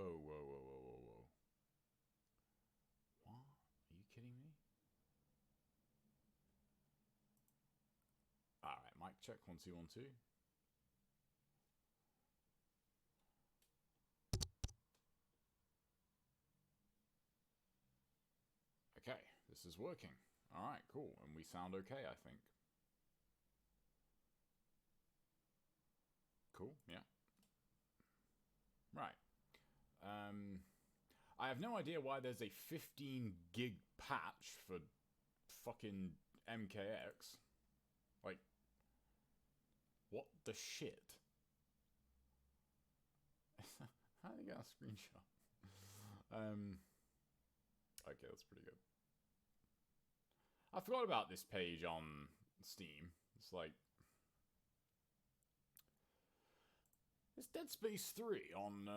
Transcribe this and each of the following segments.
Whoa, whoa, whoa, whoa, whoa, whoa. What? Are you kidding me? Alright, mic check, 1 2 1 2. Okay, this is working. Alright, cool. And we sound okay, I think. Cool, yeah. Right. I have no idea why there's a 15 gig patch for fucking MKX. Like, what the shit? How do you get a screenshot? Okay, that's pretty good. I forgot about this page on Steam. It's like, it's Dead Space 3 on,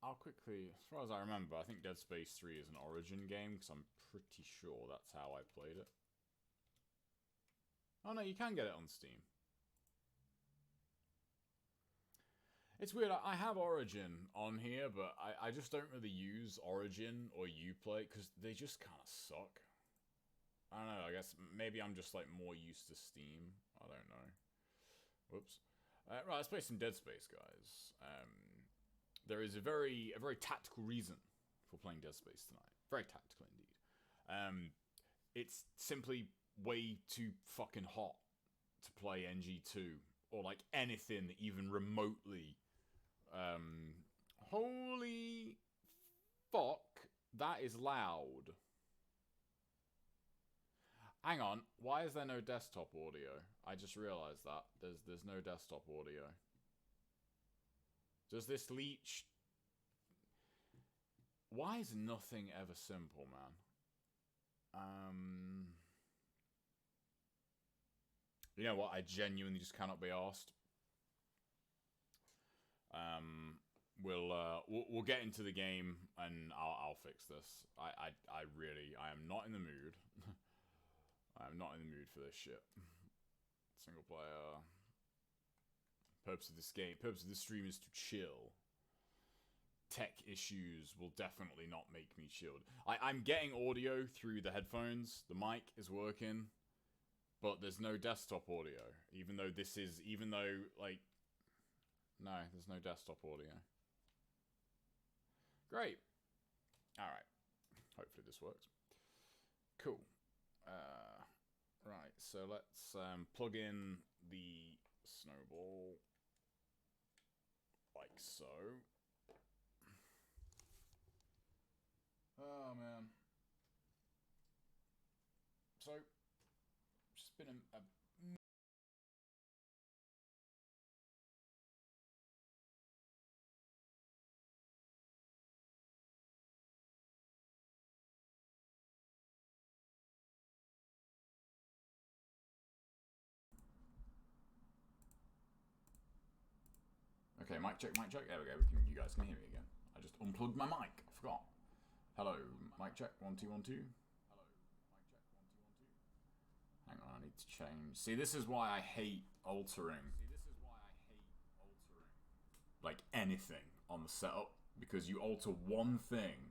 I'll quickly, as far as I remember, I think Dead Space 3 is an Origin game, because I'm pretty sure that's how I played it. Oh no, you can get it on Steam. It's weird, I have Origin on here, but I just don't really use Origin or Uplay, because they just kind of suck. I don't know, I guess maybe I'm just like more used to Steam. I don't know. Whoops. Right, let's play some Dead Space, guys. There is a very tactical reason for playing Dead Space tonight. Very tactical indeed. It's simply way too fucking hot to play NG2 or like anything even remotely. Holy fuck, that is loud. Hang on, why is there no desktop audio? I just realised that. There's no desktop audio. Does this leech... Why is nothing ever simple, man? You know what? I genuinely just cannot be asked. We'll get into the game and I'll fix this. I am not in the mood. I'm not in the mood for this shit. Single player. Purpose of this stream is to chill. Tech issues will definitely not make me chilled. I'm getting audio through the headphones. The mic is working. But there's no desktop audio. Even though, like... No, there's no desktop audio. Great. Alright. Hopefully this works. Cool. Right, so let's plug in the snowball. Like so. Oh, man. So, just been a Okay, mic check, mic check. There we go. You guys can hear me again. I just unplugged my mic. I forgot. Hello, mic check. 1 2 1 2. Hello, mic check. 1 2 1 2. Hang on, I need to change. See, this is why I hate altering. Like anything on the setup, because you alter one thing.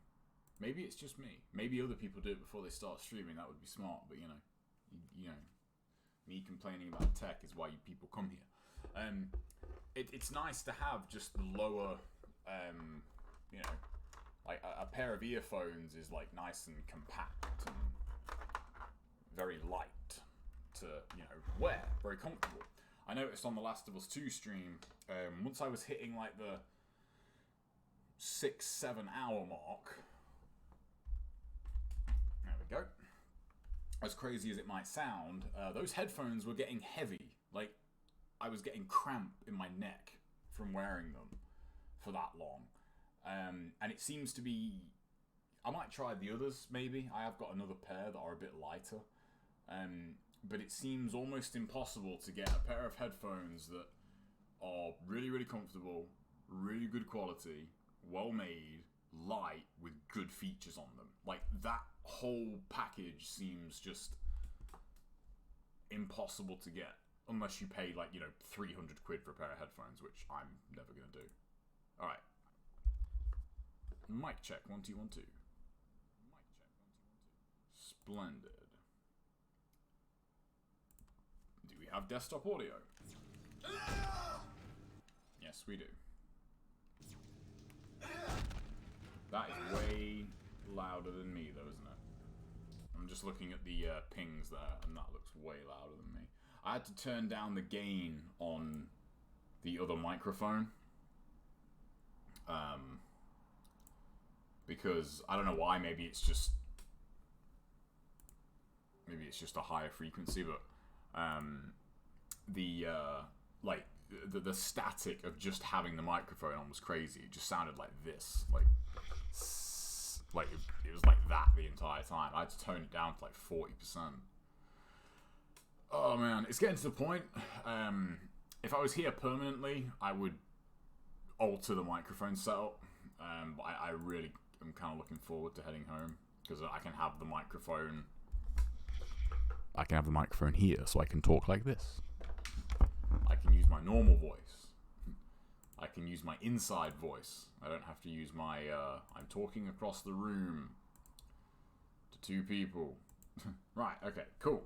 Maybe it's just me. Maybe other people do it before they start streaming. That would be smart. But you know, me complaining about tech is why you people come here. It's nice to have just the lower, you know, like a pair of earphones is like nice and compact and very light to, you know, wear, very comfortable. I noticed on the Last of Us 2 stream, once I was hitting like the 6-7 hour mark, there we go. As crazy as it might sound, those headphones were getting heavy. Like, I was getting cramp in my neck from wearing them for that long. And it seems to be... I might try the others, maybe. I have got another pair that are a bit lighter. But it seems almost impossible to get a pair of headphones that are really, really comfortable, really good quality, well made, light, with good features on them. Like, that whole package seems just impossible to get. Unless you pay, like, you know, 300 quid for a pair of headphones, which I'm never going to do. Alright. Mic check, 1 2 1 2. Splendid. Do we have desktop audio? Yes, we do. That is way louder than me, though, isn't it? I'm just looking at the pings there, and that looks way louder than me. I had to turn down the gain on the other microphone. Because I don't know why, maybe it's just a higher frequency, but the static of just having the microphone on was crazy. It just sounded like this, like it was like that the entire time. I had to tone it down to like 40%. Oh man, it's getting to the point. If I was here permanently, I would alter the microphone setup. But I really am kind of looking forward to heading home because I can have the microphone. I can have the microphone here, so I can talk like this. I can use my normal voice. I can use my inside voice. I don't have to use my, I'm talking across the room to 2 people. Right, okay, cool.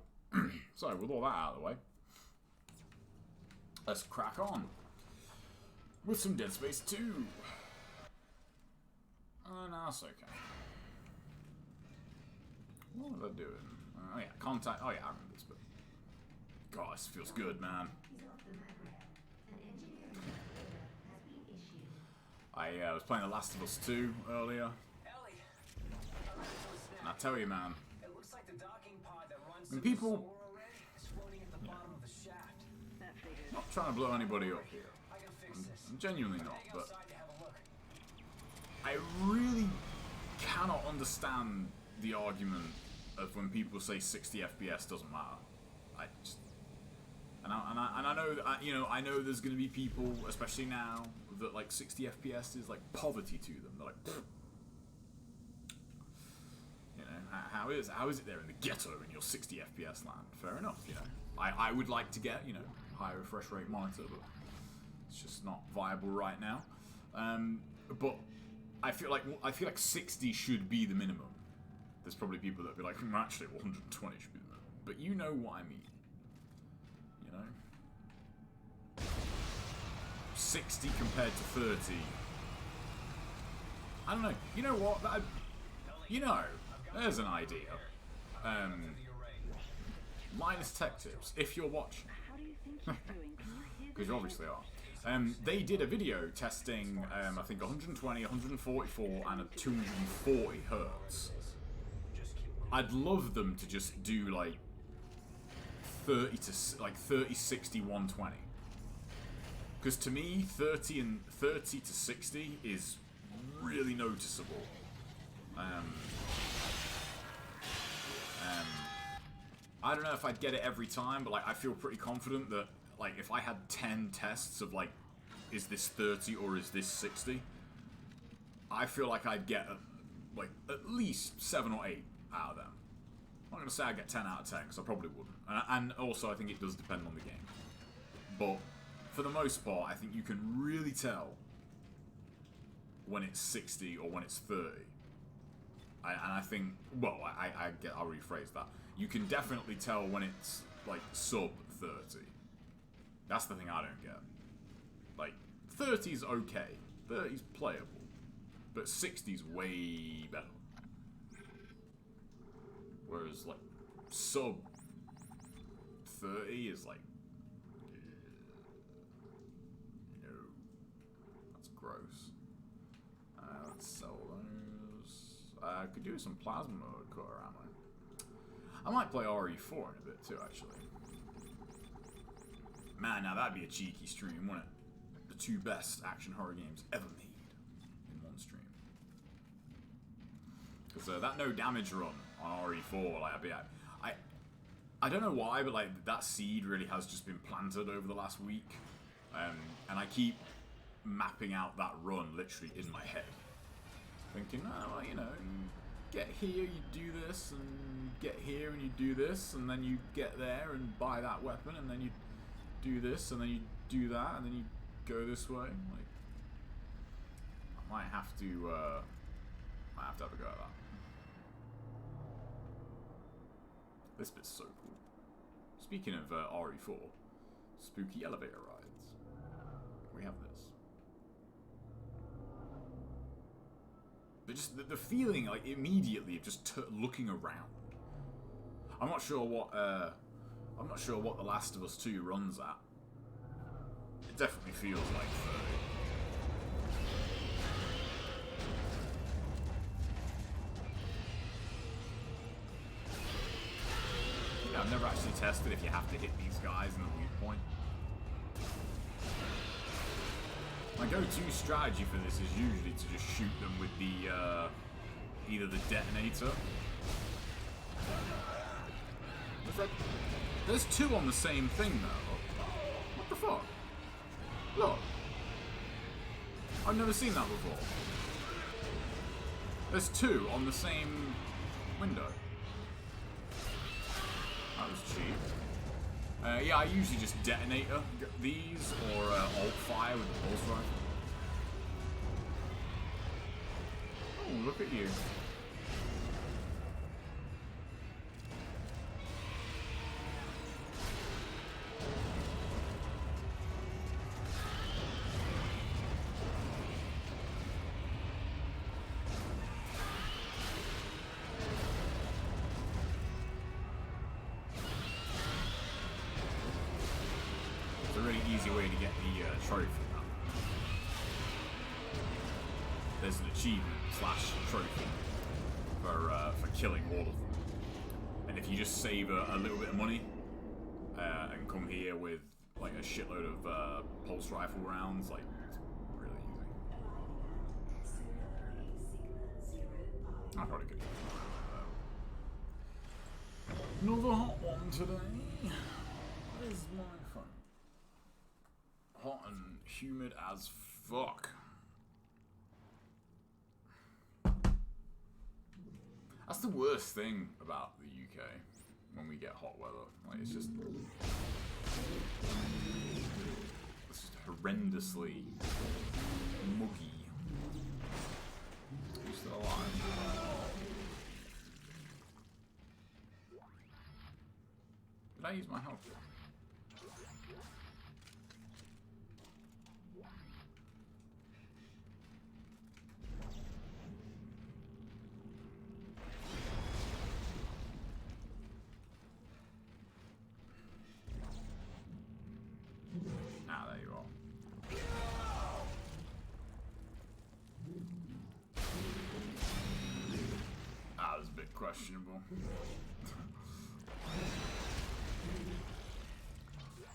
So, with all that out of the way, let's crack on with some Dead Space 2. Oh, no, that's okay. What was I doing? Oh yeah, contact. Oh yeah, I remember this, but God, this feels good, man. I was playing The Last of Us 2 earlier, and I tell you, man, when people, not trying to blow anybody up here, I'm genuinely not, but I really cannot understand the argument of when people say 60 FPS doesn't matter. I just, and I know that, you know, I know there's going to be people, especially now, that like 60 FPS is like poverty to them. They're like, pfft. You know, how is it there in the ghetto in your 60 FPS land? Fair enough, you know. I would like to get, you know, higher refresh rate monitor, but it's just not viable right now. But I feel like 60 should be the minimum. There's probably people that be like, actually 120 should be the minimum. But you know what I mean. You know? 60 compared to 30. I don't know. You know what? You know, there's an idea. Linus Tech Tips, if you're watching. Because you obviously are. They did a video testing, I think 120, 144, and a 240 hertz. I'd love them to just do like 30 to 60, 120. Because to me, 30 to 60 is really noticeable. I don't know if I'd get it every time, but like I feel pretty confident that like if I had 10 tests of like, is this 30 or is this 60? I feel like I'd get like at least 7 or 8 out of them. I'm not gonna say I get 10 out of 10 because I probably wouldn't, and also I think it does depend on the game. But for the most part, I think you can really tell when it's 60 or when it's 30. And I think, well, I'll rephrase that. You can definitely tell when it's like sub 30. That's the thing I don't get. Like 30's okay, 30's playable, but 60's way better. Whereas like sub 30 is like, no, that's gross. Let's sell those. I could do some plasma cutter ammo. I might play RE4 in a bit too, actually. Man, now that'd be a cheeky stream, wouldn't it? The 2 best action horror games ever made in one stream. Because that no damage run on RE4, like I don't know why, but like that seed really has just been planted over the last week, and I keep mapping out that run literally in my head, thinking, oh, well, you know, get here, you do this, and get here, and you do this, and then you get there and buy that weapon, and then you do this, and then you do that, and then you go this way. Like, I might have to Might have to have a go at that. This bit's so cool. Speaking of RE4, spooky elevator rides. We have this. But just the feeling, like, immediately of just looking around. I'm not sure what The Last of Us 2 runs at. It definitely feels like 30. I've never actually tested if you have to hit these guys in the weak point. My go-to strategy for this is usually to just shoot them with the either the detonator. There's two on the same thing though. What the fuck? Look. I've never seen that before. There's two on the same window. That was cheap. Yeah, I usually just detonator these or alt fire with the pulse rifle. Oh, look at you. Easy way to get the trophy. There's an achievement / trophy for killing all of them. And if you just save a little bit of money and come here with like a shitload of pulse rifle rounds, like it's really easy. I probably could. Another hot one today. Where's my phone? Hot and humid as fuck. That's the worst thing about the UK when we get hot weather. Like it's just horrendously muggy. Who's still alive? Did I use my health? Questionable.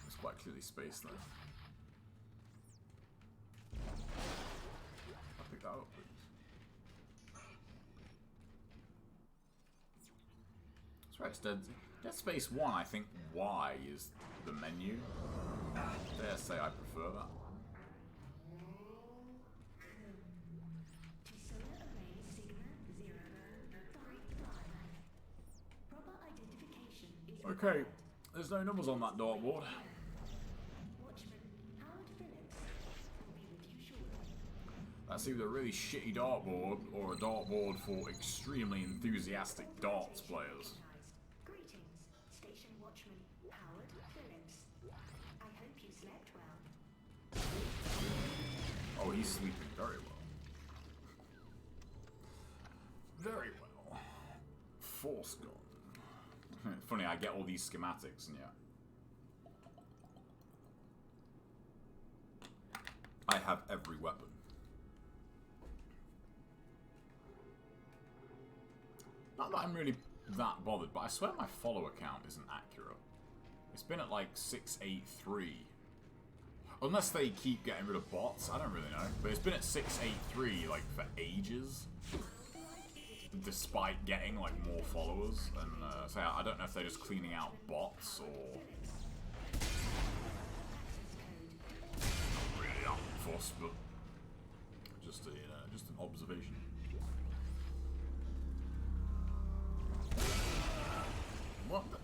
It's quite clearly space though. I'll pick that up, please. That's right, it's Dead Space 1, I think Y is the menu. Dare say I prefer that. Okay, there's no numbers on that dartboard. That's either a really shitty dartboard or a dartboard for extremely enthusiastic darts players. Greetings, Station Watchman Howard Phillips. I hope you slept well. Oh, he's sleeping very well. Very well. Force gun. Funny, I get all these schematics, and yeah. I have every weapon. Not that I'm really that bothered, but I swear my follower count isn't accurate. It's been at like 683. Unless they keep getting rid of bots, I don't really know. But it's been at 683 like for ages. Despite getting like more followers, and so I don't know if they're just cleaning out bots or not really out fuss, but just just an observation. What the?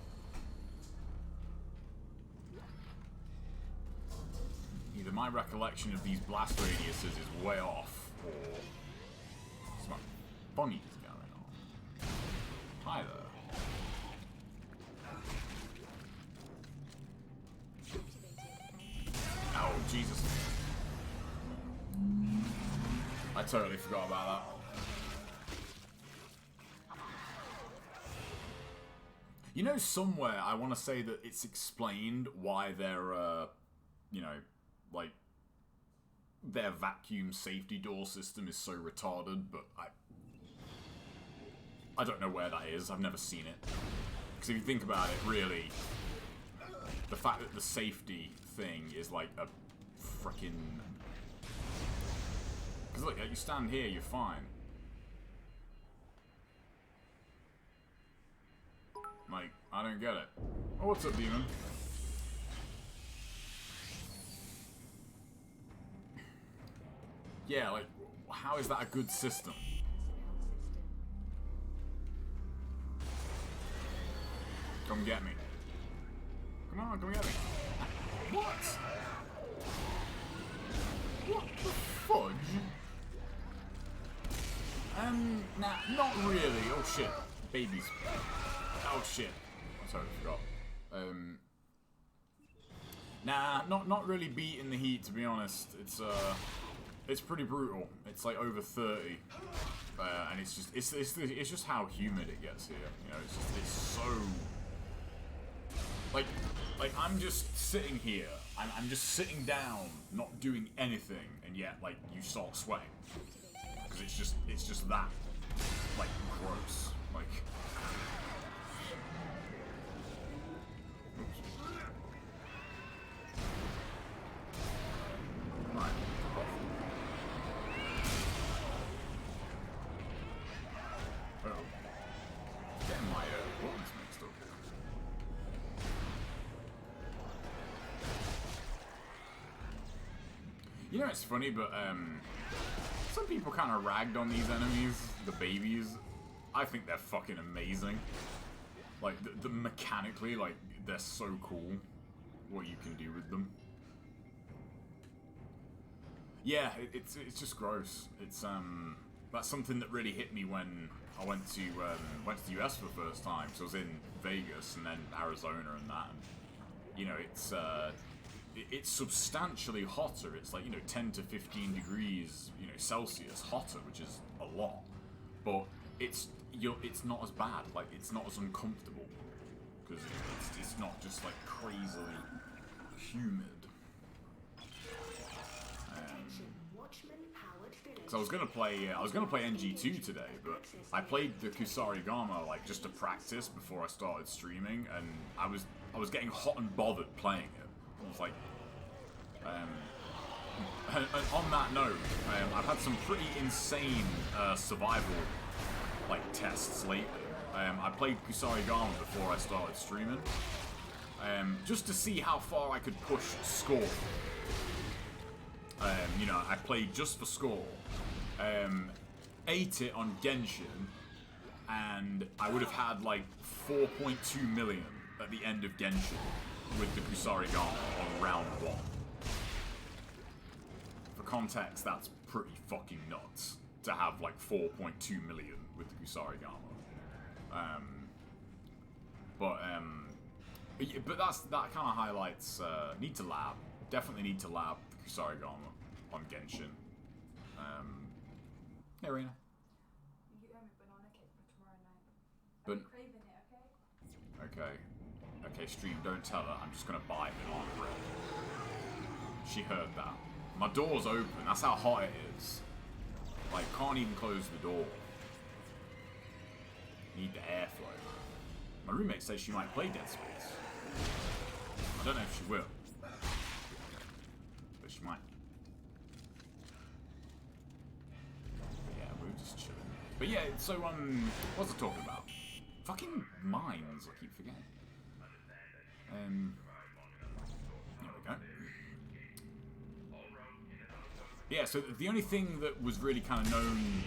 Either my recollection of these blast radiuses is way off, or funnies going on? Hi there. Oh, Jesus. I totally forgot about that. You know, somewhere I want to say that it's explained why their, you know, like, their vacuum safety door system is so retarded, but I don't know where that is. I've never seen it. Because if you think about it, really, the fact that the safety thing is like a frickin'... Because look, you stand here, you're fine. Like, I don't get it. Oh, what's up, demon? Yeah, like, how is that a good system? Come get me. Come on, come get me. What? What the fudge? Nah, not really. Oh shit. Babies. Oh shit. I totally forgot. Nah, not really beating the heat, to be honest. It's pretty brutal. It's like over 30. And it's just how humid it gets here. You know, it's so... Like I'm just sitting here. I'm just sitting down, not doing anything, and yet, like, you start sweating. Because it's just that, like, gross. Like... Oops. Right. Oh. Getting my buttons mixed up here. You know, it's funny, but some people kind of ragged on these enemies, the babies. I think they're fucking amazing. Like, the mechanically, like, they're so cool what you can do with them. Yeah, it's just gross. It's that's something that really hit me when I went to the US for the first time. So I was in Vegas and then Arizona and that. And, you know, it's substantially hotter. It's like, you know, 10 to 15 degrees, you know, Celsius hotter, which is a lot. But it's not as bad. Like, it's not as uncomfortable because it's not just like crazily humid. So I was gonna play NG2 today, but I played the Kusarigama like just to practice before I started streaming, and I was getting hot and bothered playing it. I was like, and on that note, I've had some pretty insane survival like tests lately. I played Kusarigama before I started streaming, just to see how far I could push score. You know, I played just for score. Ate it on Genshin, and I would have had like 4.2 million at the end of Genshin with the Kusarigama on round 1. For context, that's pretty fucking nuts to have like 4.2 million with the Kusarigama. But that kind of highlights need to lab. Definitely need to lab the Kusarigama on Genshin. Hey, Rena. You owe me banana cake for tomorrow night. I've been craving it, okay? Okay, stream, don't tell her. I'm just gonna buy banana bread. She heard that. My door's open. That's how hot it is. Like, can't even close the door. Need the airflow. My roommate says she might play Dead Space. I don't know if she will. But she might. But yeah, so, what's I talking about? Fucking mines, I keep forgetting. There we go. Yeah, so the only thing that was really kind of known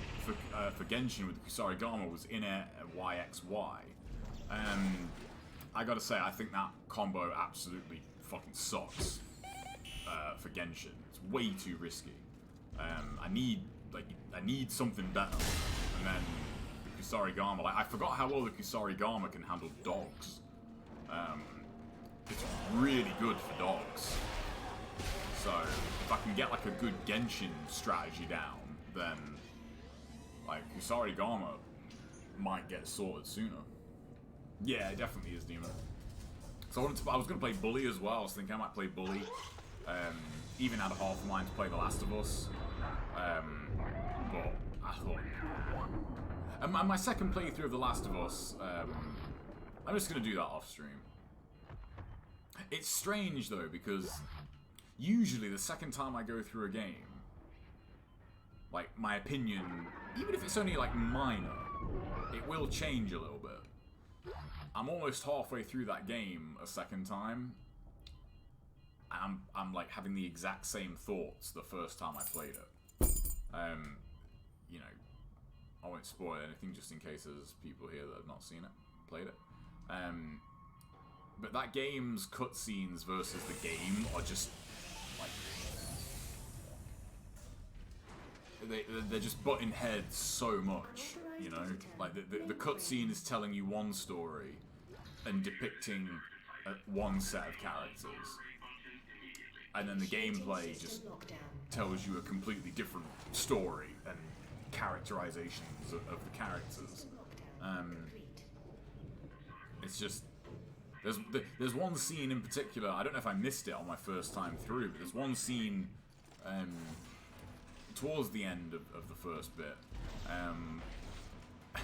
for Genshin with Kusarigama was in-air YXY. I gotta say, I think that combo absolutely fucking sucks for Genshin. It's way too risky. I need like, I need something better. And then Kusarigama, like, I forgot how well the Kusarigama can handle dogs. It's really good for dogs. So, if I can get, like, a good Genshin strategy down, then, like, Kusarigama might get sorted sooner. Yeah, it definitely is, Demon. So I was going to play Bully as well. I was thinking I might play Bully. Even had a half of mine to play The Last of Us. But I thought... And my second playthrough of The Last of Us, I'm just going to do that off stream. It's strange, though, because usually the second time I go through a game, like, my opinion, even if it's only, like, minor, it will change a little bit. I'm almost halfway through that game a second time, and I'm like, having the exact same thoughts the first time I played it. You know, I won't spoil anything just in case there's people here that have not seen it, played it. But that game's cutscenes versus the game are just, like... They're just butting heads so much, you know? Like, the cutscene is telling you one story and depicting one set of characters. And then the gameplay just tells you a completely different story and characterizations of the characters. It's just... There's one scene in particular, I don't know if I missed it on my first time through, but there's one scene towards the end of the first bit.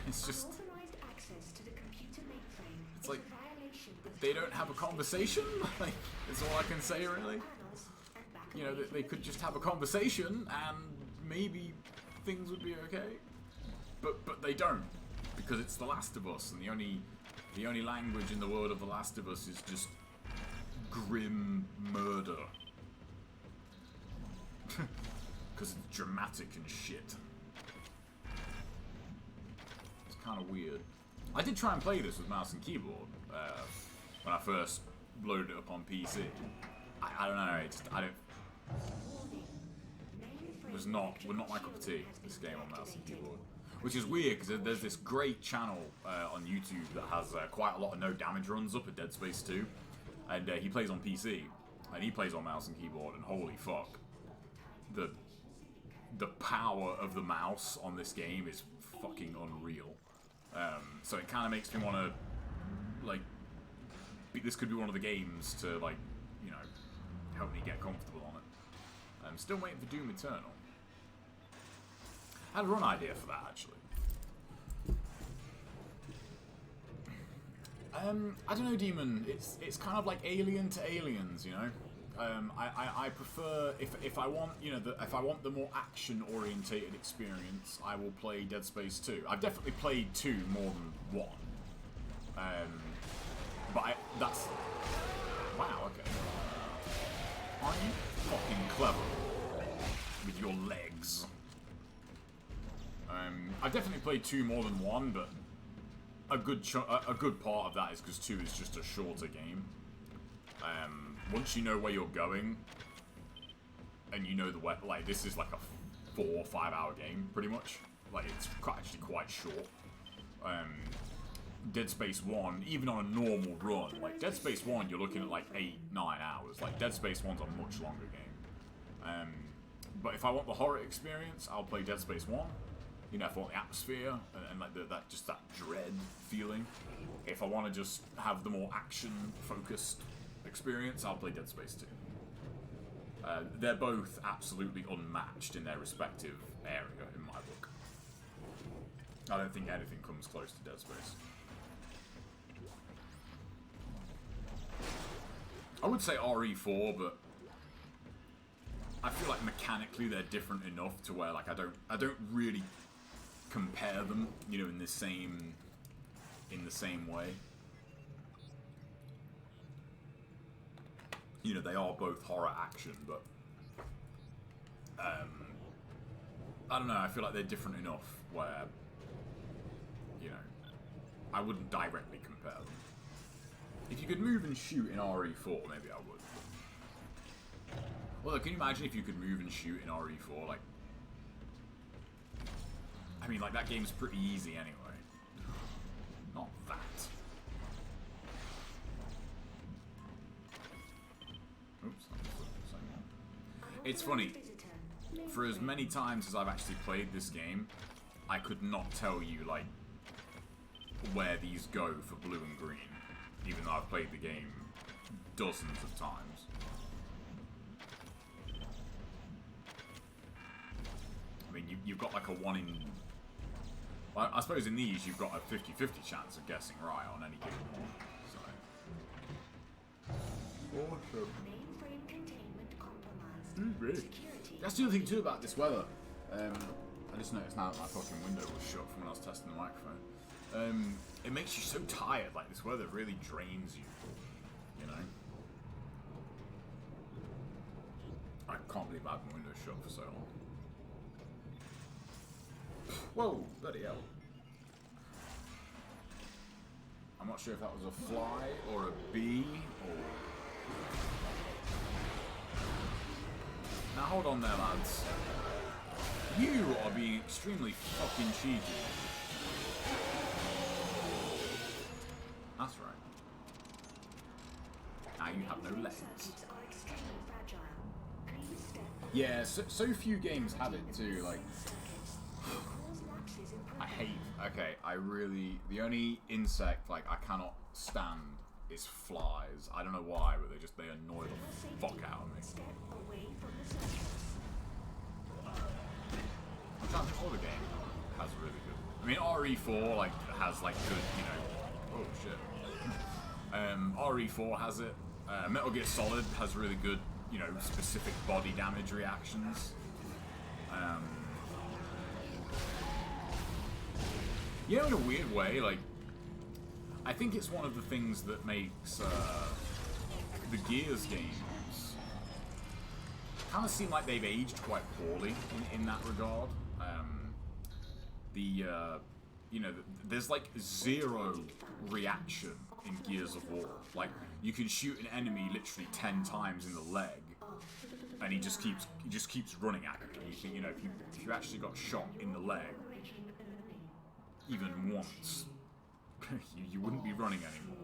It's just... It's like, they don't have a conversation? Like, that's all I can say, really. You know, they could just have a conversation and maybe things would be okay. But they don't, because it's The Last of Us, and the only language in the world of The Last of Us is just grim murder. Because it's dramatic and shit. It's kind of weird. I did try and play this with mouse and keyboard when I first loaded it up on PC. I don't know, would not my cup of tea, this game on mouse and keyboard. Which is weird, because there's this great channel on YouTube that has quite a lot of no damage runs up at Dead Space 2. And he plays on PC, and he plays on mouse and keyboard, and holy fuck. The power of the mouse on this game is fucking unreal. So it kind of makes me want to, like, this could be one of the games to, like, you know, help me get comfortable on it. I'm still waiting for Doom Eternal. I had a run idea for that, actually. I don't know, Demon. It's kind of like Alien to Aliens, you know. I prefer if I want, you know, if I want the more action orientated experience, I will play Dead Space 2. I've definitely played 2 more than 1. But that's wow. Okay. Aren't you fucking clever with your legs? I've definitely played 2 more than 1, but a good part of that is because 2 is just a shorter game. Once you know where you're going, and you know the way, like, this is like a 4 or 5 hour game, pretty much. Like, it's actually quite short. Dead Space 1, even on a normal run, like, Dead Space 1, you're looking at like 8-9 hours. Like, Dead Space 1's a much longer game. But if I want the horror experience, I'll play Dead Space 1. You know, if I want the atmosphere and like that dread feeling. If I want to just have the more action-focused experience, I'll play Dead Space 2. They're both absolutely unmatched in their respective area, in my book. I don't think anything comes close to Dead Space. I would say RE4, but I feel like mechanically they're different enough to where, like, I don't really compare them, you know, in the same way. You know, they are both horror action, but I don't know, I feel like they're different enough where, you know, I wouldn't directly compare them. If you could move and shoot in RE4, maybe I would. Well, can you imagine if you could move and shoot in RE4? Like, mean, like, that game's pretty easy anyway. Not that. Oops, that's the same one. It's funny. For as many times as I've actually played this game, I could not tell you, like, where these go for blue and green. Even though I've played the game dozens of times. I mean, you've got like a 1 in... Well, I suppose in these you've got a 50-50 chance of guessing right on any given one. So. Awesome. Mainframe containment compromised. Really? That's the other thing too about this weather. I just noticed now that my fucking window was shut from when I was testing the microphone. It makes you so tired. Like, this weather really drains you. You know? I can't believe I had my window shut for so long. Whoa, bloody hell. I'm not sure if that was a fly or a bee or... Now hold on there, lads. You are being extremely fucking cheeky. That's right. Now you have no legs. Yeah, so few games have it too, like... I hate... Okay, I really... The only insect, like, I cannot stand is flies. I don't know why, but they annoy the fuck out of me. I'm trying to think what other game has really good... I mean, RE4, like, has, like, good, you know... Oh, shit. RE4 has it. Metal Gear Solid has really good, you know, specific body damage reactions. You know, in a weird way, like, I think it's one of the things that makes the Gears games kind of seem like they've aged quite poorly in that regard. You know, there's like zero reaction in Gears of War. Like, you can shoot an enemy literally 10 times in the leg, and he just keeps running at you. And you think, you know, if you actually got shot in the leg, even once, you wouldn't be running anymore.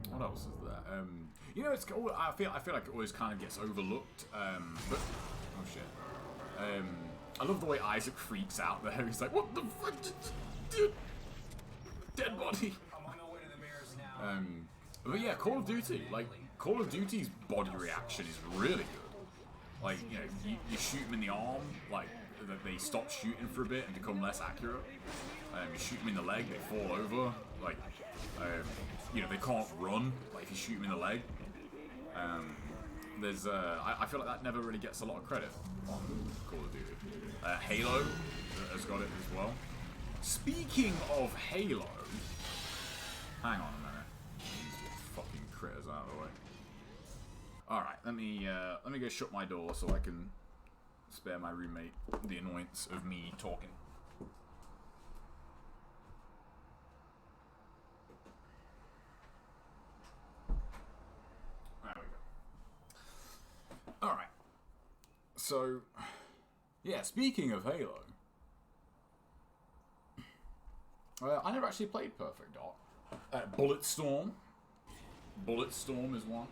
What else is there? You know, it's I feel like it always kind of gets overlooked. But oh shit. I love the way Isaac freaks out there. He's like, "What the fuck, dude? Dead body." I'm on the way to the mirrors now. But yeah, Call of Duty. Like, Call of Duty's body reaction is really good. Like, you know, you shoot them in the arm, like, they stop shooting for a bit and become less accurate. You shoot them in the leg, they fall over. Like, you know, they can't run. Like, if you shoot them in the leg. There's, I feel like that never really gets a lot of credit on Call of Duty. Halo has got it as well. Speaking of Halo, hang on a minute. These fucking critters out of the way. All right, let me go shut my door so I can spare my roommate the annoyance of me talking. There we go. All right. So, yeah. Speaking of Halo, I never actually played Perfect Dark. Bulletstorm. Bulletstorm is one.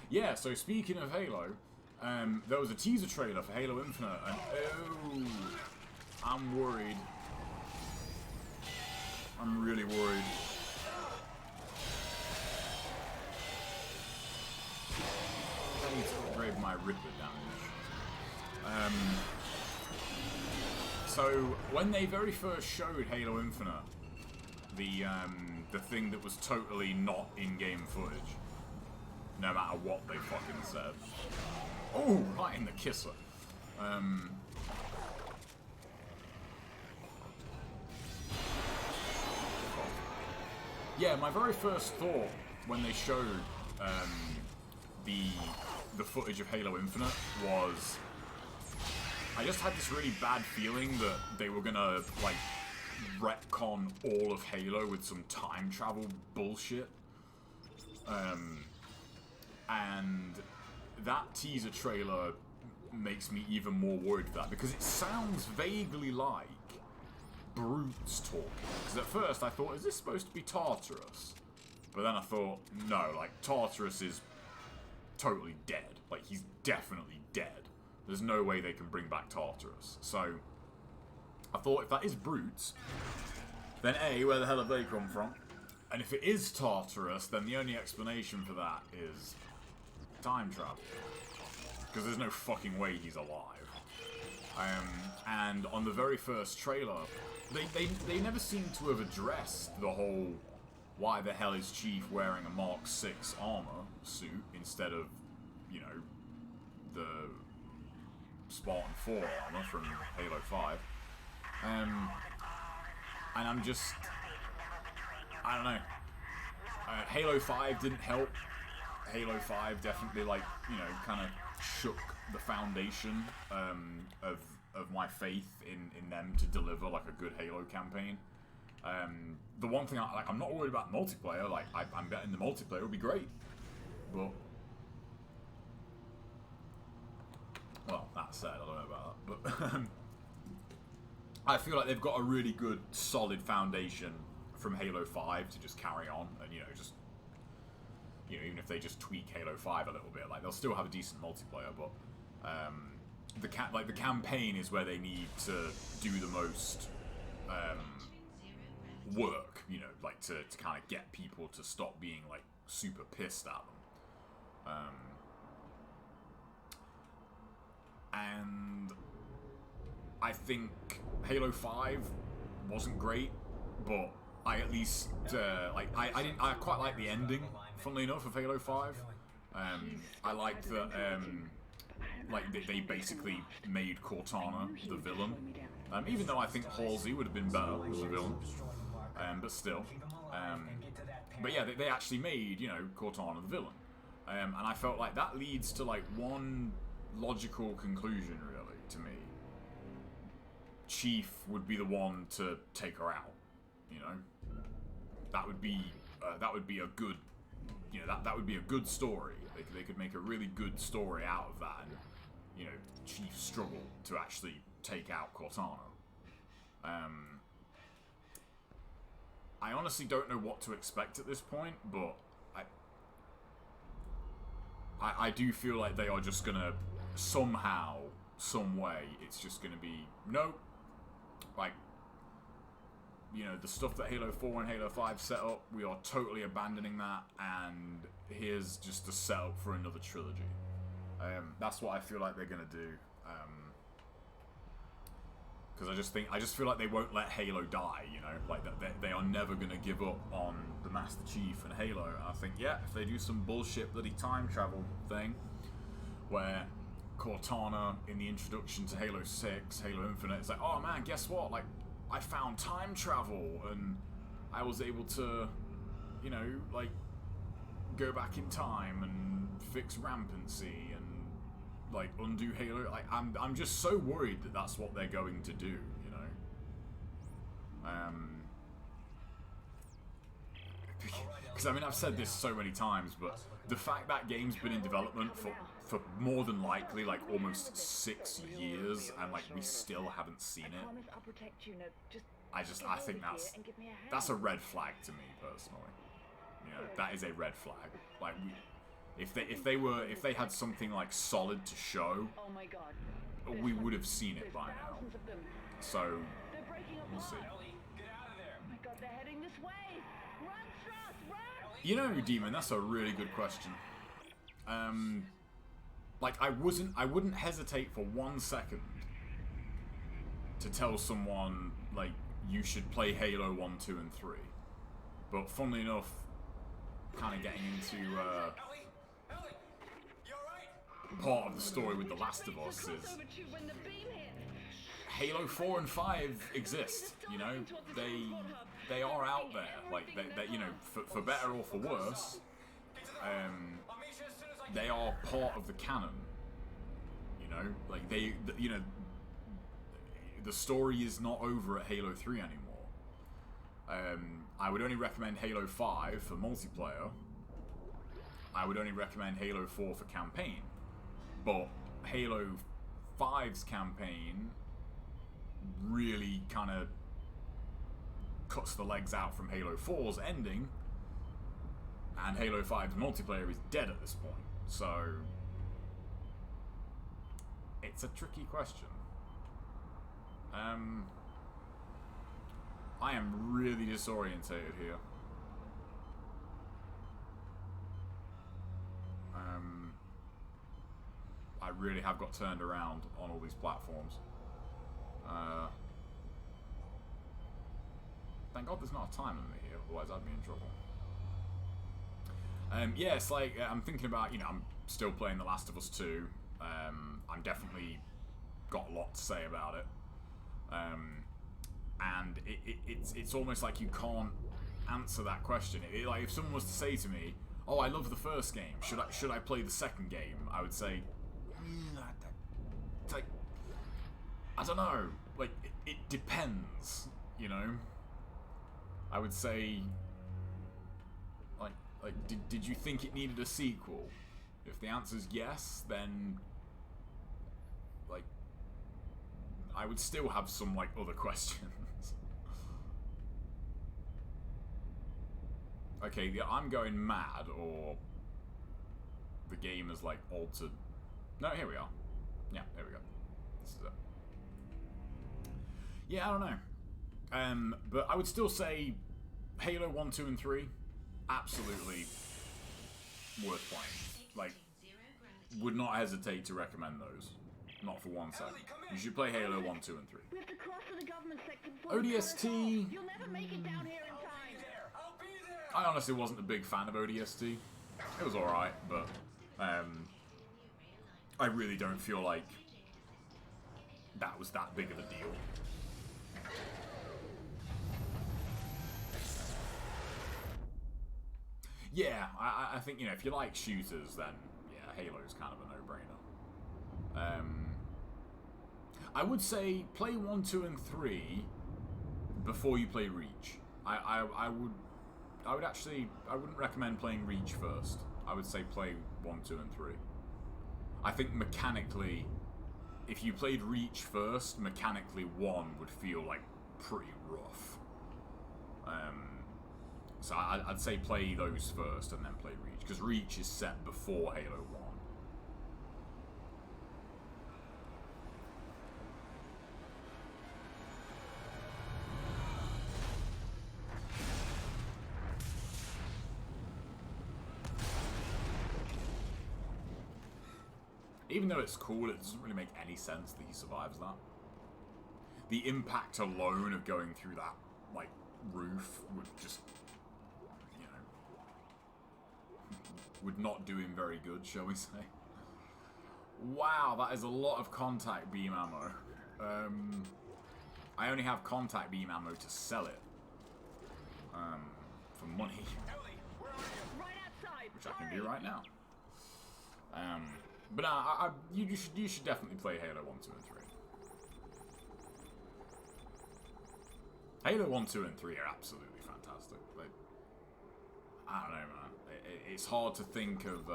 Yeah, so speaking of Halo, there was a teaser trailer for Halo Infinite, and oh, I'm worried. I'm really worried. I need to upgrade my Ripper damage. So when they very first showed Halo Infinite, the thing that was totally not in-game footage, no matter what they fucking said. Oh, right in the kisser. Yeah, my very first thought when they showed the footage of Halo Infinite was, I just had this really bad feeling that they were gonna like retcon all of Halo with some time travel bullshit. And that teaser trailer makes me even more worried for that, because it sounds vaguely like brutes talking. Because at first I thought, is this supposed to be Tartarus? But then I thought, no, like, Tartarus is totally dead. Like, he's definitely dead. There's no way they can bring back Tartarus. So, I thought, if that is brutes, then A, where the hell have they come from? And if it is Tartarus, then the only explanation for that is time travel. Because there's no fucking way he's alive. And on the very first trailer, they never seem to have addressed the whole, why the hell is Chief wearing a Mark 6 armor suit instead of, you know, the Spartan 4 armor from Halo 5. And I'm just, I don't know. Halo 5 didn't help. Halo 5 definitely, like, you know, kind of shook the foundation of my faith in them to deliver, like, a good Halo campaign. The one thing, I'm not worried about multiplayer. Like, I'm betting the multiplayer will be great. But, well, that said, I don't know about that. But, I feel like they've got a really good, solid foundation from Halo 5 to just carry on. And, you know, just, you know, even if they just tweak Halo 5 a little bit, like, they'll still have a decent multiplayer, but the campaign is where they need to do the most work, you know, like, to kind of get people to stop being, like, super pissed at them. And I think Halo 5 wasn't great, but I at least, I quite like the ending, funnily enough, of Halo 5. I liked that, like, they basically made Cortana the villain. Even though I think Halsey would have been better as a villain. But still. But yeah, they actually made, you know, Cortana the villain. And I felt like that leads to, like, one logical conclusion, really, to me. Chief would be the one to take her out, you know? That would be a good, you know, that would be a good story. They could make a really good story out of that, and, you know, Chief struggle to actually take out Cortana. I honestly don't know what to expect at this point, but I do feel like they are just gonna somehow, some way, it's just gonna be, nope, like, you know, the stuff that Halo 4 and Halo 5 set up, we are totally abandoning that, and here's just a setup for another trilogy. That's what I feel like they're gonna do. Because I just feel like they won't let Halo die, you know? Like, they are never gonna give up on the Master Chief and Halo. And I think, yeah, if they do some bullshit bloody time travel thing, where Cortana, in the introduction to Halo 6, Halo Infinite, it's like, oh man, guess what? Like, I found time travel, and I was able to, you know, like, go back in time and fix rampancy and, like, undo Halo. Like, I'm just so worried that that's what they're going to do, you know? Because, I mean, I've said this so many times, but the fact that game's been in development for more than likely, like, almost 6 years, and, like, we still haven't seen it, I think that's a red flag to me, personally. You know, that is a red flag. Like, if they had something, like, solid to show, we would have seen it by now. So, we'll see. You know, Demon, that's a really good question. Like, I wouldn't hesitate for 1 second to tell someone, like, you should play Halo 1, 2, and 3. But funnily enough, kind of getting into part of the story with The Last of Us is Halo 4 and 5 exist, you know? They are out there, like, they you know, for better or for worse, they are part of the canon, you know? Like, you know, the story is not over at Halo 3 anymore. I would only recommend Halo 5 for multiplayer. I would only recommend Halo 4 for campaign. But Halo 5's campaign really kind of cuts the legs out from Halo 4's ending, and Halo 5's multiplayer is dead at this point. So it's a tricky question. I am really disorientated here. I really have got turned around on all these platforms. Thank God there's not a time limit here, otherwise I'd be in trouble. Yeah, it's like, I'm thinking about, you know, I'm still playing The Last of Us 2. I'm definitely got a lot to say about it. And it's almost like you can't answer that question. Like, if someone was to say to me, oh, I love the first game, should I play the second game? I would say, like, I don't know. Like, it depends, you know? I would say, like, did you think it needed a sequel? If the answer's yes, then, like, I would still have some, like, other questions. Okay, I'm going mad, or the game is, like, altered. No, here we are. Yeah, there we go. This is it. Yeah, I don't know. But I would still say Halo 1, 2, and 3, absolutely worth playing. Like, would not hesitate to recommend those. Not for one second. You should play Halo 1, 2, and 3. ODST... You'll never make it down here in time. I honestly wasn't a big fan of ODST. It was alright, but I really don't feel like that was that big of a deal. Yeah, I think, you know, if you like shooters, then yeah, Halo's kind of a no-brainer. I would say play 1, 2, and 3 before you play Reach. I wouldn't recommend playing Reach first. I would say play 1, 2, and 3. I think mechanically, if you played Reach first, mechanically 1 would feel like pretty rough. So I'd say play those first and then play Reach, because Reach is set before Halo 1. Even though it's cool, it doesn't really make any sense that he survives that. The impact alone of going through that, like, roof would just, you know, would not do him very good, shall we say. Wow, that is a lot of contact beam ammo. I only have contact beam ammo to sell it. For money. Which I can do right now. But you should definitely play Halo 1, 2, and 3. Halo 1, 2, and 3 are absolutely fantastic. Like, I don't know, man. It's hard to think of...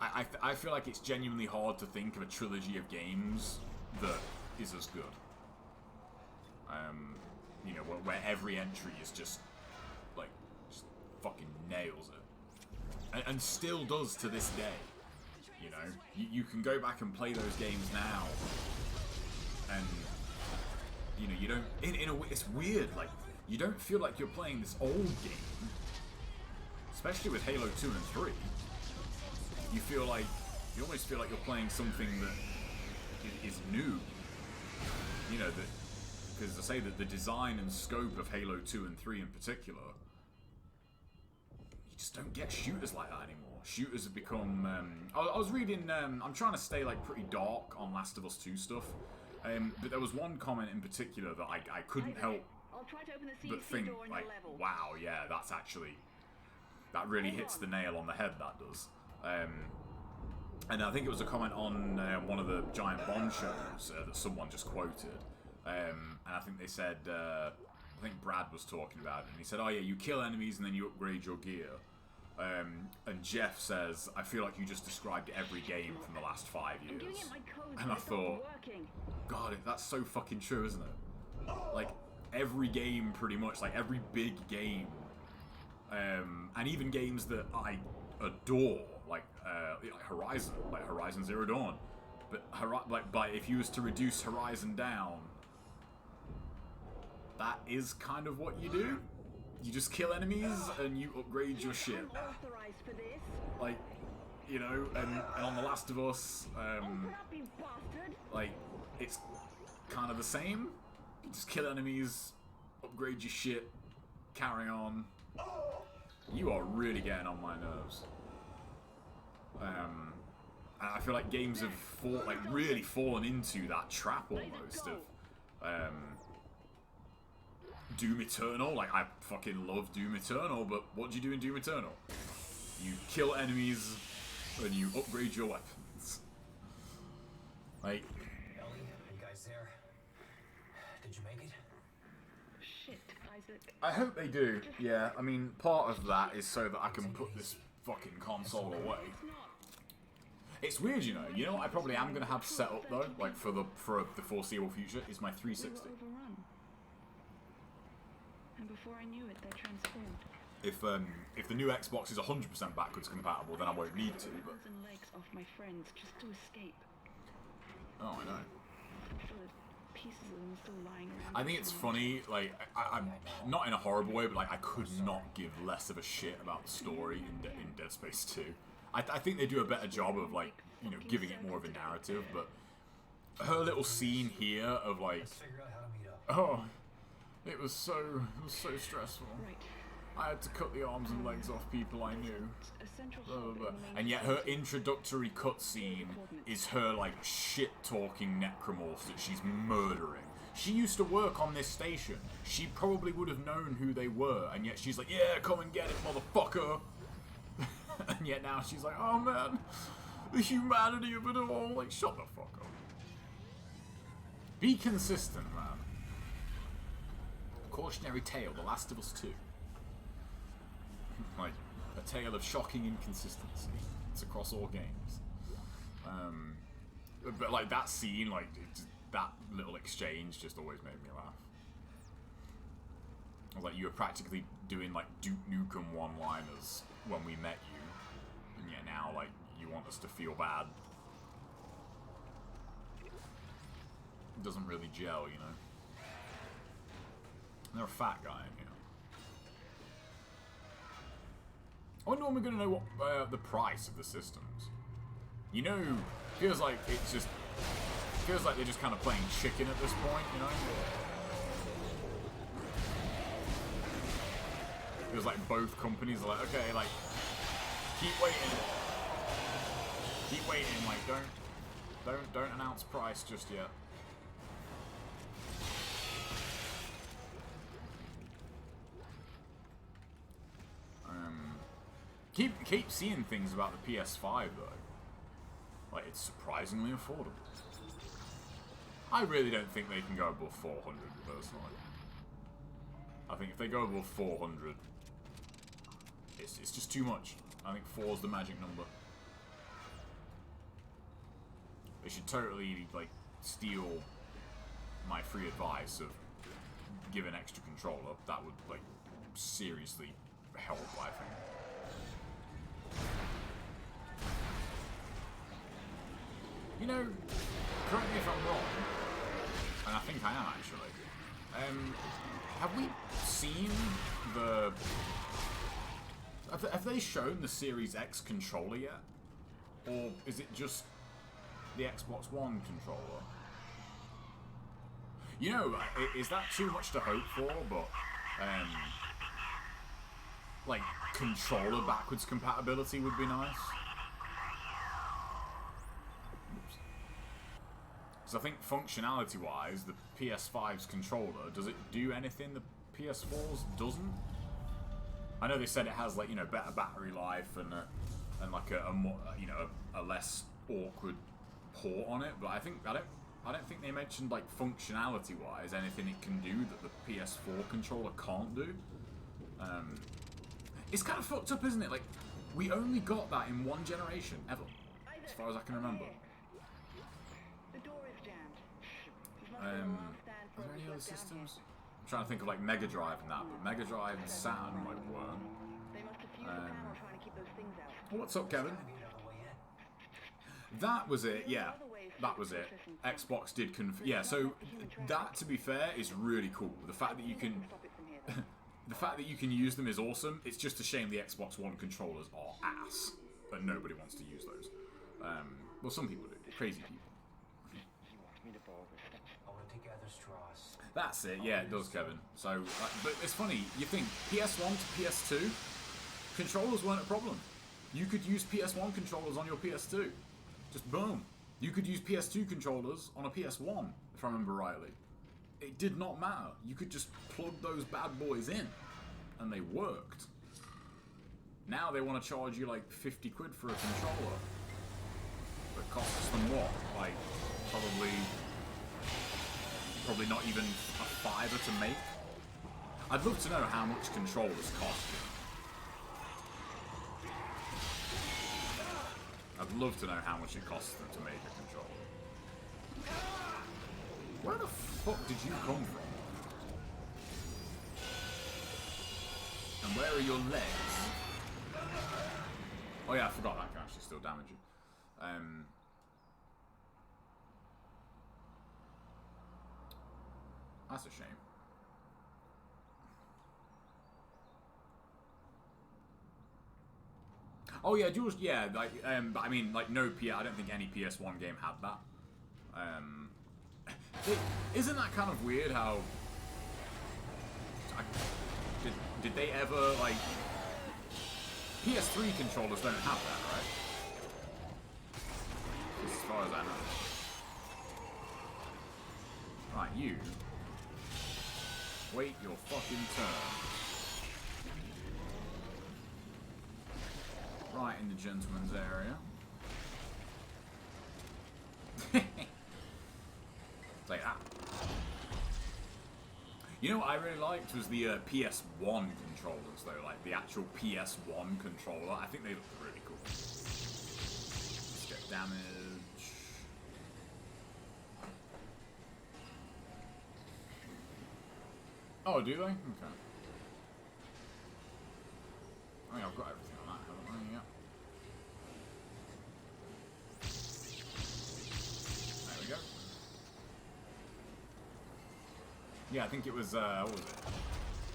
I feel like it's genuinely hard to think of a trilogy of games that is as good. You know, where every entry is just, like, just fucking nails it. And still does to this day. You know, you can go back and play those games now, and you know, you don't. In a way, it's weird. Like, you don't feel like you're playing this old game, especially with Halo 2 and 3. You almost feel like you're playing something that is new. You know, that because I say that the design and scope of Halo 2 and 3 in particular. Just don't get shooters like that anymore. Shooters have become... I was reading... I'm trying to stay like pretty dark on Last of Us 2 stuff. But there was one comment in particular that I couldn't help but think, like, wow, yeah, that's actually... That really hits the nail on the head, that does. And I think it was a comment on one of the Giant Bomb shows that someone just quoted. And I think they said... I think Brad was talking about it, and he said, oh yeah, you kill enemies and then you upgrade your gear. And Jeff says, I feel like you just described every game from the last 5 years. And I thought, God, that's so fucking true, isn't it? Like, every game, pretty much, like, every big game, and even games that I adore, like Horizon Zero Dawn. But if you was to reduce Horizon down, that is kind of what you do. You just kill enemies and you upgrade your shit. Like, you know, and on The Last of Us, like, it's kind of the same. You just kill enemies, upgrade your shit, carry on. You are really getting on my nerves. And I feel like games have really fallen into that trap almost of Doom Eternal. Like, I fucking love Doom Eternal, but what do you do in Doom Eternal? You kill enemies and you upgrade your weapons. Like, Ellie, you guys there? Did you make it? Shit, Isaac. I hope they do. Yeah, I mean, part of that is so that I can put this fucking console away. It's weird, you know. You know what I probably am gonna have set up though, like for the foreseeable future, is my 360. And before I knew it, they transformed. If the new Xbox is 100% backwards compatible, then I won't need to. But And legs off my friends just to escape. oh, I know. The pieces of them still lying around. I think it's funny. Like, I'm not in a horrible way, but like I could not give less of a shit about the story in Dead Space 2. I think they do a better job of, like, you know, giving it more of a narrative. But her little scene here of like, Let's figure out how to meet up. oh, it was so stressful. Right. I had to cut the arms and legs off people I knew. A central Blah, blah, hub blah. in the main And yet her city. introductory cutscene is her, like, shit-talking necromorphs that she's murdering. She used to work on this station. She probably would have known who they were, and yet she's like, yeah, come and get it, motherfucker! And yet now she's like, oh man, the humanity of it all. Like, shut the fuck up. Be consistent, man. Cautionary tale, The Last of Us 2. Like, a tale of shocking inconsistency. It's across all games. But like that scene, like that little exchange just always made me laugh. I was like, you were practically doing like Duke Nukem one-liners when we met you, and yet now like you want us to feel bad. It doesn't really gel, you know. And they're a fat guy in here. I wonder when we're going to know what the price of the systems. You know, feels like it's just... feels like they're just kind of playing chicken at this point, you know? Feels like both companies are like, okay, like, keep waiting. Keep waiting, like, don't announce price just yet. Keep seeing things about the PS5 though. Like, it's surprisingly affordable. I really don't think they can go above 400 personally. I think if they go above 400, it's just too much. I think 4 is the magic number. They should totally like steal my free advice of give an extra controller. That would like seriously help, I think. You know, correct me if I'm wrong, and I think I am actually. Have we seen the... Have they shown the Series X controller yet? Or is it just the Xbox One controller? You know, is that too much to hope for? But, like, controller backwards compatibility would be nice. Because I think functionality-wise, the PS5's controller, does it do anything the PS4's doesn't? I know they said it has, like, you know, better battery life and like a more, you know, a less awkward port on it, but I don't think they mentioned, like, functionality-wise anything it can do that the PS4 controller can't do. It's kind of fucked up, isn't it? Like, We only got that in one generation, ever. As far as I can remember. The door is jammed. Are there any other systems? I'm trying to think of like Mega Drive and that, but Mega Drive and Saturn like weren't. They must have fused the panel trying to keep those things out. Oh, what's up, Kevin? That was it, yeah. That was it. Xbox did yeah, so that, to be fair, is really cool. The fact that you can... the fact that you can use them is awesome. It's just a shame the Xbox One controllers are ass. But nobody wants to use those. Well, some people do. Crazy people. That's it, yeah, it does, Kevin. So, but it's funny, you think PS1 to PS2, controllers weren't a problem. You could use PS1 controllers on your PS2. Just boom. You could use PS2 controllers on a PS1, if I remember rightly. It did not matter. You could just plug those bad boys in, and they worked. Now they want to charge you like 50 quid for a controller. That costs them what? Like, probably not even a fiver to make. I'd love to know how much controllers cost. I'd love to know how much it costs them to make a controller. Where the fuck did you come from? And where are your legs? Oh yeah, I forgot that can actually still damage you. That's a shame. Oh yeah, Jules. Yeah, like, but I mean, like, no I don't think any PS1 game had that. Isn't that kind of weird? How did they ever like? PS3 controllers don't have that, right? As far as I know. Right, you. Wait your fucking turn. Right in the gentleman's area. Like that. You know what I really liked was the PS1 controllers though, like the actual PS1 controller. I think they look really cool. Let's get damage. Oh, do they? Okay. I mean, I've got everything on that, haven't I? Yeah. There we go. Yeah, I think it was, what was it?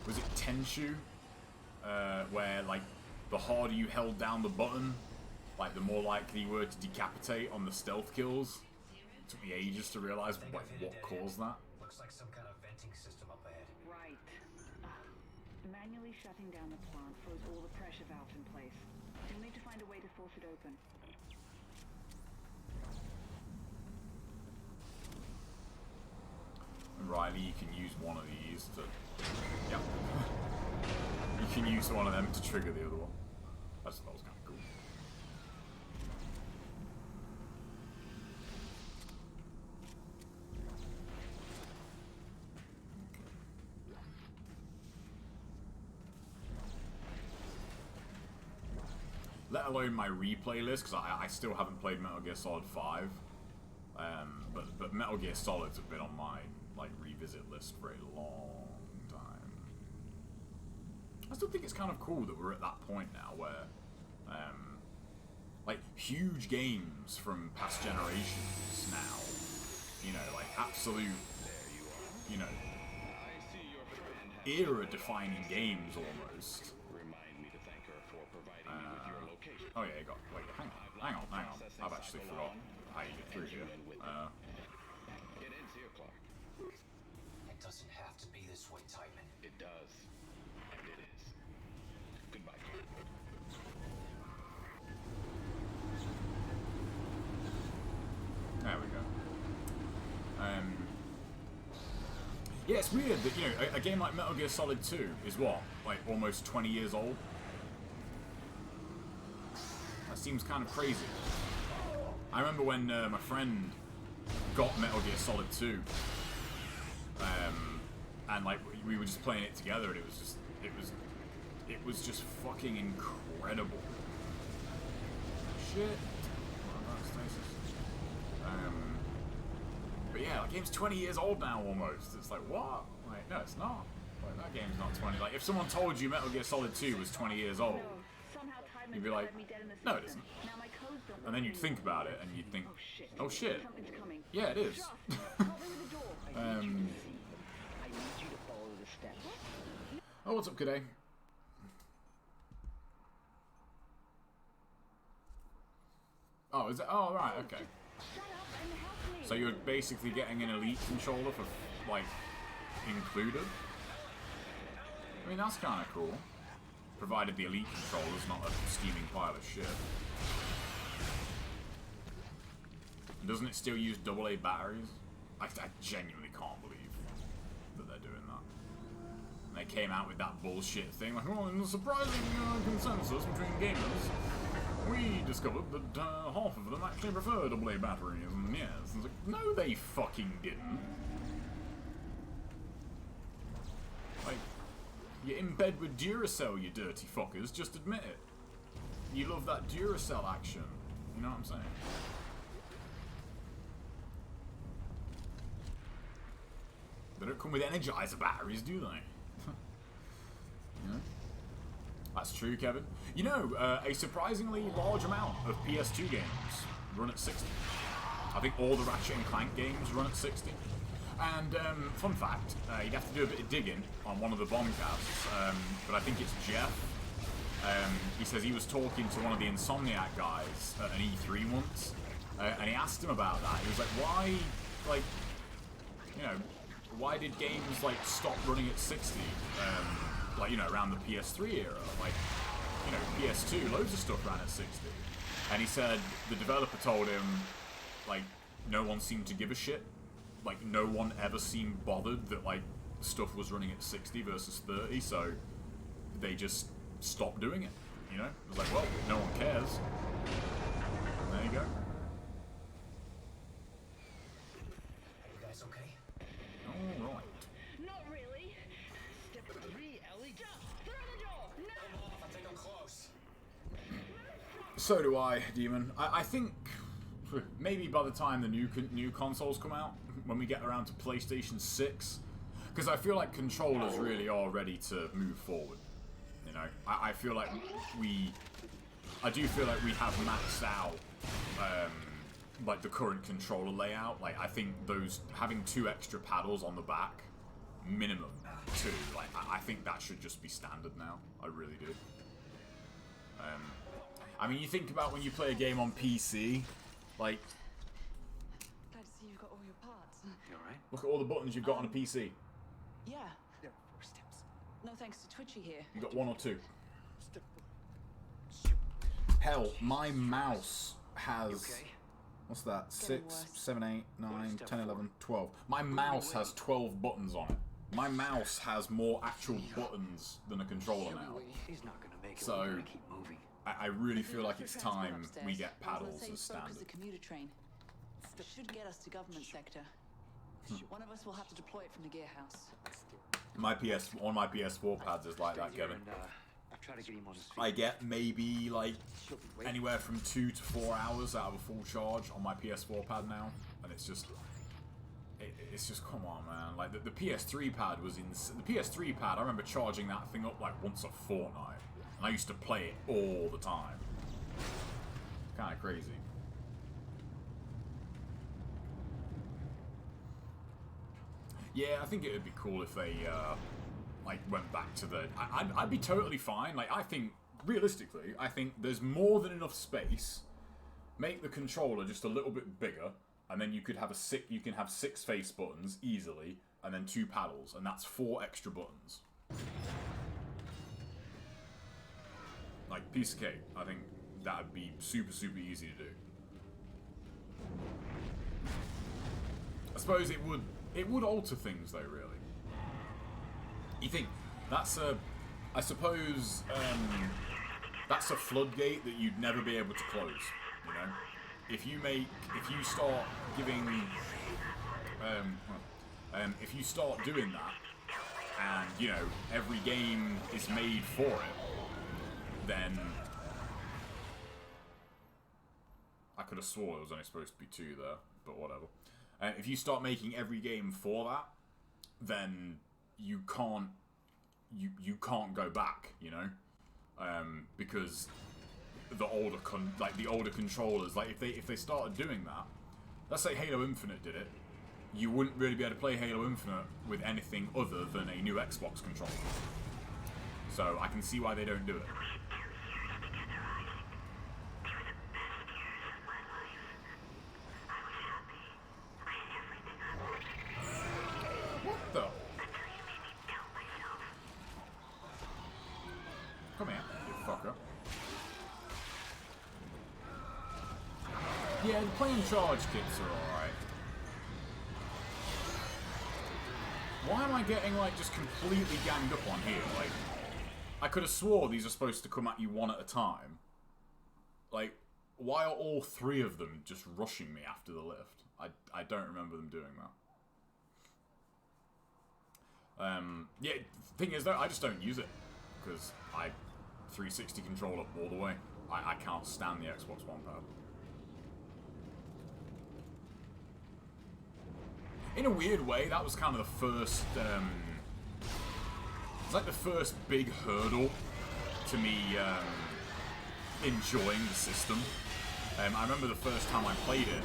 Was it Tenshu? Where, like, the harder you held down the button, like, the more likely you were to decapitate on the stealth kills. It took me ages to realize what caused that. Looks like some kind of venting system up ahead. Right. Manually shutting down the plant froze all the pressure valves in place. You'll need to find a way to force it open. And Riley, you can use one of these to... Yep. You can use one of them to trigger the other one. That was kind of cool. Let alone my replay list, because I still haven't played Metal Gear Solid 5. But Metal Gear Solids have been on my like revisit list for a long time. I still think it's kind of cool that we're at that point now where like huge games from past generations now, you know, like absolute, you know, era-defining games almost. Oh yeah, you got. Wait, hang on. I've actually forgotten how you get through here. It doesn't have to be this way, Titan. It does. And it is. Goodbye. There we go. Yeah, it's weird that, you know, a game like Metal Gear Solid 2 is what? Like almost 20 years old? That seems kind of crazy. I remember when my friend got Metal Gear Solid 2, and like we were just playing it together, and it was just fucking incredible. shit. But yeah, that game's 20 years old now almost. It's like, what? Like, no, it's not. Like, that game's not 20. Like, if someone told you Metal Gear Solid 2 was 20 years old, you'd be like, no, it isn't. And then you'd think about it, and you'd think, oh shit. Yeah, it is. Oh, what's up, G'day? Oh, is it? Oh, right, okay. So you're basically getting an Elite controller for, like, included? I mean, that's kind of cool. Provided the Elite controller's not a steaming pile of shit. Doesn't it still use AA batteries? I genuinely can't believe that they're doing that. And they came out with that bullshit thing, like, oh, in a surprising consensus between gamers, we discovered that half of them actually prefer AA batteries. And yes, it's like, no, they fucking didn't. Like, you're in bed with Duracell, you dirty fuckers. Just admit it. You love that Duracell action. You know what I'm saying? They don't come with Energizer batteries, do they? You know? That's true, Kevin. You know, a surprisingly large amount of PS2 games run at 60. I think all the Ratchet and Clank games run at 60. And, fun fact, you'd have to do a bit of digging on one of the Bombcasts, but I think it's Jeff. He says he was talking to one of the Insomniac guys at an E3 once, and he asked him about that. He was like, why, like, you know, why did games, like, stop running at 60, like, you know, around the PS3 era? Like, you know, PS2, loads of stuff ran at 60. And he said the developer told him, like, no one seemed to give a shit. Like, no one ever seemed bothered that, like, stuff was running at 60 versus 30, so they just stopped doing it, you know? It was like, well, no one cares. And there you go. Are you guys okay? Alright. Not really. Step 3, Ellie. Jump through the door. No. Come off, I think I'm close. So do I, Demon. I think maybe by the time the new consoles come out, when we get around to PlayStation 6, because I feel like controllers really are ready to move forward. You know, I feel like I do feel like we have maxed out like the current controller layout. Like, I think those having 2 extra paddles on the back, minimum 2. Like, I think that should just be standard now. I really do. I mean, you think about when you play a game on PC, like, Glad to see you've got all your parts. You alright? look at all the buttons you've got on a PC. Yeah. There are 4 steps. No thanks to Twitchy here. You've got 1 or 2. Step 1. Shoot. Hell, my mouse has... You okay? What's that? Getting 6, worse. 7, 8, 9, Step 10, 4. 11, 12. My mouse has 12 buttons on it. My mouse has more actual buttons than a controller now. He's not gonna make it. So- We gotta keep moving. I really If you feel look like for it's transport time upstairs, we get I was gonna paddles say as spoke standard. the commuter train. Should get us to government sector. One of us will have to deploy it from the gear house. On my PS4 pads is like that, Stay here Kevin. and, I've tried to get him on his feet. I get maybe like She'll be waiting. anywhere from 2 to 4 hours out of a full charge on my PS4 pad now, and it's just, it's just, come on, man. Like the PS3 pad was the PS3 pad. I remember charging that thing up like once a fortnight, and I used to play it all the time. Kind of crazy. Yeah, I think it would be cool if they like went back to the. I'd be totally fine. Like, I think realistically, I think there's more than enough space. Make the controller just a little bit bigger, and then you could have you can have 6 face buttons easily, and then 2 paddles, and that's 4 extra buttons. Like, piece of cake. I think that would be super, super easy to do. I suppose it would alter things though, really. You think that's I suppose that's a floodgate that you'd never be able to close, you know? If you start giving if you start doing that, and you know, every game is made for it, then could have swore it was only supposed to be 2 there, but whatever. If you start making every game for that, then you can't go back, you know, because the older controllers, like if they started doing that, let's say Halo Infinite did it, you wouldn't really be able to play Halo Infinite with anything other than a new Xbox controller. So I can see why they don't do it. What the? Come here, you fucker. Yeah, the playing charge kits are alright. Why am I getting, like, just completely ganged up on here? Like, I could have swore these are supposed to come at you one at a time. Like, why are all 3 of them just rushing me after the lift? I don't remember them doing that. Yeah, the thing is, though, I just don't use it. Because I 360 controller all the way. I can't stand the Xbox One pad. In a weird way, that was kind of the first, it's like the first big hurdle to me enjoying the system. I remember the first time I played it,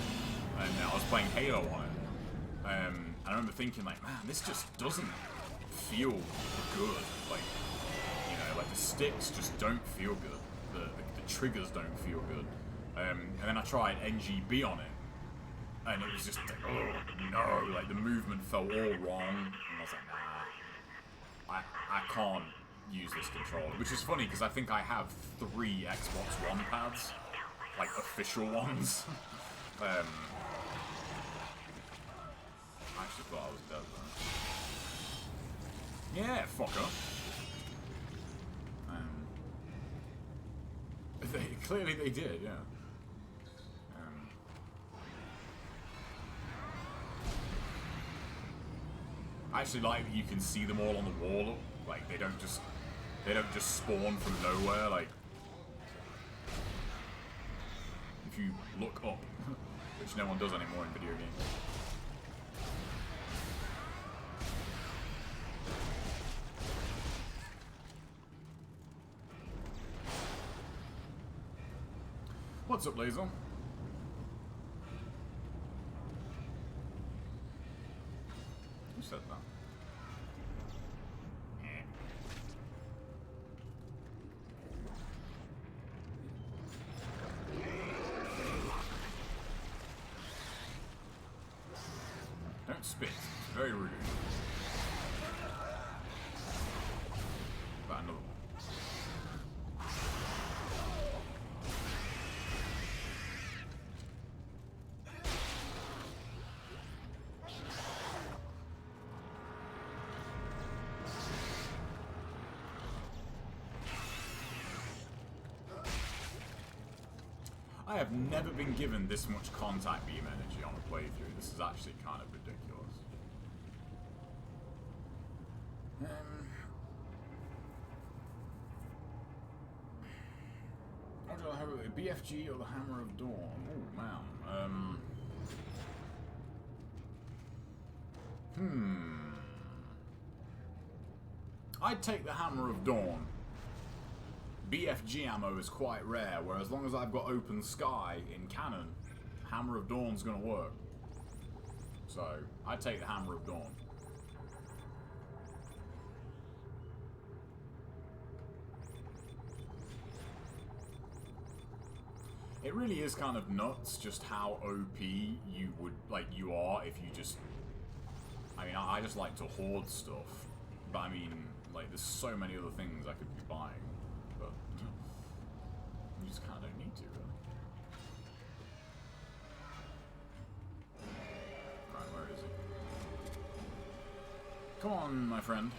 and I was playing Halo on it, I remember thinking, like, man, this just doesn't feel good. Like, you know, like the sticks just don't feel good. The triggers don't feel good. And then I tried NGB on it, and it was just like, oh no, like the movement felt all wrong, and I was like, nah, I can't use this controller. Which is funny, because I think I have 3 Xbox One pads, like official ones. I actually thought I was dead though. Yeah, fucker. Clearly they did, yeah. I actually like that you can see them all on the wall. Like they don't just spawn from nowhere. Like if you look up, which no one does anymore in video games. What's up, Laser? Who said that? Don't spit. It's very rude. About another one. I have never been given this much contact beam energy on a playthrough. This is actually kind of ridiculous. What do I have? A BFG or the Hammer of Dawn? Oh man. I'd take the Hammer of Dawn. BFG ammo is quite rare, where as long as I've got open sky in cannon, Hammer of Dawn's gonna work. So, I'd take the Hammer of Dawn. It really is kind of nuts just how OP you are if you just... I mean, I just like to hoard stuff, but I mean, like, there's so many other things I could be buying. But you just kind of don't need to, really. Right, where is he? Come on, my friend.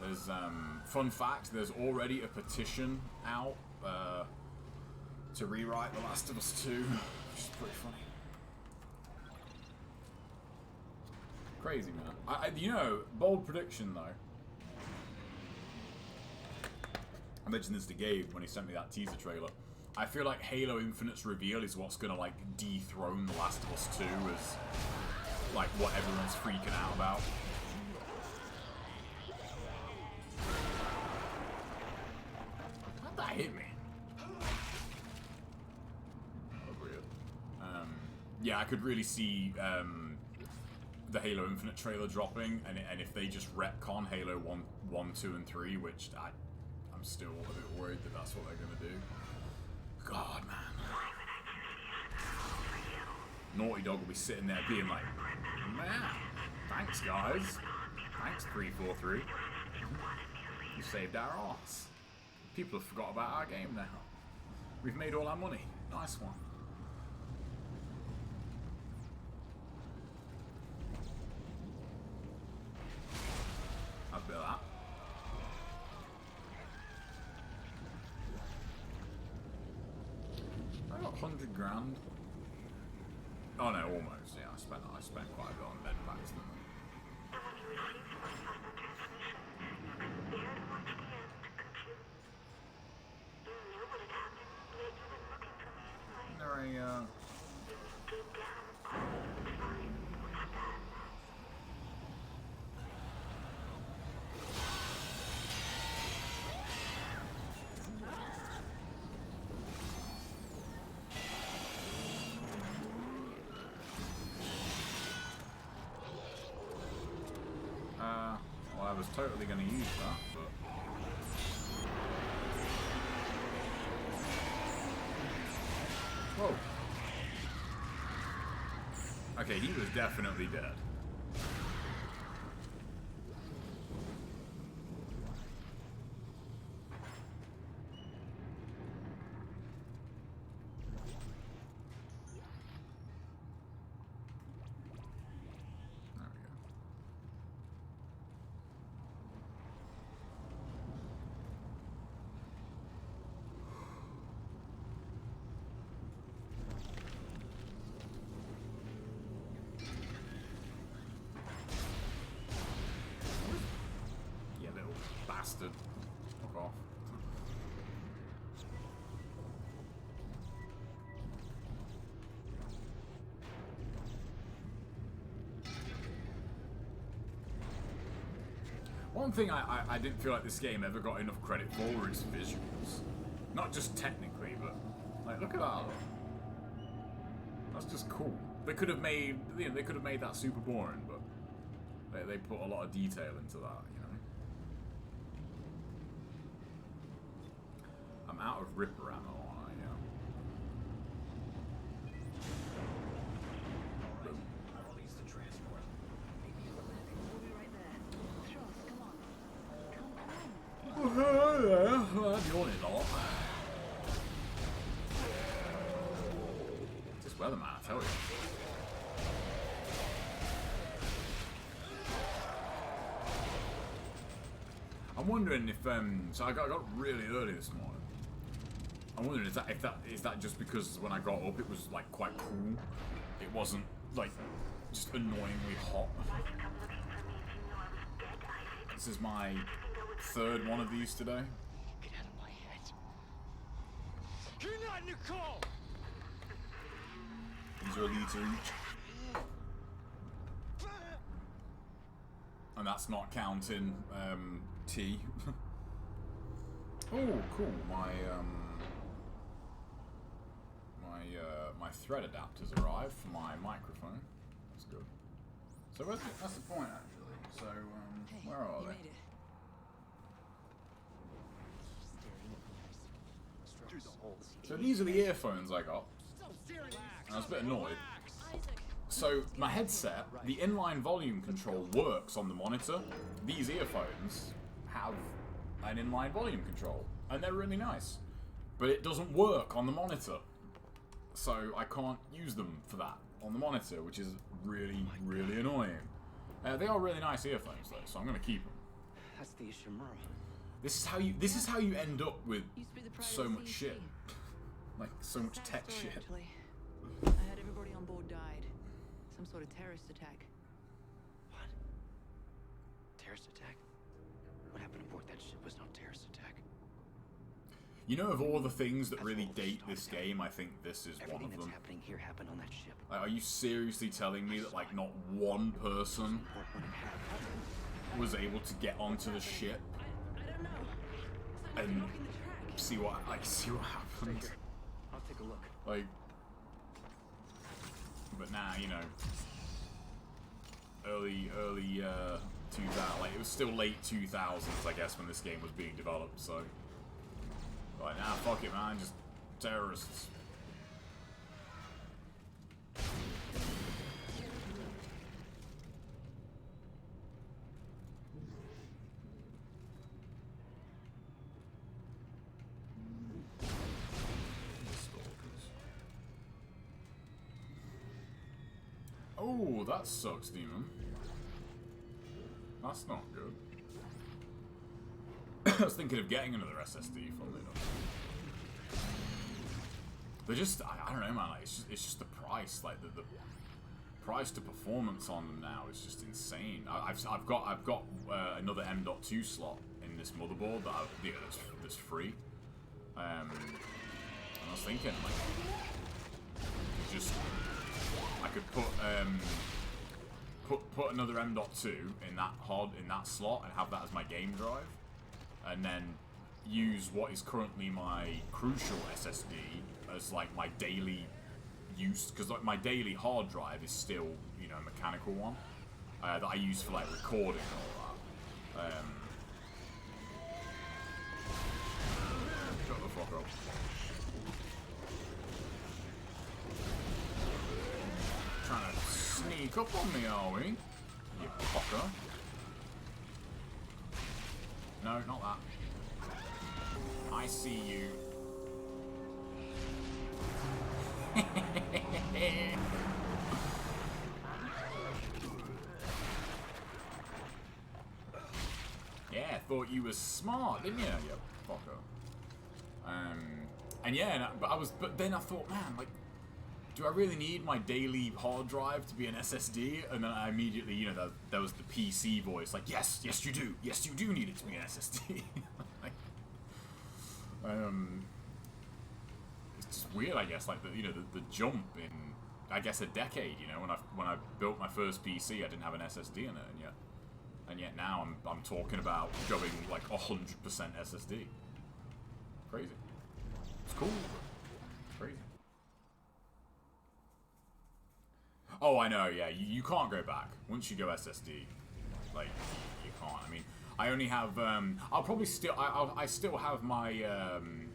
There's, fun fact, there's already a petition out to rewrite The Last of Us 2, which is pretty funny. Crazy, man. You know, bold prediction, though. I mentioned this to Gabe when he sent me that teaser trailer. I feel like Halo Infinite's reveal is what's gonna, like, dethrone The Last of Us 2 as, like, what everyone's freaking out about. How'd that hit me? Yeah, I could really see the Halo Infinite trailer dropping, and if they just retcon Halo 1, 2, and 3, which I'm still a bit worried that that's what they're gonna do. God, man. Naughty Dog will be sitting there being like, man, thanks guys. Thanks 343. You saved our ass. People have forgot about our game now. We've made all our money. Nice one. A bit of that. I got 100 grand. Oh no, almost. Yeah, I spent quite a bit on bed packs. And when you received my final transmission, you had watched the end compute. You knew what had happened, yet you were looking for me anyway. Deep down, all the time was that. Well, I was totally going to use that, but... Whoa. Okay, he was definitely dead. Bastard. Fuck off. One thing I didn't feel like this game ever got enough credit for were its visuals. Not just technically, but like, look at that. That's just cool. They could have made, you know, they could have made that super boring, but they put a lot of detail into that, you know. I'm out of Ripper ammo, aren't I? Yeah. I'll release the transport. We'll be right there. Stross, come on. Come on. Well, I'm yawning a lot. This weatherman, I tell you. I'm wondering if so I got up really early this morning. I'm wondering if that just because when I got up it was like quite cool. It wasn't like just annoyingly hot. This is my third one of these today. Get out of my head. You're not Nicole! These are a litre each. And that's not counting tea. Oh, cool. My thread adapters arrived for my microphone. That's good. So that's the point actually. So Hey, where are you they? made it. So these are the earphones I got. And I was a bit annoyed. So my headset, the inline volume control works on the monitor. These earphones have an inline volume control, and they're really nice. But it doesn't work on the monitor. So I can't use them for that on the monitor, which is really, really annoying. They are really nice earphones though, so I'm gonna keep them. That's the Ishimura. This is how you end up with Used to be the pride so of much CEC. shit. Like, so much Sad tech story, shit. actually. I heard everybody on board died. Some sort of terrorist attack. What? Terrorist attack? What happened aboard that ship was no terrorist attack. You know, of all the things that That's really what we date this started out. game, I think this is one Everything of that's them. happening here happened on that ship. Like, are you seriously telling me that, like, not one person Report when it happened. was able to get onto the ship I don't know. It's like and blocking the track. see what happened? Here, I'll take a look. Like, but now, you know, early 2000, like, it was still late 2000s, I guess, when this game was being developed, so, like, nah, fuck it, man, just terrorists. Oh, that sucks, Demon. That's not good. I was thinking of getting another SSD, funnily enough. They're just, I don't know, man. Like, it's just the price. Like the price to performance on them now is just insane. I've got another M.2 slot in this motherboard that that's free. And I was thinking, like, I could put another M.2 in that slot and have that as my game drive, and then use what is currently my Crucial SSD as like my daily use, because like my daily hard drive is still, you know, a mechanical one that I use for like recording and all that. Shut the fuck up. Trying to sneak up on me, are we? You fucker. No, not that. I see you. Yeah, thought you were smart, didn't you? You fucker. And yeah, but then I thought, man, like, do I really need my daily hard drive to be an SSD? And then I immediately, you know, there was the PC voice, like, yes, you do need it to be an SSD. Like, it's just weird, I guess, like the jump in, I guess, a decade. You know, when I built my first PC, I didn't have an SSD in it, and yet now I'm talking about going like 100% SSD. Crazy. It's cool. It's crazy. Oh, I know, yeah, you can't go back. Once you go SSD, like, you can't. I mean, I only have, I'll probably still, I still have my,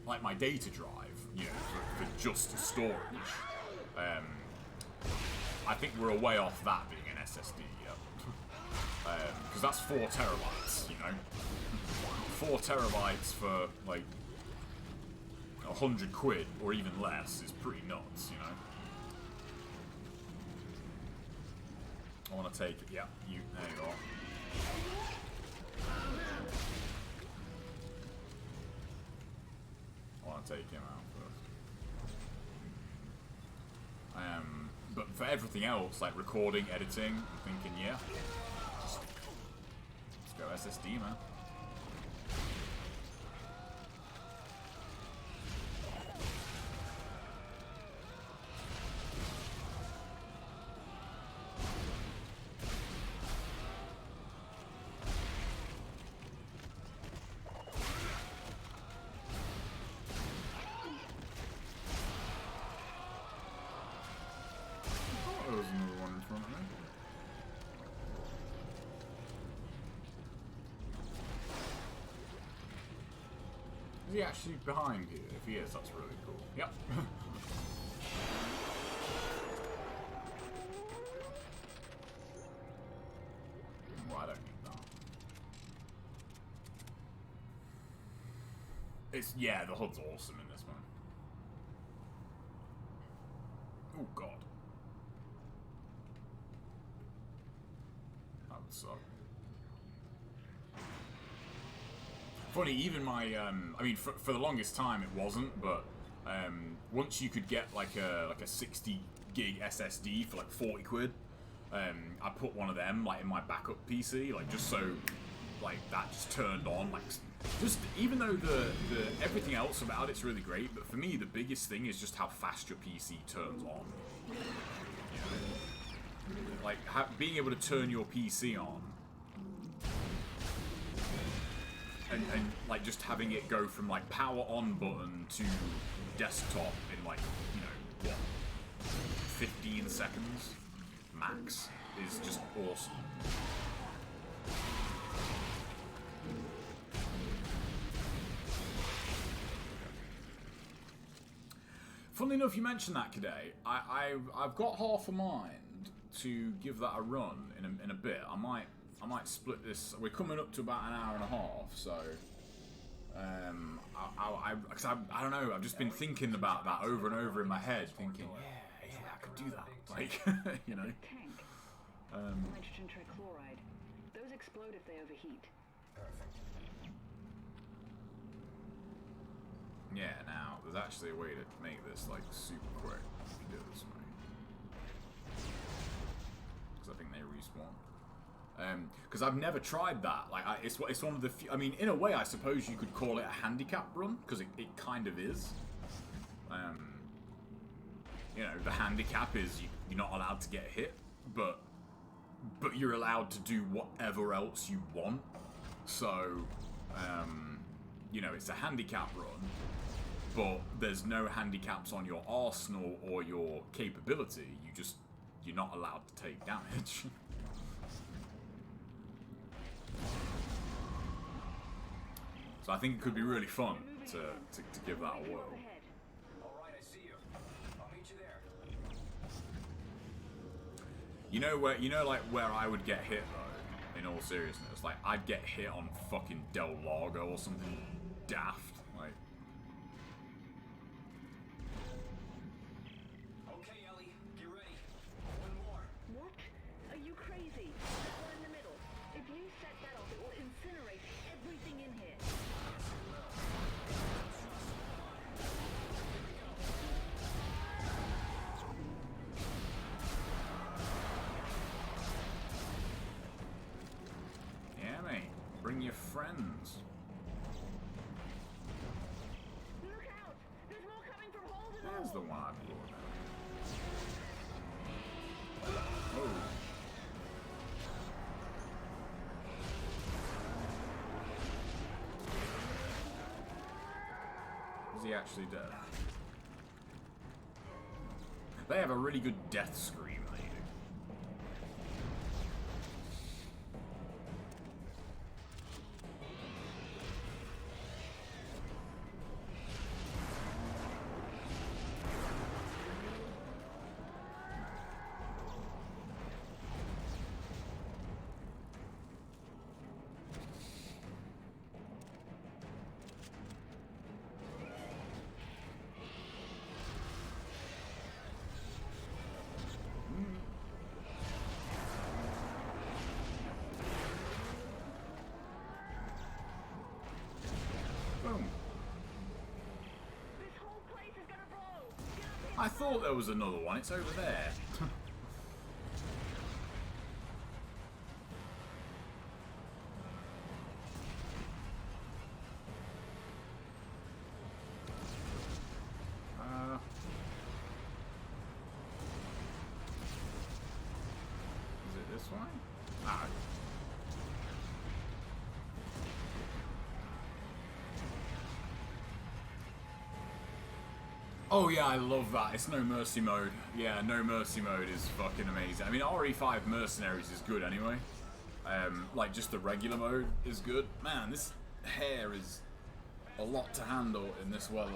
like, my data drive, you know, for just storage. I think we're a way off that being an SSD, yeah. Because that's 4 terabytes, you know. 4 terabytes for, like, 100 quid, or even less, is pretty nuts, you know. I want to take it. Yeah, there you are. I want to take him out first. But for everything else, like recording, editing, I'm thinking, yeah, let's go SSD, man. There was another one in front of me. Is he actually behind here? If he is, that's really cool. Yep. Well, I don't need that. It's, yeah, the HUD's awesome in this one. Oh god. That would suck. Funny, even my, I mean, for the longest time it wasn't, but Once you could get like a 60 gig SSD for like 40 quid, I put one of them like in my backup PC, like just so like that just turned on, like just even though the everything else about it's really great, but for me the biggest thing is just how fast your PC turns on. You know? Like being able to turn your PC on and like just having it go from like power on button to desktop in like, you know, what, 15 seconds max is just awesome. Funnily enough, you mentioned that today. I've got half a mind to give that a run in a bit. I might split this. We're coming up to about an hour and a half, so cause I don't know. I've just been thinking about that over and over in my head, thinking, yeah, I could do that. Like, you know. Tank. Nitrogen trichloride. Those explode if they overheat. Yeah, now, there's actually a way to make this, like, super quick. If you do it this way. Because I think they respawn. Because I've never tried that. Like, it's one of the few... I mean, in a way, I suppose you could call it a handicap run, because it kind of is. You know, the handicap is you're not allowed to get hit, but you're allowed to do whatever else you want. So, you know, it's a handicap run, but there's no handicaps on your arsenal or your capability. You're not allowed to take damage. So I think it could be really fun to give that a whirl. Alright, I see you. I'll meet you there. You know where I would get hit though, in all seriousness, like I'd get hit on fucking Del Lago or something daft, like. Okay, Ellie, get ready. One more. What? Are you crazy? There's one in the middle. If you set that off, it will incinerate everything in here. Yeah, mate. Bring your friends. Look out! There's more coming from holes in the There's the wall. one I blew out. Oh. Is he actually dead? They have a really good death scream, they do. Boom. This whole place is gonna blow! Get up here! I thought there was another one. It's over there. Is it this way? Ah. Oh yeah, I love that. It's no mercy mode. Yeah, no mercy mode is fucking amazing. I mean, RE5 Mercenaries is good anyway. Like, just the regular mode is good. Man, this hair is a lot to handle in this weather.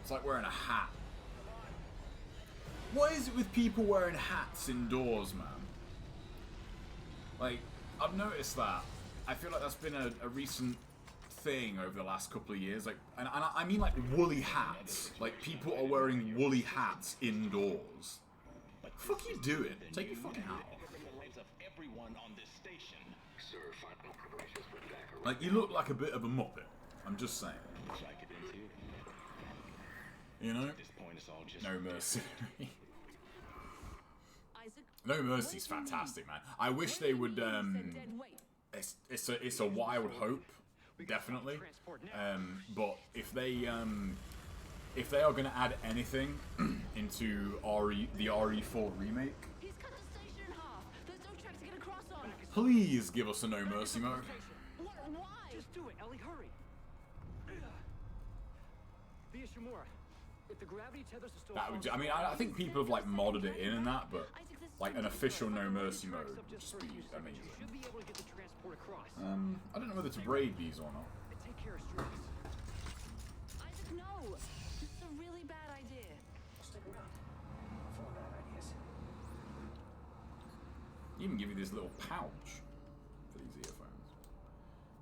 It's like wearing a hat. What is it with people wearing hats indoors, man? Like, I've noticed that. I feel like that's been a recent thing over the last couple of years. Like, and I mean like woolly hats. Like, people are wearing woolly hats indoors. What the fuck are you doing? Take your fucking hat off. Like, you look like a bit of a muppet. I'm just saying. You know? At this point, it's all just No Mercy. Isaac, No Mercy's fantastic, man. I wish they would. It's a wild hope, definitely. But if they are going to add anything into the RE4 remake, he's cut the station in half. There's no track to get across on. please give us a No Mercy mode. Why? Just do it, Ellie, hurry! The Ishimura. If the gravity tethers are still That would. I mean, I think people have like modded it in and that, but like an official No Mercy mode would just be amazing. should be able to get the transport across. I don't know whether to braid these or not. Take care of Strauss. Isaac, no. This is a really bad idea. Stick around. Full of bad ideas. Even give you this little pouch for these earphones.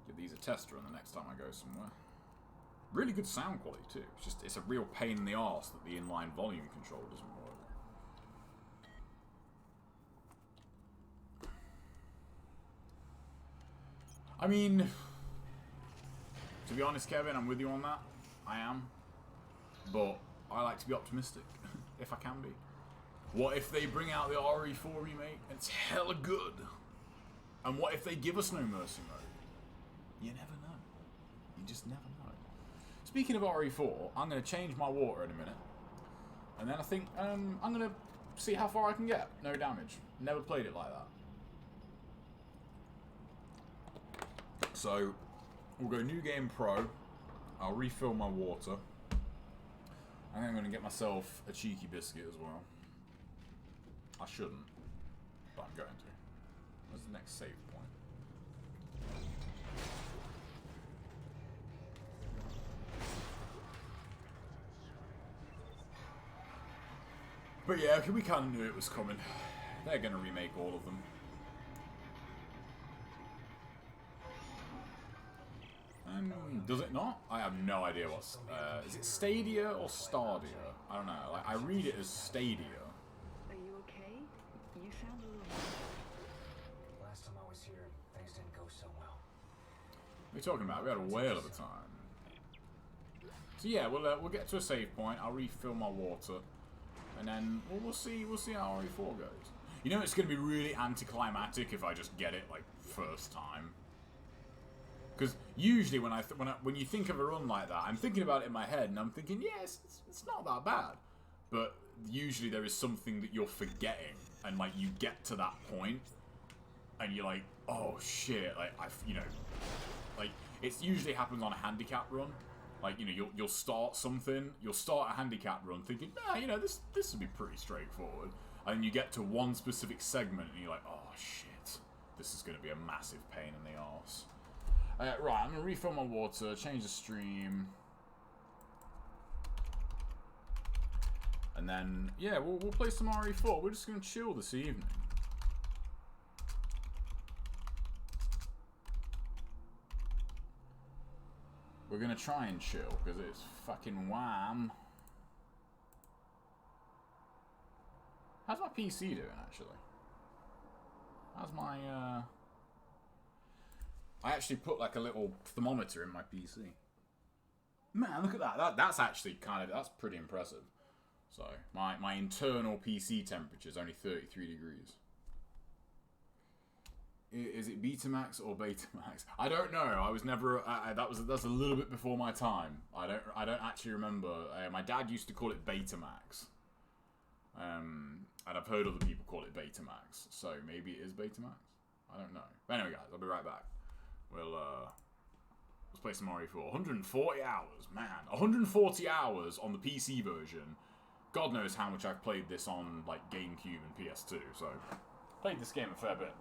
Give these a test run the next time I go somewhere. Really good sound quality too. It's a real pain in the arse that the inline volume control doesn't work. I mean, to be honest, Kevin, I'm with you on that. I am. But I like to be optimistic, if I can be. What if they bring out the RE4 remake and it's hella good? And what if they give us No Mercy mode? You never know. You just never know. Speaking of RE4, I'm going to change my water in a minute. And then I think I'm going to see how far I can get. No damage. Never played it like that. So, we'll go New Game Pro. I'll refill my water. And I'm going to get myself a cheeky biscuit as well. I shouldn't, but I'm going to. Where's the next save point? But yeah, we kind of knew it was coming. They're going to remake all of them. Does it not? I have no idea what's... is it Stadia or Stadia? I don't know. Like, I read it as Stadia. Are you okay? You sound a little... Last time I was here, things didn't go so well. What are you talking about? We had a whale of a time. So yeah, we'll get to a save point. I'll refill my water, and then we'll see how RE4 goes. You know, it's going to be really anticlimactic if I just get it like first time. Because usually when you think of a run like that, I'm thinking about it in my head, and I'm thinking, yes, it's not that bad. But usually there is something that you're forgetting, and like you get to that point, and you're like, oh shit, like like it usually happens on a handicap run. Like, you know, you'll start something, you'll start a handicap run thinking, nah, you know, this will be pretty straightforward, and then you get to one specific segment, and you're like, oh shit, this is going to be a massive pain in the arse. Right, I'm going to refill my water, change the stream. And then, yeah, we'll play some RE4. We're just going to chill this evening. We're going to try and chill, because it's fucking wham. How's my PC doing, actually? How's my, I actually put like a little thermometer in my PC. Man, look at that. That's actually that's pretty impressive. So, my internal PC temperature is only 33 degrees. Is it Betamax or Betamax? I don't know. I was never. That's a little bit before my time. I don't actually remember. My dad used to call it Betamax. And I've heard other people call it Betamax. So maybe it is Betamax. I don't know. But anyway, guys, I'll be right back. Let's play some RE4. 140 hours, man. 140 hours on the PC version. God knows how much I've played this on like GameCube and PS2. So played this game a fair bit.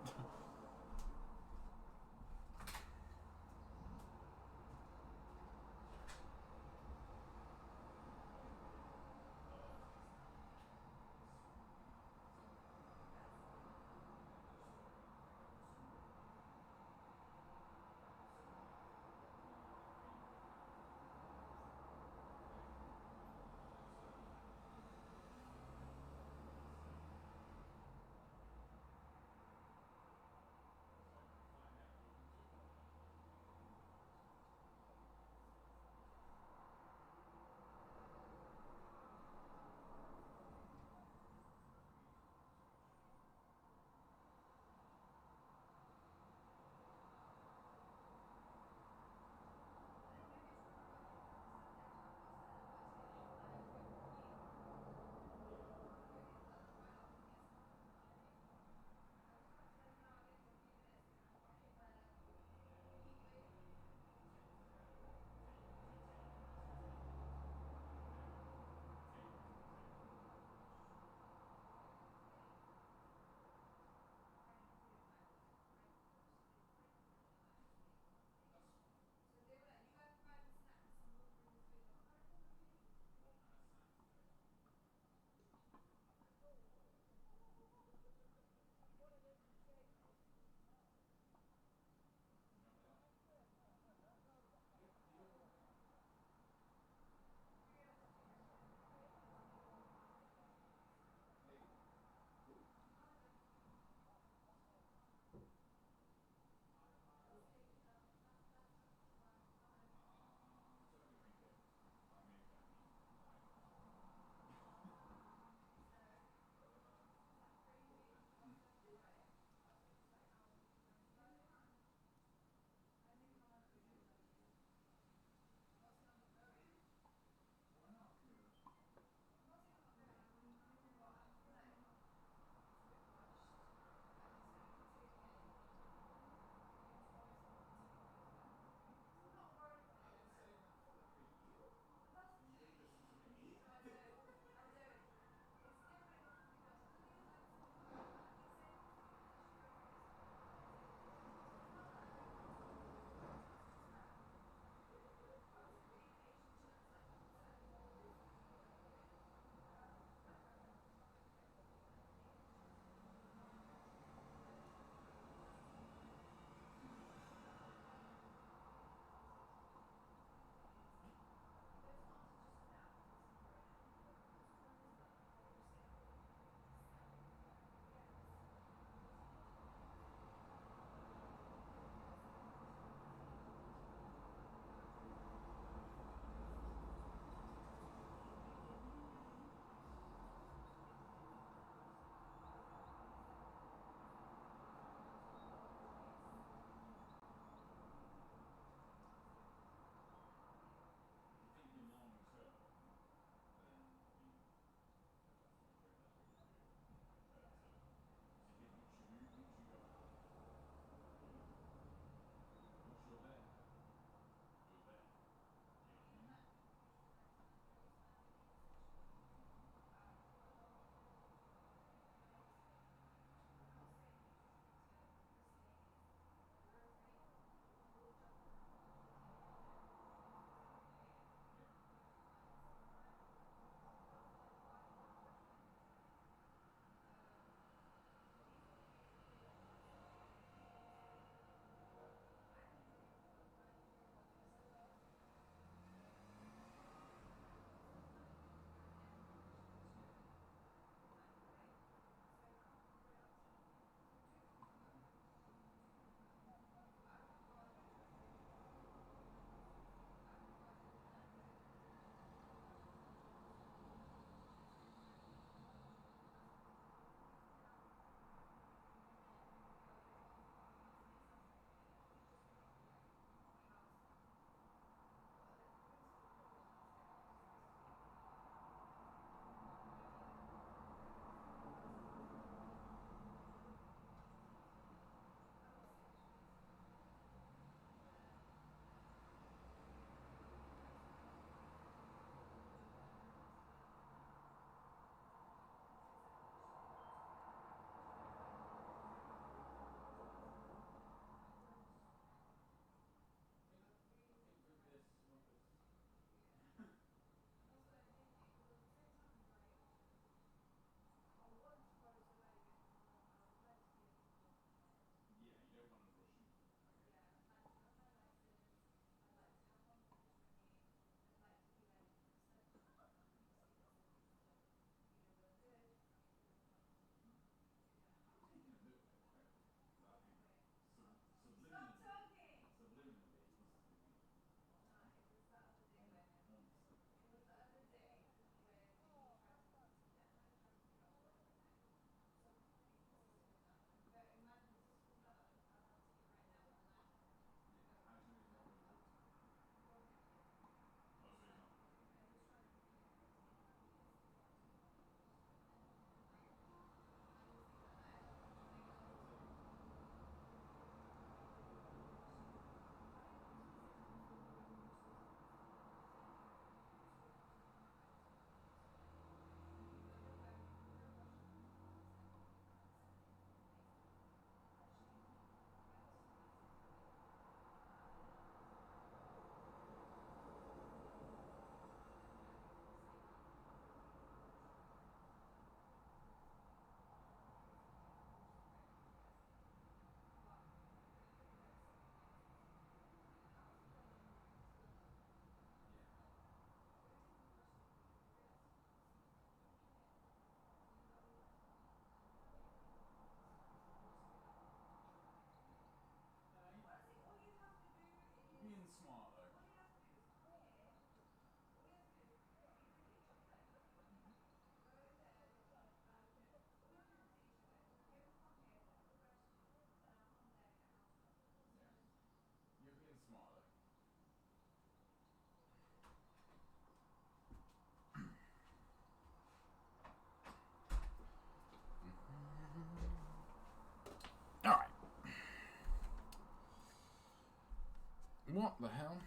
What the hell?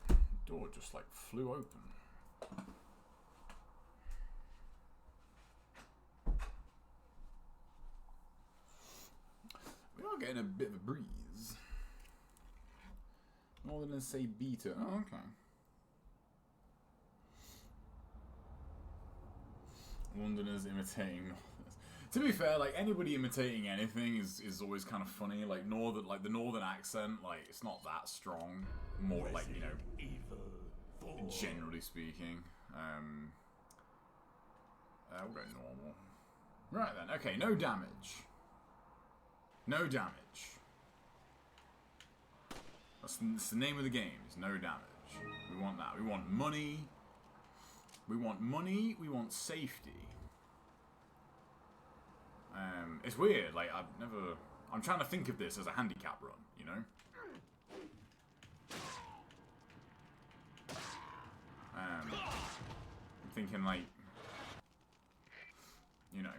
The door just like flew open. We are getting a bit of a breeze. More than say beta. Oh, okay. Londoners imitating Northerners. To be fair, like anybody imitating anything is always kind of funny. Like the northern accent, like it's not that strong. More like, you know, generally speaking. We'll go normal. Right then. Okay, no damage. No damage. That's the name of the game. Is no damage. We want that. We want money. We want money. We want safety. It's weird. Like I'm trying to think of this as a handicap run. You know. I'm thinking like, you know,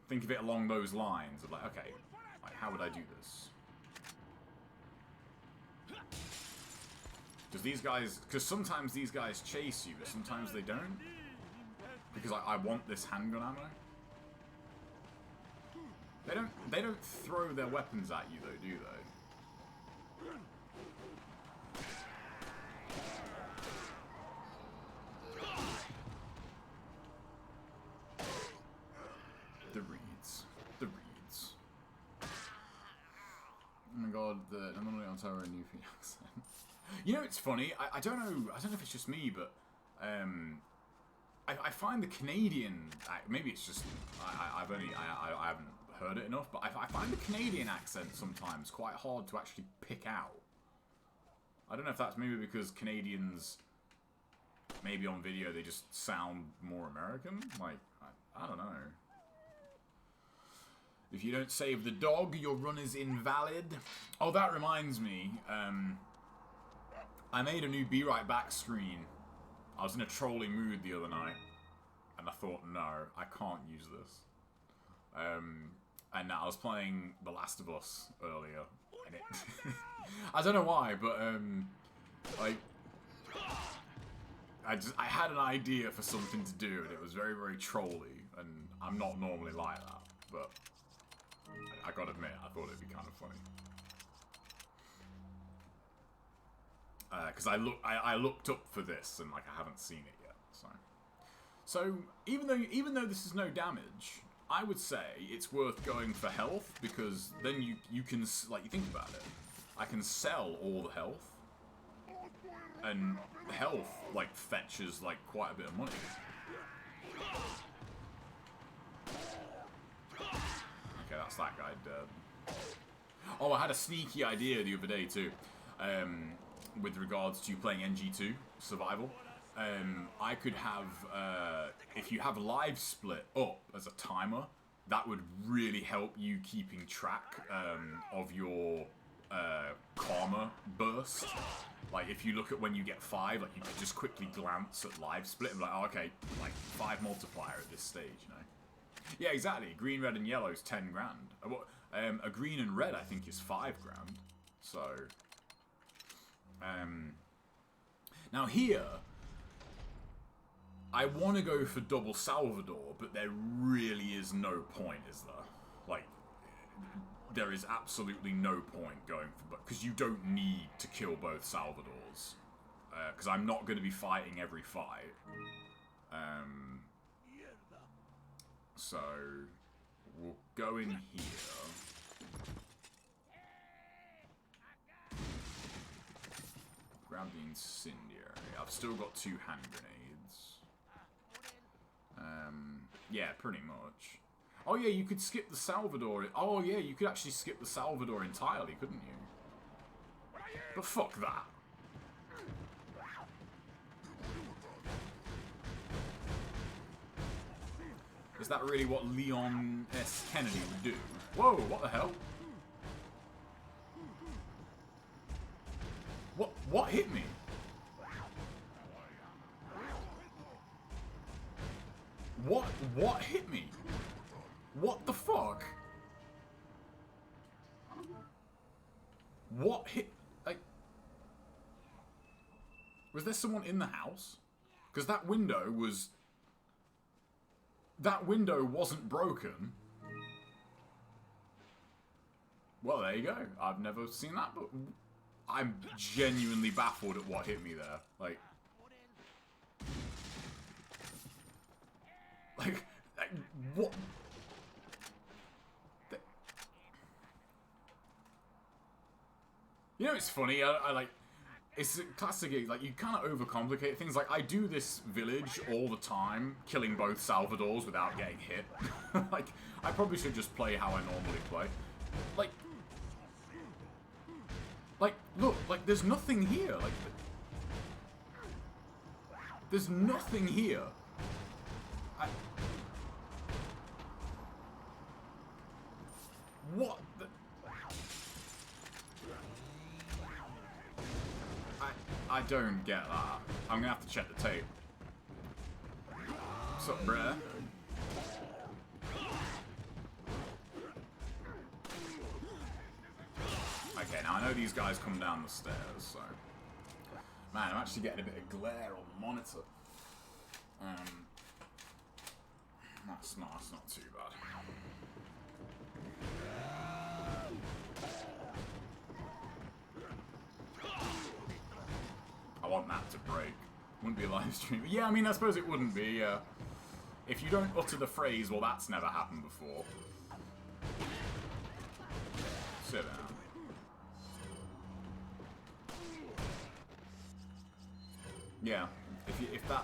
think of it along those lines of like, okay, like how would I do this? Because sometimes these guys chase you, but sometimes they don't. Because I want this handgun ammo. They don't throw their weapons at you though, do they? The reeds. The reeds. Oh my god, I'm not on Tower in New Phoenix. You know, it's funny. I don't know if it's just me, but I find the Canadian, maybe it's just I haven't heard it enough, but I find the Canadian accent sometimes quite hard to actually pick out. I don't know if that's maybe because Canadians, maybe on video they just sound more American. Like I don't know. If you don't save the dog, your run is invalid. Oh, that reminds me. I made a new Be Right Back screen. I was in a trolling mood the other night, and I thought, no, I can't use this. And I was playing The Last of Us earlier, and it I don't know why, but like I had an idea for something to do, and it was very, very trolly, and I'm not normally like that, but I gotta admit, I thought it'd be kind of funny. Because I looked up for this and like I haven't seen it yet, so even though this is no damage, I would say it's worth going for health, because then you can, like, you think about it, I can sell all the health, and health like fetches like quite a bit of money. Okay, that's that guy dead. Oh, I had a sneaky idea the other day too. With regards to playing NG2 Survival, I could have, if you have live split up as a timer, that would really help you keeping track of your karma burst. Like if you look at when you get 5, like you could just quickly glance at live split and be like, oh, okay, like 5 multiplier at this stage, you know? Yeah, exactly. Green, red, and yellow is 10 grand. A green and red, I think, is 5 grand. So. Now here, I want to go for double Salvador, but there really is no point, is there? Like, there is absolutely no point going for, because you don't need to kill both Salvadors, because I'm not going to be fighting every fight. So we'll go in here. Grab the incendiary. I've still got 2 hand grenades. Yeah, pretty much. Oh yeah, you could skip the Salvador. Oh yeah, you could actually skip the Salvador entirely, couldn't you? But fuck that. Is that really what Leon S. Kennedy would do? Whoa, what the hell? What hit me? What hit me? What the fuck? What hit? Like, Was there someone in the house? Because that window was... That window wasn't broken. Well, there you go. I've never seen that, but I'm genuinely baffled at what hit me there. Like what? You know, it's funny. I like. It's a classic. Like, you kind of overcomplicate things. Like, I do this village all the time, killing both Salvadors without getting hit. Like, I probably should just play how I normally play. Like, look, like, there's nothing here. Like, there's nothing here. What the... I don't get that. I'm gonna have to check the tape. What's up, bruh? Okay, now I know these guys come down the stairs, so... Man, I'm actually getting a bit of glare on the monitor. That's not too bad. I want that to break. Wouldn't be a live stream. Yeah, I mean, I suppose it wouldn't be. If you don't utter the phrase, well, that's never happened before. Sit down. Yeah,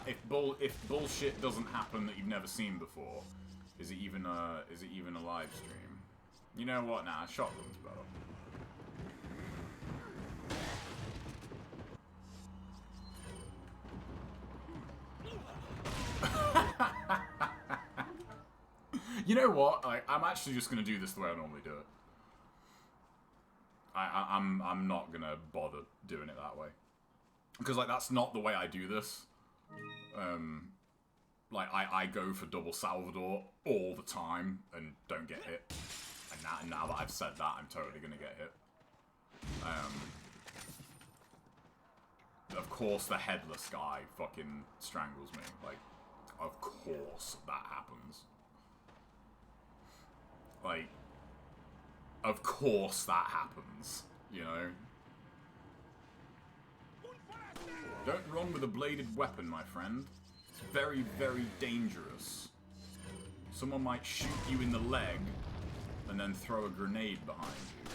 if bullshit doesn't happen that you've never seen before, is it even a live stream? You know what? Nah, shotgun's better. You know what? I'm actually just gonna do this the way I normally do it. I'm not gonna bother doing it that way. Because, like, that's not the way I do this. Like, I go for double Salvador all the time and don't get hit. And now that I've said that, I'm totally gonna get hit. Of course the headless guy fucking strangles me. Like, of course that happens. Like, of course that happens, you know? Don't run with a bladed weapon, my friend. It's very, very dangerous. Someone might shoot you in the leg and then throw a grenade behind you.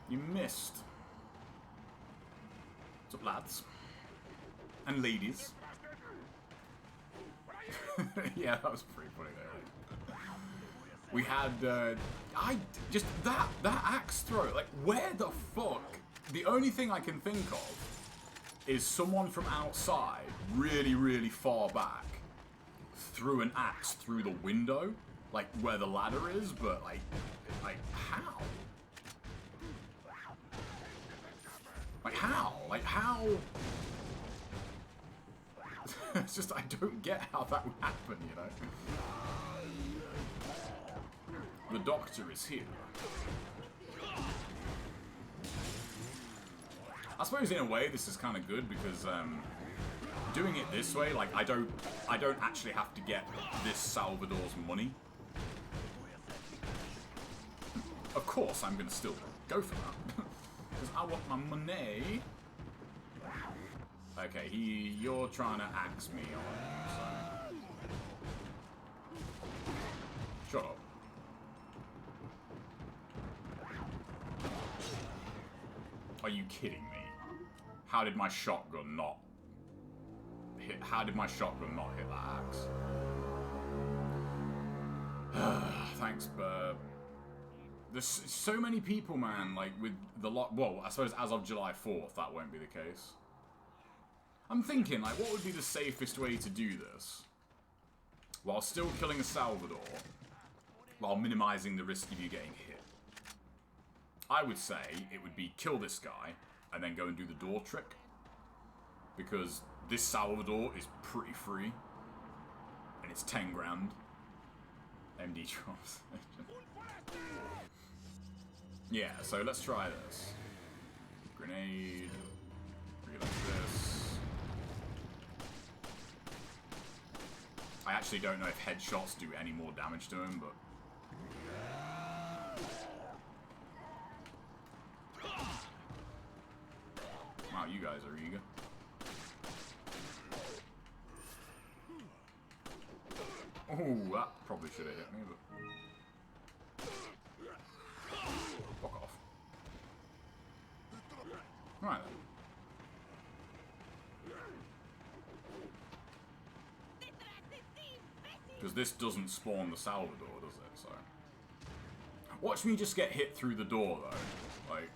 You missed. What's up, lads? And ladies. Yeah, that was pretty funny there. We had, just, that axe throw, like, where the fuck? The only thing I can think of is someone from outside, really, really far back, threw an axe through the window, like, where the ladder is, but, like, how? Like, how? Like, how? It's just, I don't get how that would happen, you know? The doctor is here. I suppose, in a way, this is kind of good, because, doing it this way, like, I don't actually have to get this Salvador's money. Of course, I'm gonna still go for that. Because I want my money. Okay, you're trying to axe me on, so... Shut up. Are you kidding me? How did my shotgun not hit? How did my shotgun not hit that axe? Thanks, Burb. There's so many people, man, like, with the lot... Well, I suppose as of July 4th, that won't be the case. I'm thinking, like, what would be the safest way to do this? While still killing a Salvador. while minimizing the risk of you getting hit. I would say it would be kill this guy and then go and do the door trick, because this Salvador is pretty free and it's 10 grand. MD drops. Yeah, so let's try this. Grenade. Reload this. I actually don't know if headshots do any more damage to him, but... Wow, you guys are eager. Oh, that probably should have hit me, but... Fuck off. Right then. Because this doesn't spawn the Salvador, does it? So... Watch me just get hit through the door, though. Like...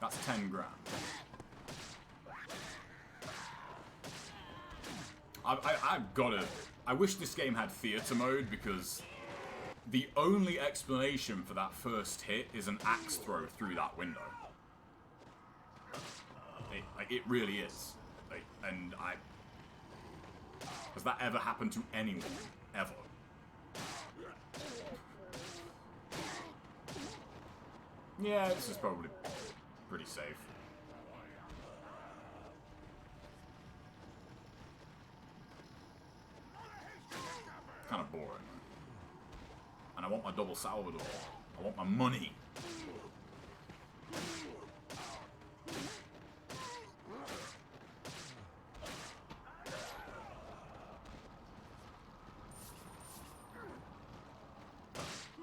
That's 10 grand. I've gotta... I wish this game had theater mode, because the only explanation for that first hit is an axe throw through that window. It really is. Like, and I... Has that ever happened to anyone? Ever? Yeah, this is probably pretty safe. Kind of boring. And I want my double Salvador. I want my money.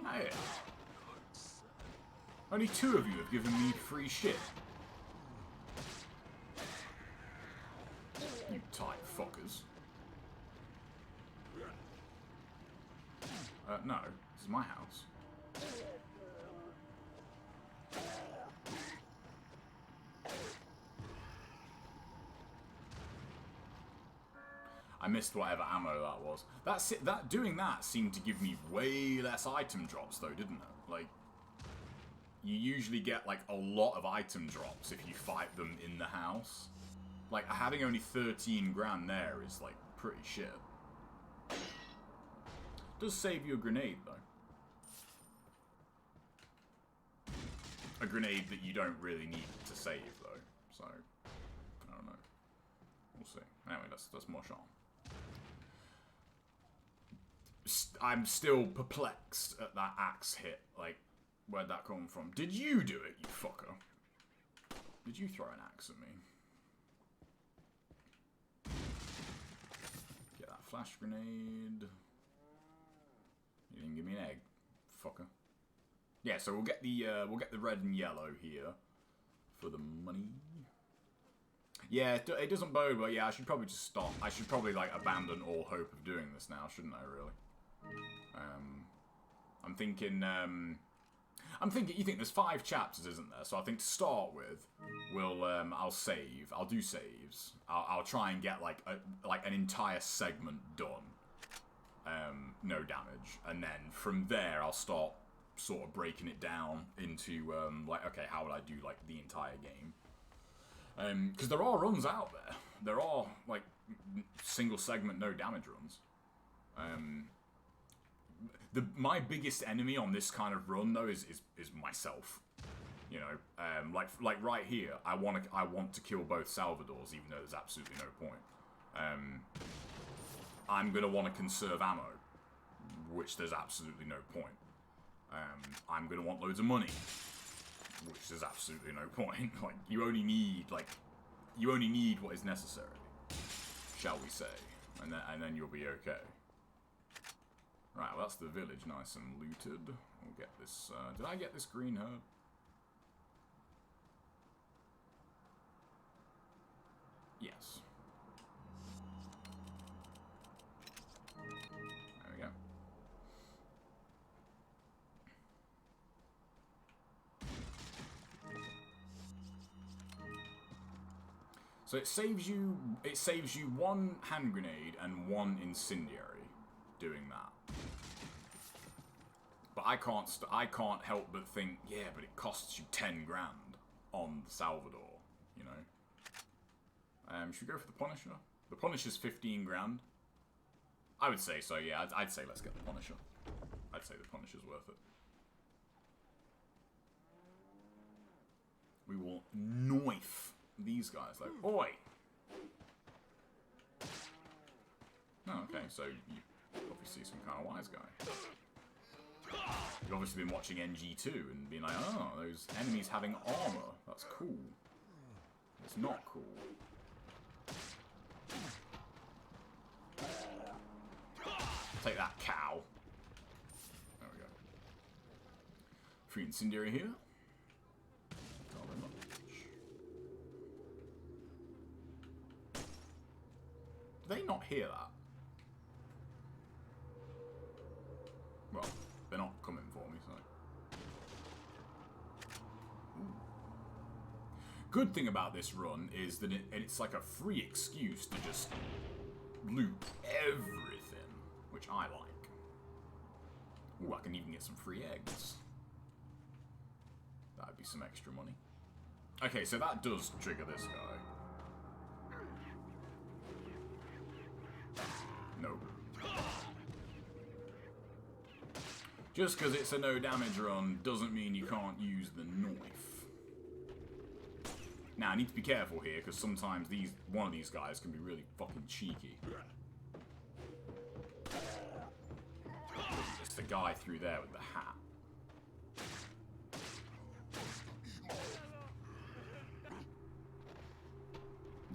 Hey. Only 2 of you have given me free shit. You tight fuckers. No, this is my house. I missed whatever ammo that was. Doing that seemed to give me way less item drops though, didn't it? Like, you usually get like a lot of item drops if you fight them in the house. Like, having only 13 grand there is like pretty shit. Does save you a grenade though. A grenade that you don't really need to save though. So, I don't know. We'll see. Anyway, let's mush on. I'm still perplexed at that axe hit. Like, where'd that come from? Did you do it, you fucker? Did you throw an axe at me? Get that flash grenade. You didn't give me an egg, fucker. Yeah, so we'll get the red and yellow here for the money. Yeah, it doesn't bode, but yeah, I should probably just stop. I should probably like abandon all hope of doing this now, shouldn't I? Really? I'm thinking. You think there's 5 chapters, isn't there? So I think to start with, I'll save. I'll do saves. I'll try and get like an entire segment done. No damage, and then from there I'll start sort of breaking it down into like, okay, how would I do like the entire game? Because there are runs out there. There are like single segment no damage runs. My biggest enemy on this kind of run though is myself. You know, like right here, I want to kill both Salvadors, even though there's absolutely no point. I'm gonna want to conserve ammo, which there's absolutely no point. I'm gonna want loads of money, which there's absolutely no point. Like, you only need what is necessary, shall we say, and then you'll be okay. Right, well that's the village, nice and looted. We'll get this. Did I get this green herb? Yes. There we go. So it saves you one hand grenade and one incendiary doing that. But I can't help but think, yeah, but it costs you 10 grand on Salvador, you know. Should we go for the Punisher? The Punisher's 15 grand. I would say so, yeah. I'd say let's get the Punisher. I'd say the Punisher's worth it. We will knife these guys like, oi! Oh, okay, so you obviously some kind of wise guy. You've obviously been watching NG2 and being like, oh, those enemies having armor. That's cool. It's not cool. Take that, cow. There we go. Free incendiary here. Not very much. Do they not hear that? Well, they're not coming for me, so. Ooh. Good thing about this run is that it's like a free excuse to just loot everything, which I like. Ooh, I can even get some free eggs. That'd be some extra money. Okay, so that does trigger this guy. No. Just because it's a no damage run doesn't mean you can't use the knife. Now, I need to be careful here, because sometimes one of these guys can be really fucking cheeky. It's the guy through there with the hat.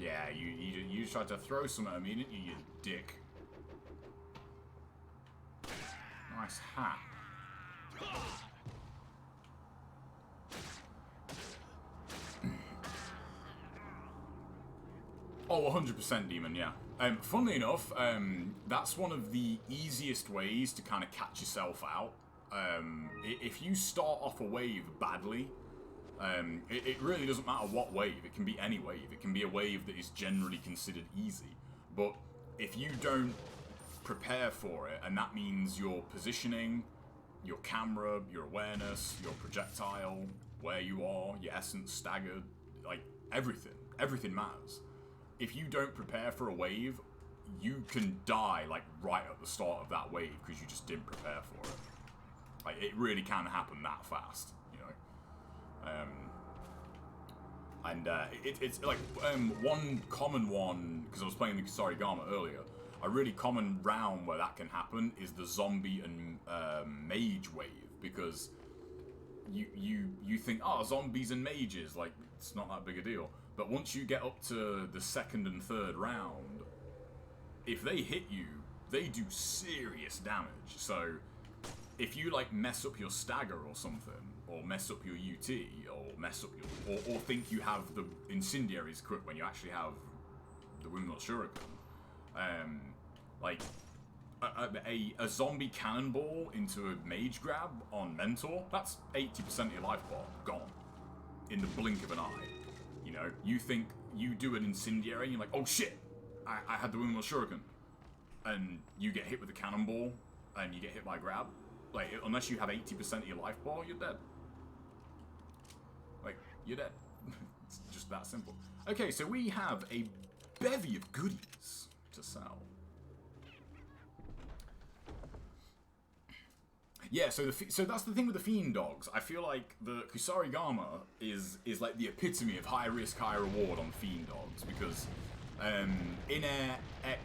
Yeah, you tried to throw something at me, didn't you, you dick? Nice hat. Oh, 100% demon, yeah. Funnily enough, that's one of the easiest ways to kind of catch yourself out. If you start off a wave badly, it really doesn't matter what wave. It can be any wave. It can be a wave that is generally considered easy. But if you don't prepare for it, and that means your positioning, your camera, your awareness, your projectile, where you are, your essence staggered, like everything matters. If you don't prepare for a wave, you can die like right at the start of that wave because you just didn't prepare for it. Like, it really can happen that fast, you know. It's like one common one, because I was playing the Kusarigama earlier. A really common round where that can happen is the zombie and mage wave, because you think, oh, zombies and mages, like, it's not that big a deal. But once you get up to the second and third round, if they hit you, they do serious damage. So if you like mess up your stagger or something, or mess up your UT, or mess up your, or think you have the incendiaries equipped when you actually have the windmill shuriken, like a zombie cannonball into a mage grab on mentor, that's 80% of your life bar gone in the blink of an eye. You know, you think you do an incendiary and you're like, oh shit, I had the windmill shuriken, and you get hit with a cannonball and you get hit by a grab. Like, unless you have 80% of your life bar, you're dead. Like, you're dead. It's just that simple. Okay, so we have a bevy of goodies to sell. Yeah, so that's the thing with the Fiend Dogs. I feel like the Kusarigama is like the epitome of high risk, high reward on Fiend Dogs, because in-air,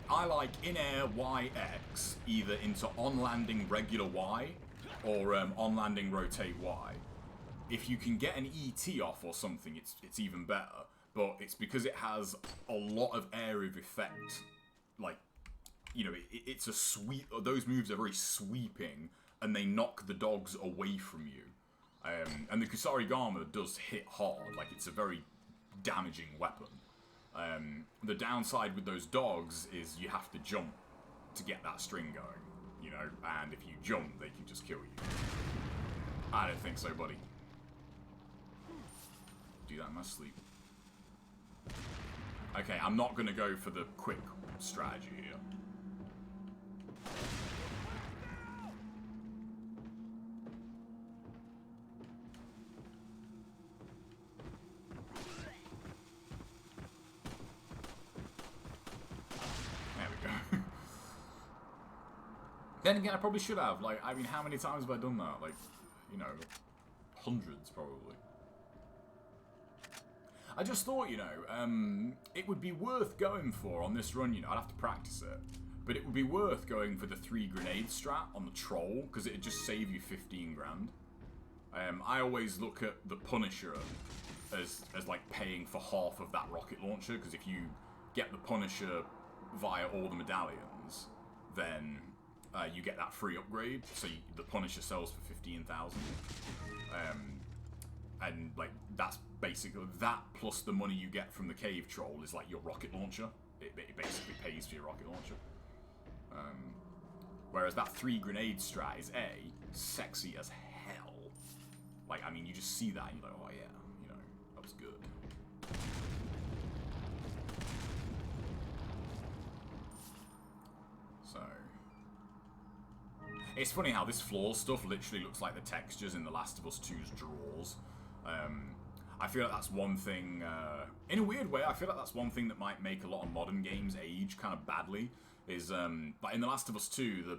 I like in-air YX either into on-landing regular Y or on-landing rotate Y. If you can get an ET off or something, it's even better. But it's because it has a lot of area of effect. Like, you know, it's a sweep. Those moves are very sweeping, and they knock the dogs away from you. And the Kusarigama does hit hard. Like, it's a very damaging weapon. The downside with those dogs is you have to jump to get that string going, you know, and if you jump, they can just kill you. I don't think so, buddy. Do that in my sleep. Okay, I'm not going to go for the quick strategy here. There we go. Then again, I probably should have. Like, I mean, how many times have I done that? Like, you know, hundreds probably. I just thought, you know, it would be worth going for on this run, you know, I'd have to practice it, but it would be worth going for the 3 grenade strat on the troll, because it'd just save you 15 grand. I always look at the Punisher as like paying for half of that rocket launcher, because if you get the Punisher via all the medallions, then you get that free upgrade, so the Punisher sells for 15,000. And like that's basically that plus the money you get from the cave troll is like your rocket launcher. It basically pays for your rocket launcher. Whereas that 3 grenade strat is sexy as hell. Like, I mean, you just see that and you're like, oh yeah, you know, that was good. So it's funny how this floor stuff literally looks like the textures in The Last of Us 2's drawers. I feel like that's one thing, in a weird way, I feel like that's one thing that might make a lot of modern games age kind of badly, is, like in The Last of Us 2,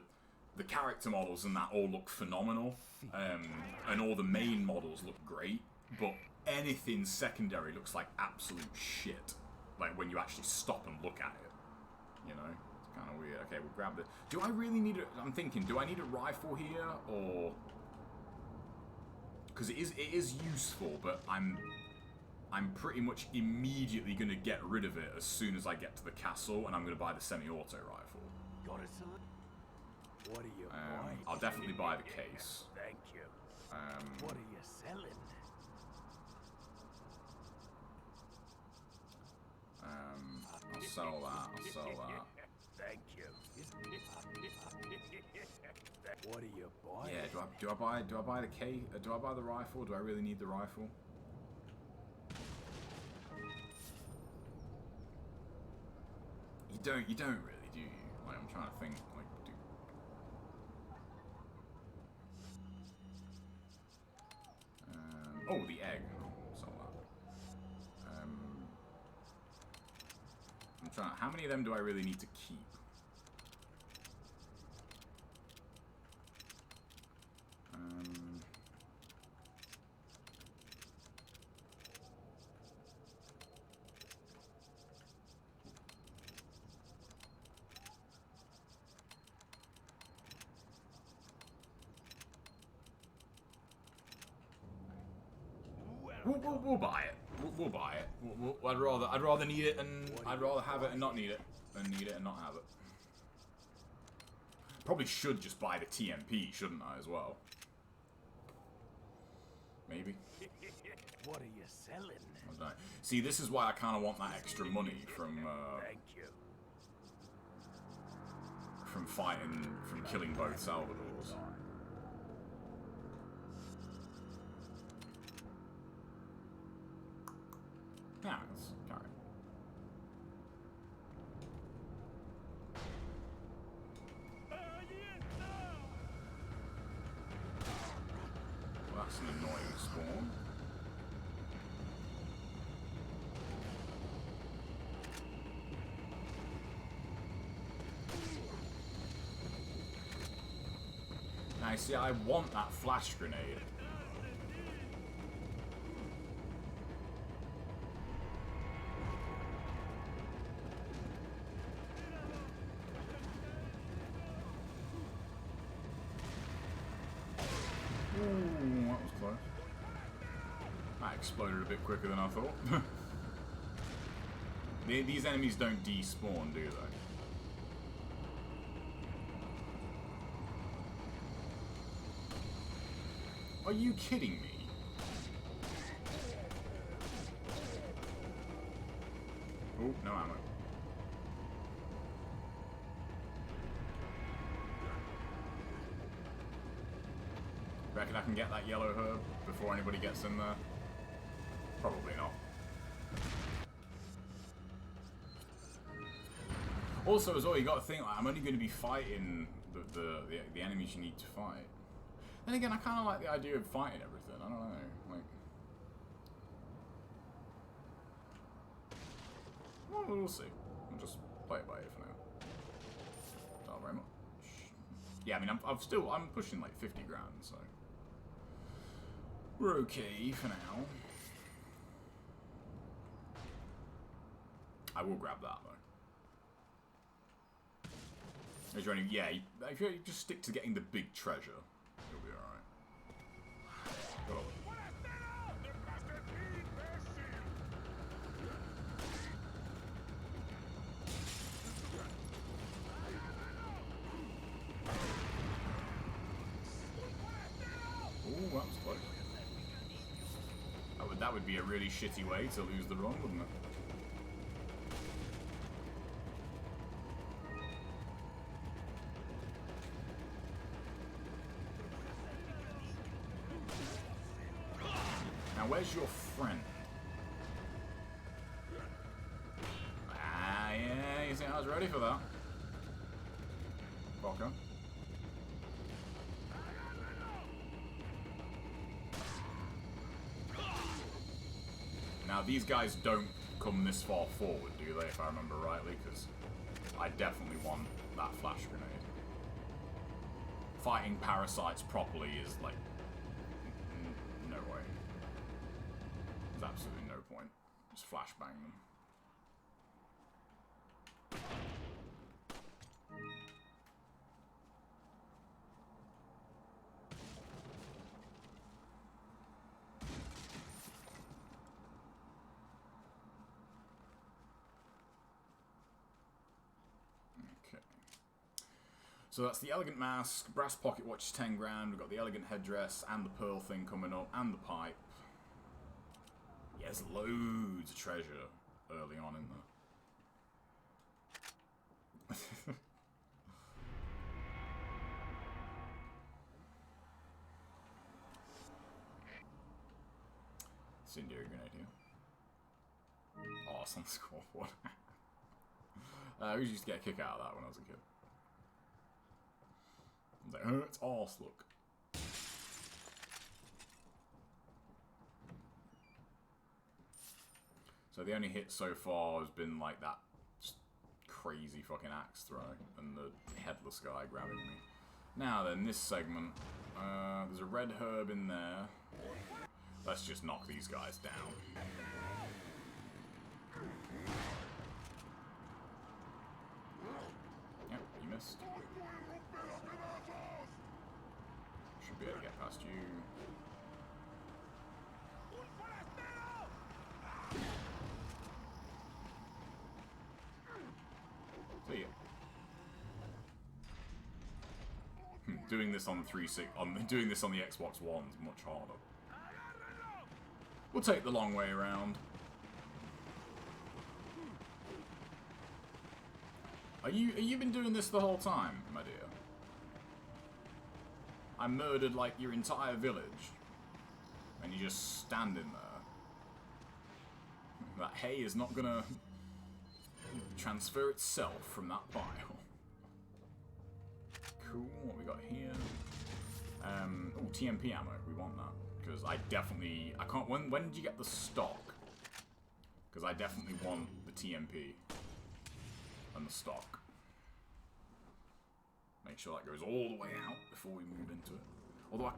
the character models and that all look phenomenal, and all the main models look great, but anything secondary looks like absolute shit, like when you actually stop and look at it, you know? It's kind of weird. Okay, we'll grab the... Do I really need a... I'm thinking, do I need a rifle here, or... Because it is useful, but I'm pretty much immediately going to get rid of it as soon as I get to the castle, and I'm going to buy the semi-auto rifle. What are you buying? I'll definitely buy the case. Thank you. What are you selling? I'll sell that. I'll sell that. Thank you. What are you buying? Yeah, do I buy the case? Do I buy the rifle? Do I really need the rifle? You don't really, do you? Like, I'm trying to think, like, oh, the egg. I'll sell that. I'm trying. How many of them do I really need to keep? We'll buy it. We'll buy it. I'd rather need it, and I'd rather have it and not need it, than need it and not have it. Probably should just buy the TMP, shouldn't I, as well? Maybe. What are you selling? I don't know. See, this is why I kind of want that extra money from Thank you. from killing both Salvadors. Yeah, let's carry. Well, that's an annoying spawn. Now, see, I want that flash grenade. Ooh, that was close. That exploded a bit quicker than I thought. These enemies don't despawn, do they? Are you kidding me? Oh, no ammo. Reckon I can get that yellow herb before anybody gets in there? Probably not. Also, as well, you got to think, like, I'm only going to be fighting the enemies you need to fight. Then again, I kind of like the idea of fighting everything. I don't know, like... Well, we'll see. We'll just play it by ear for now. Not very much. Yeah, I mean, I'm pushing like 50 grand, so... We're okay for now. I will grab that, though. Is there any... Yeah, if you just stick to getting the big treasure, you'll be alright. Got all... Ooh, that was close. That would be a really shitty way to lose the run, wouldn't it? Now, where's your friend? Ah, yeah, you think I was ready for that? Welcome. Now, these guys don't come this far forward, do they, if I remember rightly? Because I definitely want that flash grenade. Fighting parasites properly is, like, no way. There's absolutely no point. Just flashbang them. So that's the elegant mask, brass pocket watch is 10 grand, we've got the elegant headdress, and the pearl thing coming up, and the pipe. Yeah, there's loads of treasure early on in there. Incendiary grenade here. Oh, it's on the scoreboard. We used to get a kick out of that when I was a kid. It's like, it's arse, look. So the only hit so far has been like that just crazy fucking axe throw and the headless guy grabbing me. Now then, this segment, there's a red herb in there. Let's just knock these guys down. Yep, you missed. Should be able to get past you. See ya. Doing this on doing this on the Xbox One is much harder. We'll take the long way around. Are you been doing this the whole time, my dear? I murdered like your entire village, and you're just standing there. That hay is not gonna transfer itself from that pile. Cool. What we got here? Oh, TMP ammo. We want that because I can't. When did you get the stock? Because I definitely want the TMP and the stock. Make sure that goes all the way out before we move into it. Although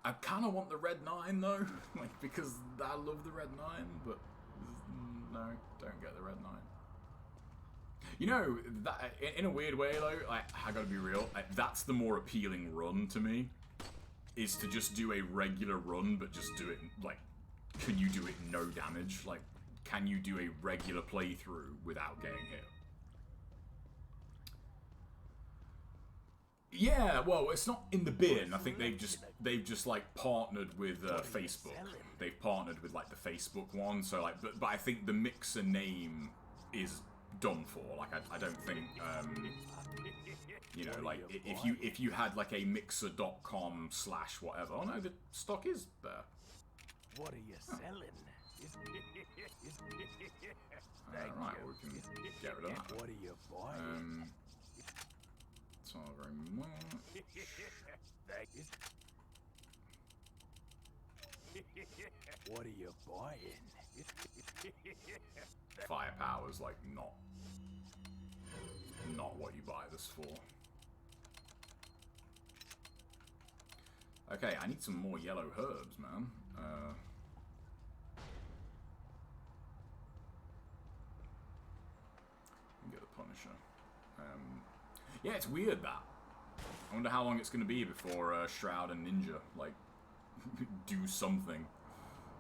I kind of want the red 9 though, like because I love the red 9, but no, don't get the red 9. You know, that in a weird way though, like, I gotta be real, like, that's the more appealing run to me, is to just do a regular run, but just do it, like, can you do it no damage? Like, can you do a regular playthrough without getting hit? Yeah, well, it's not in the bin. I think they've just like partnered with Facebook. They've partnered with like the Facebook one. So like, but I think the Mixer name is done for. Like, I don't think you know, like if you had like a mixer.com / whatever. Oh no, the stock is there. What are you selling? Right, well, we can get rid of that. What are you buying? It's not very much. Thank you. What are you buying? Firepower's like not what you buy this for. Okay, I need some more yellow herbs, man. Get the Punisher. Yeah, it's weird that. I wonder how long it's going to be before Shroud and Ninja like do something.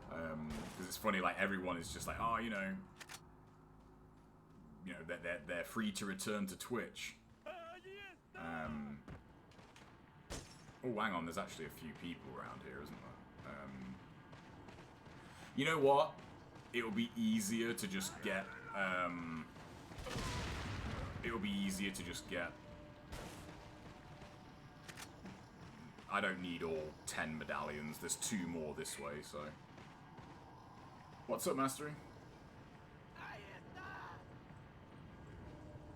Because it's funny, like everyone is just like, oh, you know, they're free to return to Twitch. Oh, hang on, there's actually a few people around here, isn't there? You know what? It'll be easier to just get. I don't need all 10 medallions. There's 2 more this way, so. What's up, Mastery?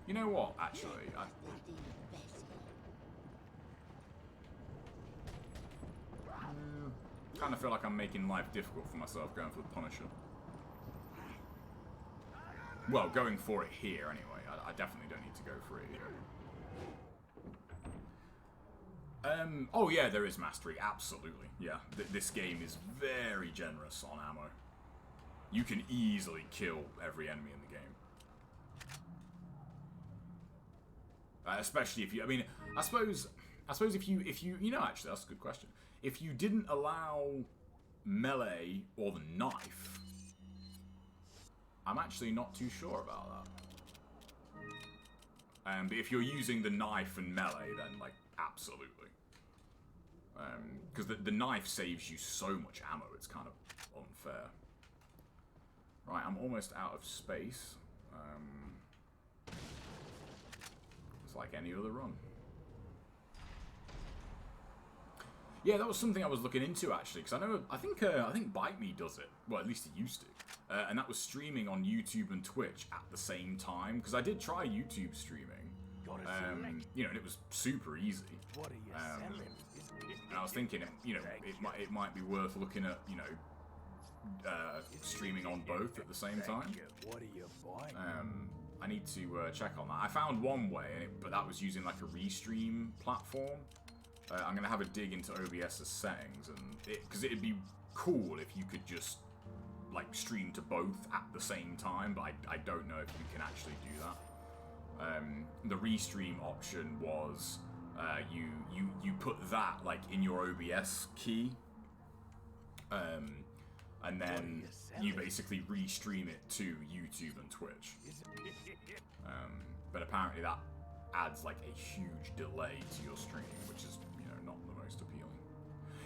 You know what, actually? I kind of feel like I'm making life difficult for myself going for the Punisher. Well, going for it here, anyway. I definitely don't need to go for it here. Oh yeah, there is mastery, absolutely. Yeah, this game is very generous on ammo. You can easily kill every enemy in the game. Especially if you, I mean, I suppose if you, you know, actually, that's a good question. If you didn't allow melee or the knife, I'm actually not too sure about that. But if you're using the knife and melee, then, like, absolutely. Because the knife saves you so much ammo, it's kind of unfair. Right, I'm almost out of space. It's like any other run. Yeah, that was something I was looking into, actually, because I think Bite Me does it. Well, at least it used to. And that was streaming on YouTube and Twitch at the same time, because I did try YouTube streaming. You know, and it was super easy. What are you selling? And I was thinking, you know, it might be worth looking at, you know, streaming on both at the same time. What are you buying? I need to check on that. I found one way, but that was using like a restream platform. I'm gonna have a dig into OBS's settings, and because it'd be cool if you could just like stream to both at the same time, but I don't know if you can actually do that. The restream option was you put that like in your OBS key, and then you basically restream it to YouTube and Twitch. But apparently that adds like a huge delay to your stream, which is, you know, not the most appealing.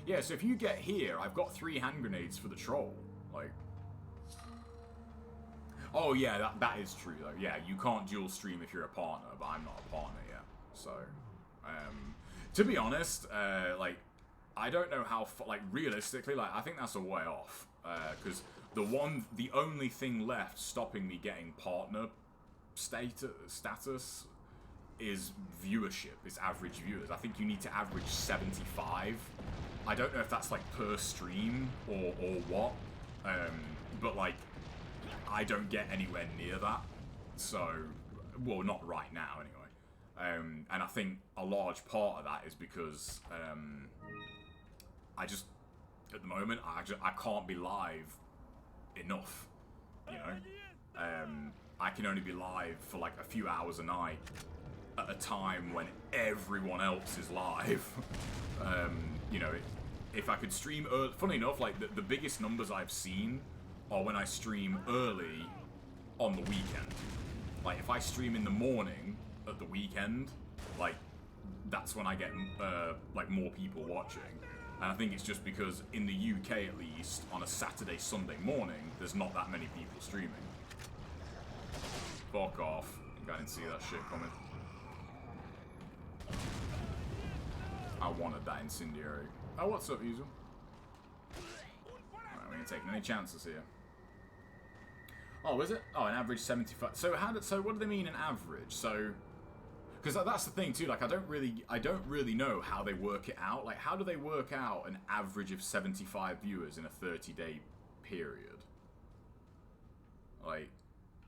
Yeah, so if you get here, I've got 3 hand grenades for the troll. Like, oh yeah, that is true though. Yeah, you can't dual stream if you're a partner, but I'm not a partner yet. So, to be honest, like, I don't know how like realistically, like, I think that's a way off. Because the only thing left stopping me getting partner status is viewership, is average viewers. I think you need to average 75. I don't know if that's like per stream or what, but like I don't get anywhere near that. So, well, not right now anyway. And I think a large part of that is because I just, at the moment, I can't be live enough, you know? I can only be live for like a few hours a night at a time when everyone else is live. You know, if I could stream early, funny enough, like the biggest numbers I've seen are when I stream early on the weekend. Like if I stream in the morning at the weekend, like that's when I get like more people watching. And I think it's just because in the UK at least, on a Saturday, Sunday morning, there's not that many people streaming. Fuck off. I didn't see that shit coming. I wanted that incendiary. Oh, what's up, Yuzu? Alright, we ain't taking any chances here. Oh, is it? Oh, an average 75. So so what do they mean an average? So, because that's the thing too. Like I don't really know how they work it out. Like how do they work out an average of 75 viewers in a 30-day period? Like,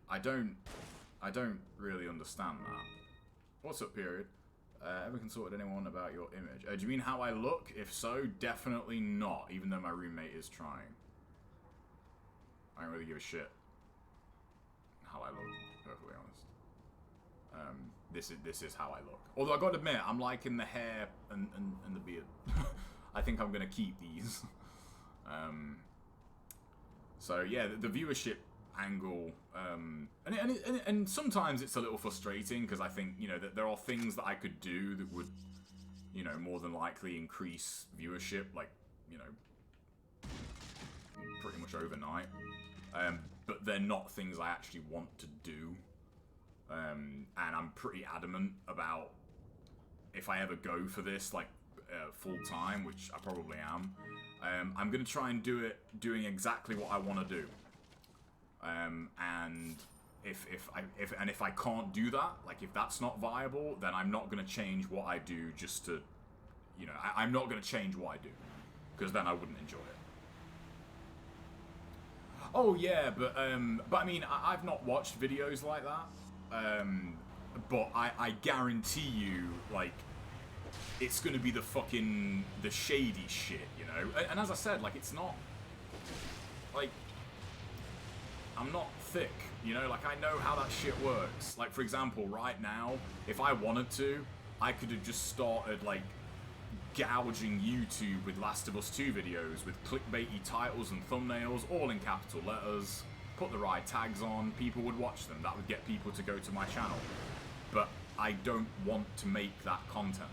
I don't really understand that. What's up, period? Ever consulted anyone about your image? Do you mean how I look? If so, definitely not. Even though my roommate is trying. I don't really give a shit how I look, perfectly honest. This is how I look. Although I gotta admit, I'm liking the hair and the beard. I think I'm gonna keep these. So yeah, the viewership angle, and sometimes it's a little frustrating because I think, you know, that there are things that I could do that would, you know, more than likely increase viewership, like, you know, pretty much overnight. But they're not things I actually want to do. And I'm pretty adamant about if I ever go for this, like, full time, which I probably am, I'm gonna try and do it doing exactly what I want to do. And if I can't do that, like if that's not viable, then I'm not gonna change what I do just to, you know, I'm not gonna change what I do, because then I wouldn't enjoy it. Oh yeah, but I mean, I've not watched videos like that, but I guarantee you, like, it's gonna be the shady shit, you know? And as I said, like, it's not, like, I'm not thick, you know? Like, I know how that shit works. Like, for example, right now, if I wanted to, I could have just started, like, gouging YouTube with Last of Us 2 videos with clickbaity titles and thumbnails, all in capital letters, put the right tags on, people would watch them. That would get people to go to my channel. But I don't want to make that content,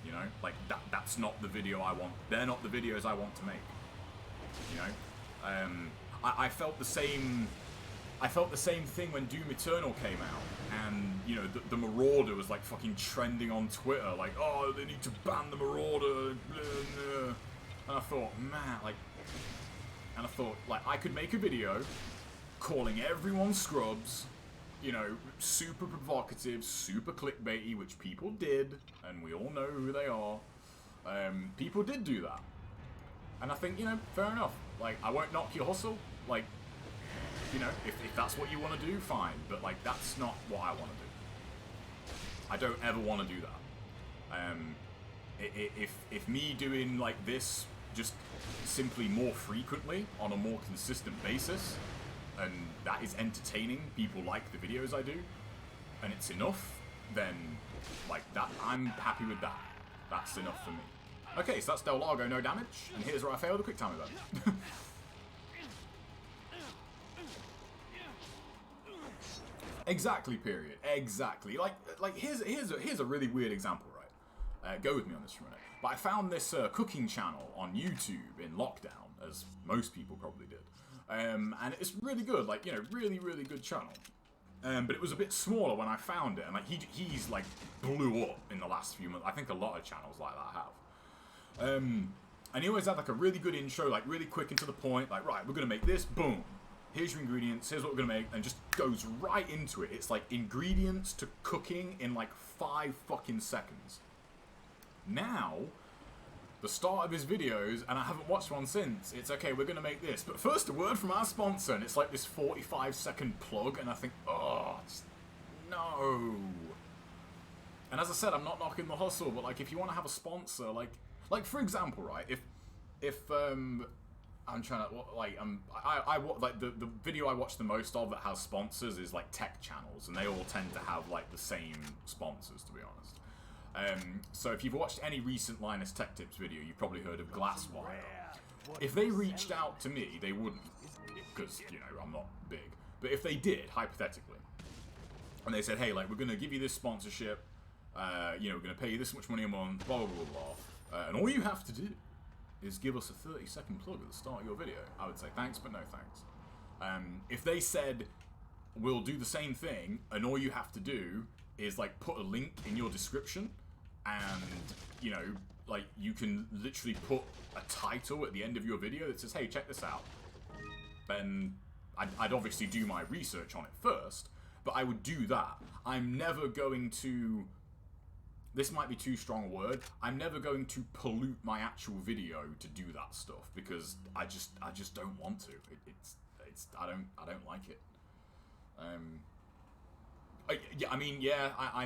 you know? Like, that's not the video I want. They're not the videos I want to make, you know? I felt the same thing when Doom Eternal came out, and, you know, the Marauder was, like, fucking trending on Twitter, like, oh, they need to ban the Marauder, blah, blah. And I thought, man, like, I could make a video calling everyone scrubs, you know, super provocative, super clickbaity, which people did, and we all know who they are. People did do that. And I think, you know, fair enough. Like, I won't knock your hustle. Like, you know, if that's what you want to do, fine. But, like, that's not what I want to do. I don't ever want to do that. If me doing, like, this just simply more frequently on a more consistent basis, and that is entertaining, people like the videos I do, and it's enough, then, like, that, I'm happy with that. That's enough for me. Okay, so that's Del Largo, no damage, and here's where I failed the quick time event. Exactly, period. Exactly. Like here's a really weird example, right? Go with me on this for a minute. But I found this cooking channel on YouTube in lockdown, as most people probably did. And it's really good, like, you know, really, really good channel. But it was a bit smaller when I found it, and like he's like blew up in the last few months. I think a lot of channels like that have. And he always had like a really good intro, like really quick and to the point, like, right, we're gonna make this, boom. Here's your ingredients, here's what we're gonna make, and just goes right into it. It's like ingredients to cooking in like 5 fucking seconds. Now, the start of his videos, and I haven't watched one since, it's okay, we're gonna make this. But first, a word from our sponsor, and it's like this 45-second plug, and I think, oh, just, no. And as I said, I'm not knocking the hustle, but like, if you want to have a sponsor, like for example, right, if I'm trying to, like, like the video I watch the most of that has sponsors is like tech channels, and they all tend to have like the same sponsors, to be honest. So if you've watched any recent Linus Tech Tips video, you've probably heard of Glasswire. If they reached out to me, they wouldn't, because, you know, I'm not big. But if they did, hypothetically, and they said, hey, like, we're going to give you this sponsorship, you know, we're going to pay you this much money a month, blah, blah, blah, blah, and all you have to do is give us a 30-second plug at the start of your video, I would say thanks, but no thanks. If they said, we'll do the same thing, and all you have to do is, like, put a link in your description, and, you know, like, you can literally put a title at the end of your video that says, hey, check this out, then I'd obviously do my research on it first, but I would do that. I'm never going to... This might be too strong a word. I'm never going to pollute my actual video to do that stuff because I just don't want to. I don't like it. I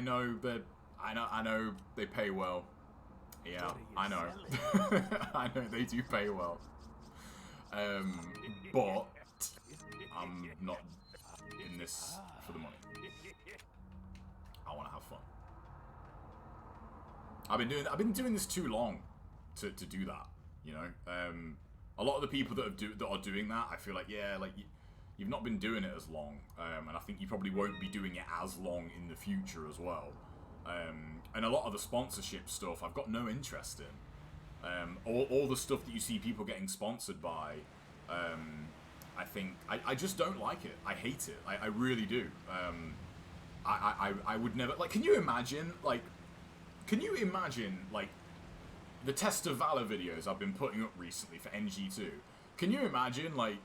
know that I know they pay well. Yeah, I know. I know they do pay well. But I'm not in this for the money. I want to have fun. I've been doing this too long to do that, you know. A lot of the people that are doing that, I feel like, yeah, like you've not been doing it as long, and I think you probably won't be doing it as long in the future as well. And a lot of the sponsorship stuff, I've got no interest in. All the stuff that you see people getting sponsored by, I think I just don't like it. I hate it. I really do. I would never, like, can you imagine like the Test of Valor videos I've been putting up recently for NG2? Can you imagine, like,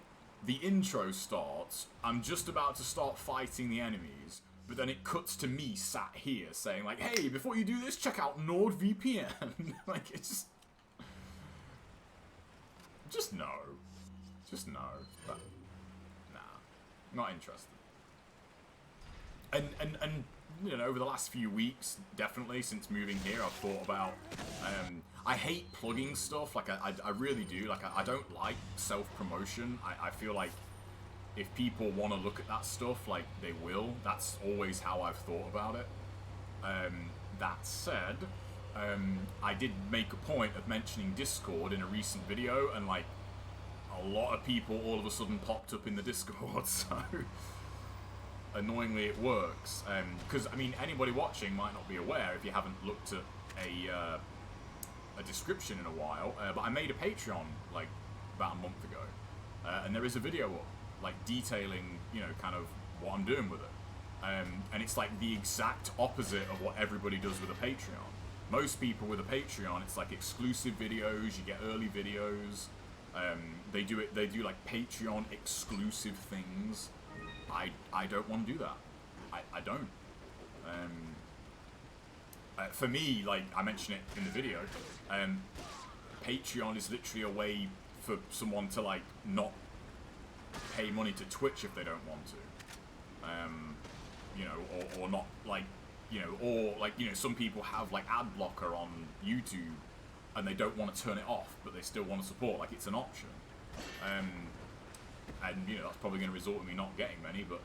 the intro starts, I'm just about to start fighting the enemies, but then it cuts to me sat here saying, like, hey, before you do this, check out NordVPN. Like, it's just no. Just no. But, nah. Not interested. And you know, over the last few weeks, definitely, since moving here, I've thought about, I hate plugging stuff, like, I really do, like, I don't like self-promotion. I feel like if people want to look at that stuff, like, they will. That's always how I've thought about it. That said, I did make a point of mentioning Discord in a recent video, and, like, a lot of people all of a sudden popped up in the Discord, so... Annoyingly, it works, because, I mean, anybody watching might not be aware if you haven't looked at a description in a while, but I made a Patreon, like, about a month ago, and there is a video up, like, detailing, you know, kind of what I'm doing with it, and it's, like, the exact opposite of what everybody does with a Patreon. Most people with a Patreon, it's, like, exclusive videos, you get early videos, they do, like, Patreon exclusive things. I don't want to do that. I don't. For me, like I mentioned it in the video, Patreon is literally a way for someone to, like, not pay money to Twitch if they don't want to. You know, or not, like, you know, or, like, you know, some people have, like, ad blocker on YouTube and they don't want to turn it off, but they still want to support, like, it's an option. And, you know, that's probably going to result in me not getting many, but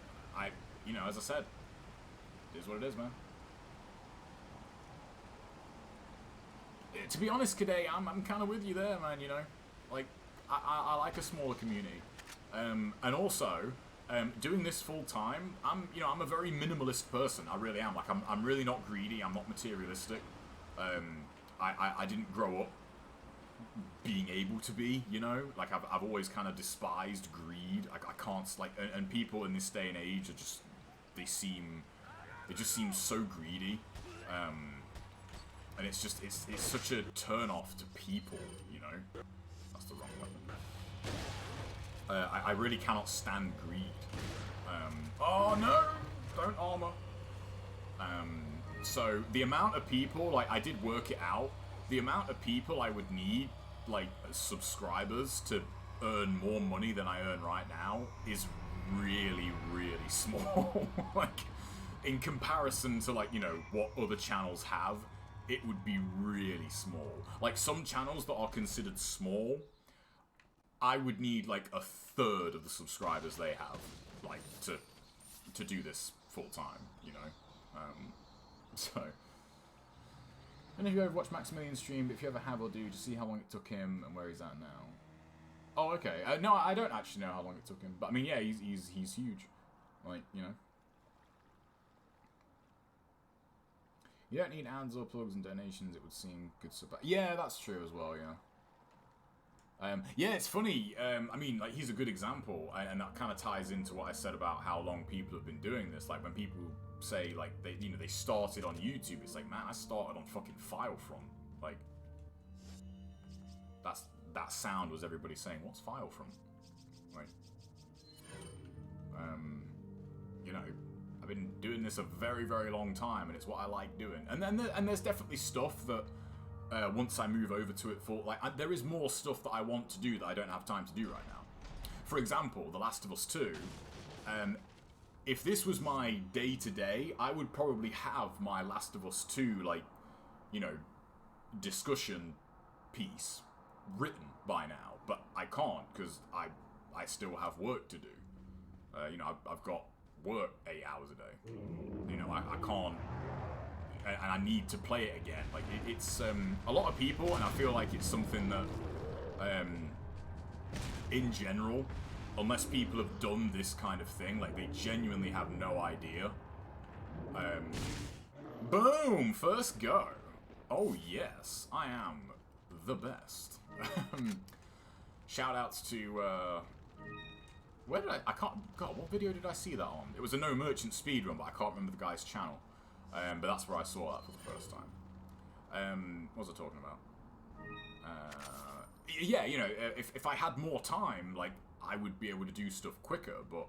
you know, as I said, it is what it is, man. To be honest, Kaday, I'm kind of with you there, man, you know. Like, I like a smaller community. And also, doing this full time, I'm a very minimalist person, I really am. Like, I'm really not greedy, I'm not materialistic. I didn't grow up being able to be, you know, like I've always kind of despised greed. Like, I can't, like, and people in this day and age are just, they just seem so greedy, and it's just, it's such a turn off to people, you know. That's the wrong weapon. I really cannot stand greed. Oh no, don't armor. So the amount of people, like, I did work it out. The amount of people I would need, like, subscribers to earn more money than I earn right now is really, really small. Like, in comparison to, like, you know, what other channels have, it would be really small. Like, some channels that are considered small, I would need, like, a third of the subscribers they have, like, to do this full time, you know? So... And if you ever watch Maximilian's stream, if you ever have or do, just see how long it took him and where he's at now. Oh, okay. No, I don't actually know how long it took him, but I mean, yeah, he's huge. Like, you know. You don't need ads or plugs and donations. It would seem good support. Yeah, that's true as well. Yeah. Yeah, it's funny. I mean, like, he's a good example, and that kind of ties into what I said about how long people have been doing this. Like, when people say, like, they started on YouTube, it's like, man, I started on fucking Filefront. Like, that sound was everybody saying, what's Filefront? Right. You know, I've been doing this a very, very long time, and it's what I like doing. And then there's definitely stuff that once I move over to it for there is more stuff that I want to do that I don't have time to do right now. For example, The Last of Us 2. If this was my day-to-day, I would probably have my Last of Us 2 discussion piece written by now, but I can't because I still have work to do. I've got work 8 hours a day. I can't, and I need to play it again. Like it's a lot of people, and I feel like it's something that, in general, unless people have done this kind of thing, like they genuinely have no idea. Boom! First go. Oh yes, I am the best. Shout outs to, where did I can't, God, what video did I see that on? It was a No Merchant speedrun, but I can't remember the guy's channel. But that's where I saw that for the first time. What was I talking about? Yeah, if I had more time, like, I would be able to do stuff quicker, but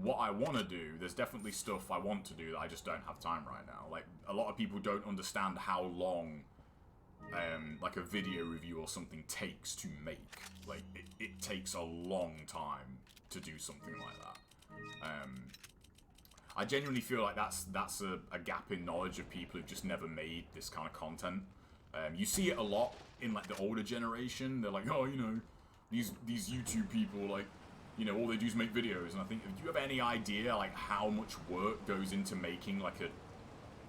what I want to do, there's definitely stuff I want to do that I just don't have time right now. Like, a lot of people don't understand how long, like, a video review or something takes to make. Like, it takes a long time to do something like that. I genuinely feel like that's a gap in knowledge of people who've just never made this kind of content. You see it a lot in, like, the older generation. They're like, oh, these YouTube people, like, all they do is make videos. And I think, do you have any idea, like, how much work goes into making, like,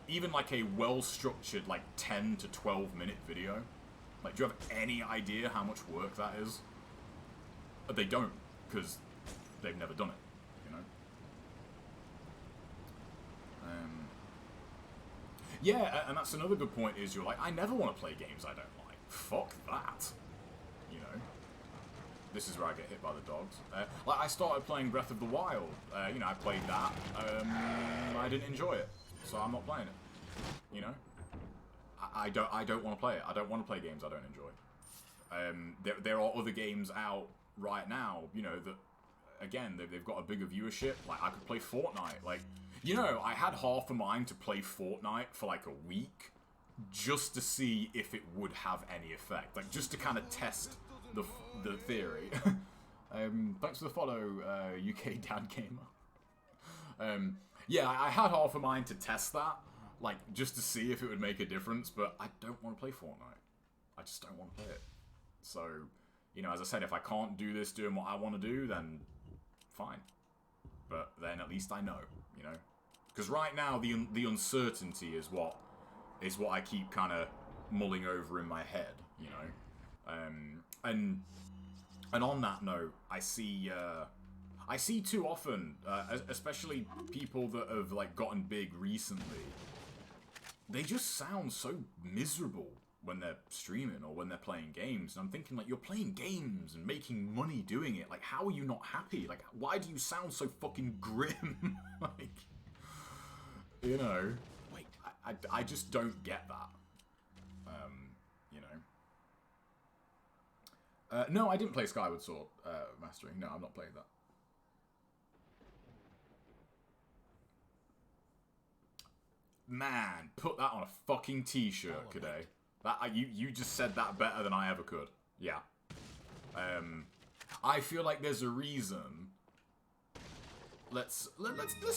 even, like, a well-structured, like, 10 to 12-minute video? Like, do you have any idea how much work that is? But they don't, because they've never done it, Yeah, and that's another good point, is you're like, I never want to play games I don't like. Fuck that. This is where I get hit by the dogs. Like, I started playing Breath of the Wild. I played that. I didn't enjoy it, so I'm not playing it. I don't want to play it. I don't want to play games I don't enjoy. There are other games out right now, that, again, they've got a bigger viewership. Like, I could play Fortnite. Like, I had half a mind to play Fortnite for, like, a week just to see if it would have any effect. Like, just to kind of test the theory. Thanks for the follow, UK Dad Gamer. Yeah, I had half a mind to test that, like, just to see if it would make a difference, but I don't want to play Fortnite. I just don't want to play it. So, as I said, if I can't do this doing what I want to do, then fine. But then at least I know, Because right now, the uncertainty is what I keep kind of mulling over in my head, And on that note, I see too often, especially people that have, like, gotten big recently, they just sound so miserable when they're streaming or when they're playing games. And I'm thinking, like, you're playing games and making money doing it. Like, how are you not happy? Like, why do you sound so fucking grim? Like, Wait, I just don't get that. No, I didn't play Skyward Sword Mastering. No, I'm not playing that. Man, put that on a fucking t-shirt, Kade. You just said that better than I ever could. Yeah. I feel like there's a reason. Let's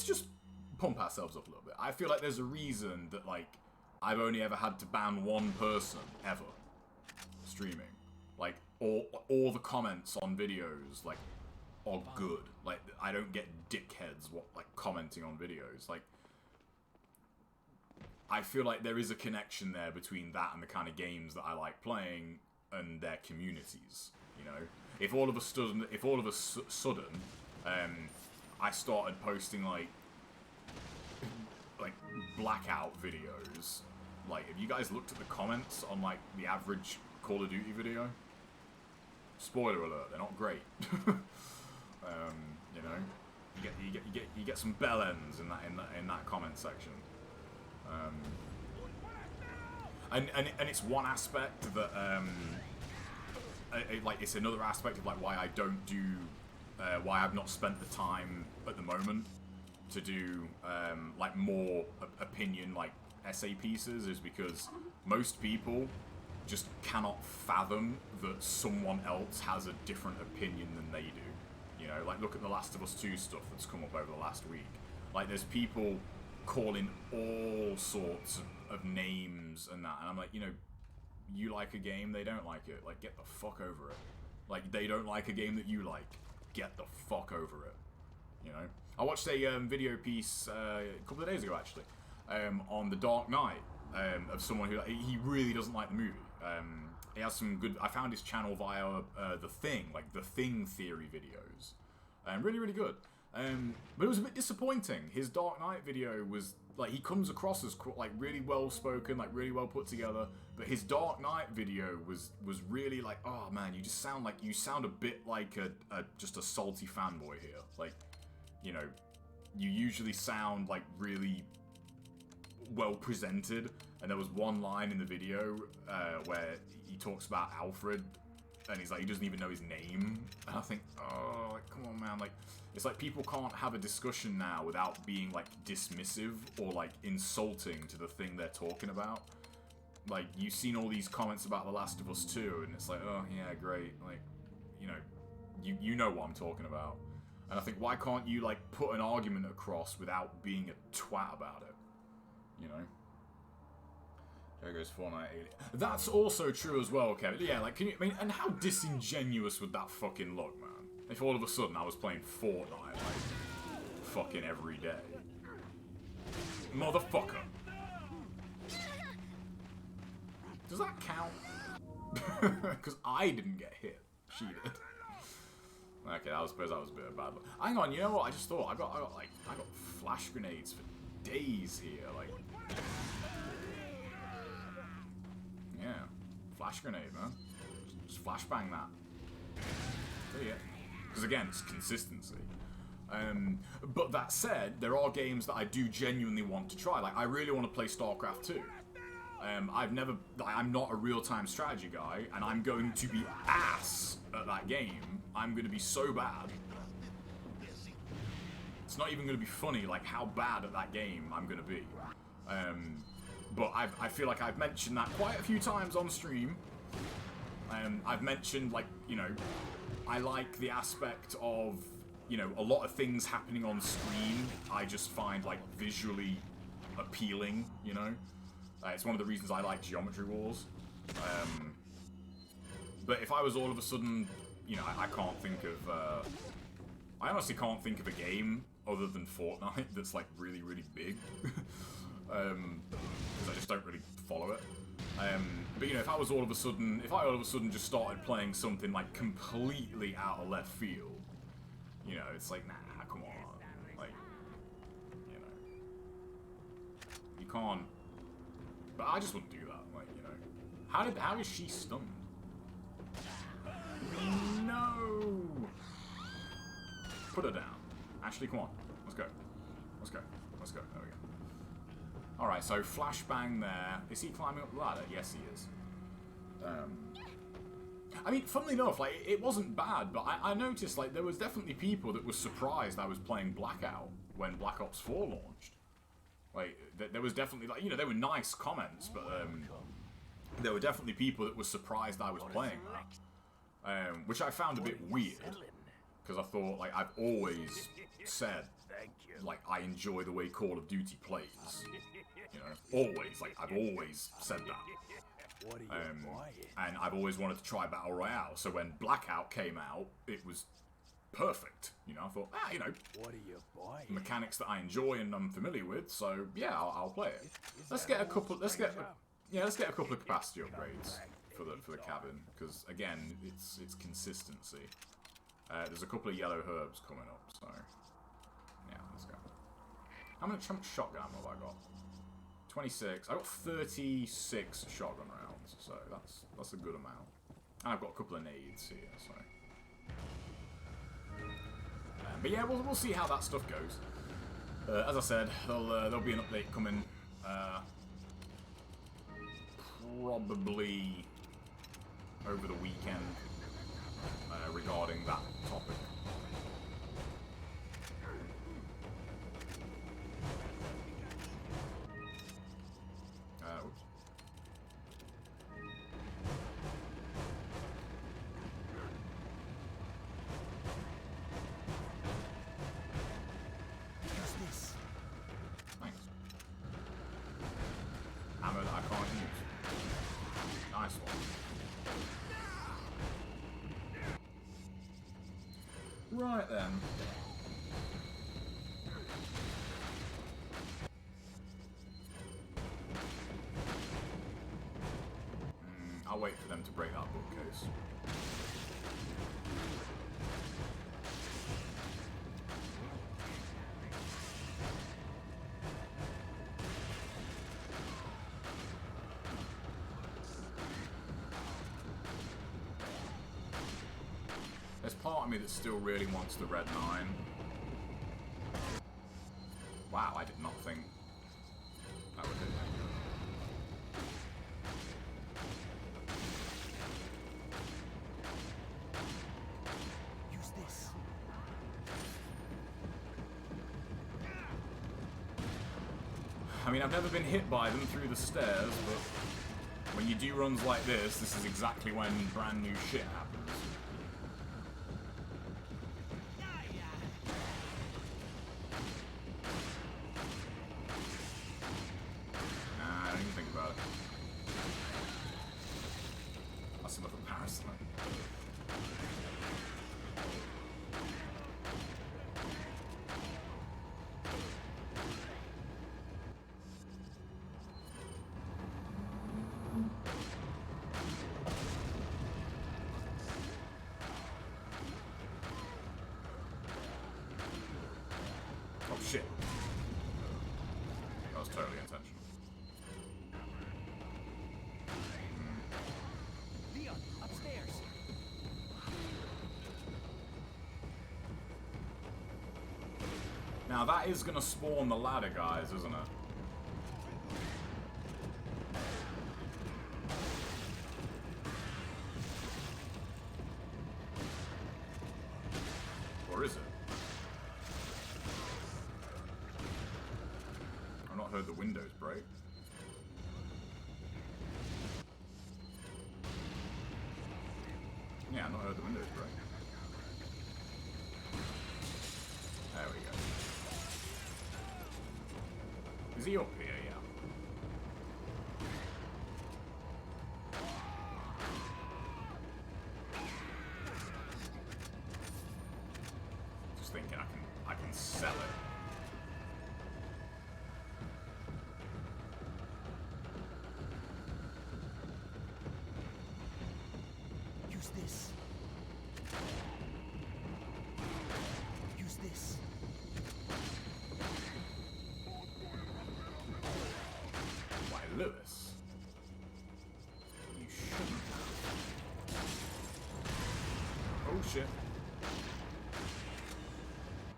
just pump ourselves up a little bit. I feel like there's a reason that, like, I've only ever had to ban one person ever streaming. Like, all the comments on videos, like, are good. Like, I don't get dickheads commenting on videos. Like, I feel like there is a connection there between that and the kind of games that I like playing and their communities. If all of a sudden, I started posting like blackout videos. Like, have you guys looked at the comments on, like, the average Call of Duty video? Spoiler alert, they're not great. You get some bell ends in that comment section. And it's one aspect that like, it's another aspect of, like, why I don't do why I've not spent the time at the moment to do like more opinion like essay pieces is because most people just cannot fathom that someone else has a different opinion than they do. You know, like look at the Last of Us 2 stuff that's come up over the last week. Like there's people calling all sorts of names and that, and I'm like, you know, you like a game, they don't like it. Like, get the fuck over it. Like, they don't like a game that you like. Get the fuck over it. You know? I watched a video piece a couple of days ago, actually, on The Dark Knight, of someone who, he really doesn't like the movie. He has some good, I found his channel via The Thing, like The Thing theory videos. Really, really good. But it was a bit disappointing. His Dark Knight video was, like, he comes across as, like, really well spoken, like, really well put together, but his Dark Knight video was really like, oh man, you sound a bit like just a salty fanboy here. Like, you know, you usually sound, like, really well presented, and there was one line in the video where he talks about Alfred, and he's like, he doesn't even know his name, and I think, oh, like, come on, man, like, it's like people can't have a discussion now without being, like, dismissive or, like, insulting to the thing they're talking about. Like, you've seen all these comments about The Last of Us 2, and it's like, oh, yeah, great, like, you know, you know what I'm talking about. And I think, why can't you, like, put an argument across without being a twat about it? You know? There goes Fortnite Alien. That's also true as well, Kevin. Yeah, like, can you, I mean, and how disingenuous would that fucking look, man? If all of a sudden I was playing Fortnite, like, fucking every day. Motherfucker. Does that count? Because I didn't get hit. She did. Okay, I suppose that was a bit of bad luck. Hang on, you know what? I just thought I got flash grenades for days here, like. Yeah, flash grenade, man. Just flashbang that. See ya. Because again, it's consistency. But that said, there are games that I do genuinely want to try. Like, I really want to play StarCraft 2. I'm not a real-time strategy guy, and I'm going to be ass at that game. I'm going to be so bad. It's not even going to be funny, like, how bad at that game I'm going to be. But I feel like I've mentioned that quite a few times on stream. I've mentioned, like, you know, I like the aspect of, you know, a lot of things happening on screen I just find, like, visually appealing, you know? It's one of the reasons I like Geometry Wars. But if I was all of a sudden, you know, I can't think of, I honestly can't think of a game other than Fortnite that's, like, really, really big. Because I just don't really follow it. But, you know, if I all of a sudden just started playing something, like, completely out of left field, you know, it's like, nah, come on. Like, you know. You can't. But I just wouldn't do that, like, you know. How is she stunned? No! Put her down. Ashley, come on. Let's go. Let's go. Let's go. There we go. Alright, so flashbang there. Is he climbing up the ladder? Yes, he is. I mean, funnily enough, like, it wasn't bad, but I noticed, like, there was definitely people that were surprised I was playing Blackout when Black Ops 4 launched. Like, there was definitely, like, you know, there were nice comments, but, there were definitely people that were surprised I was playing that. Which I found a bit weird, because I thought, like, I've always said, like, I enjoy the way Call of Duty plays. You know, always, like, I've always said that. And I've always wanted to try Battle Royale, so when Blackout came out, it was perfect. You know, I thought, you know, mechanics that I enjoy and I'm familiar with, so yeah, I'll play it. Let's get a couple of capacity upgrades for the cabin, because again, it's consistency. There's a couple of yellow herbs coming up, so yeah, let's go. How much shotgun have I got? 26. I got 36 shotgun rounds, so that's a good amount. And I've got a couple of nades here, so. But yeah, we'll see how that stuff goes. As I said, there'll be an update coming. Probably over the weekend. regarding that topic. Oops. What's this? Thanks. Hammer that I can't use. Nice one. Right then. I'll wait for them to break that bookcase. There's part of me that still really wants the red 9. Wow, I did not think that would hit me. Use this. I mean, I've never been hit by them through the stairs, but when you do runs like this is exactly when brand new shit happens. Nah, I don't even think about it. That's another parasite. Oh shit. That was totally intentional. Leon, upstairs. Now that is gonna spawn the ladder, guys, isn't it? Or is it? I've not heard the windows break. Yeah, I've not heard the windows break. There we go. Is he up here? Yeah. Just thinking I can sell it. Use this. Use this. Why, Lewis? You shouldn't have. Oh shit.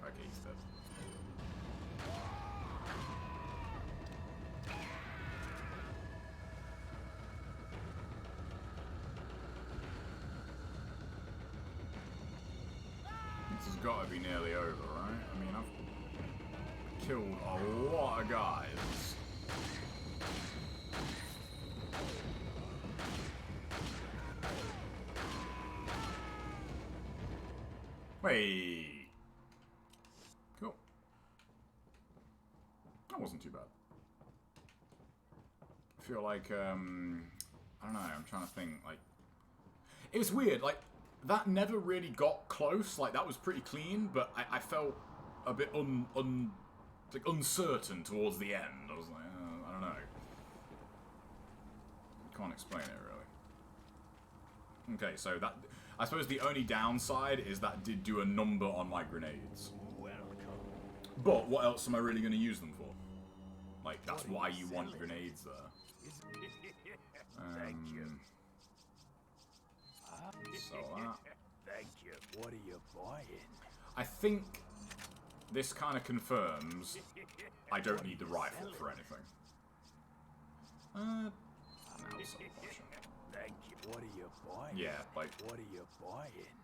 Okay, he's dead. This has got to be nearly over, right? I mean, I've killed a lot of guys. Wait. Cool. That wasn't too bad. I feel like, I don't know, I'm trying to think, like... It was weird, like, that never really got close, like, that was pretty clean, but I felt a bit uncertain towards the end. I was like, I don't know. Can't explain it, really. Okay, so that... I suppose the only downside is that did do a number on my grenades. But what else am I really going to use them for? Like, that's why you want grenades there. Thank you. So that. Thank you. What are you buying? I think this kind of confirms I don't need the rifle for anything. Now it's unfortunate. Thank you. What are you buying? Yeah, like... What are you buying?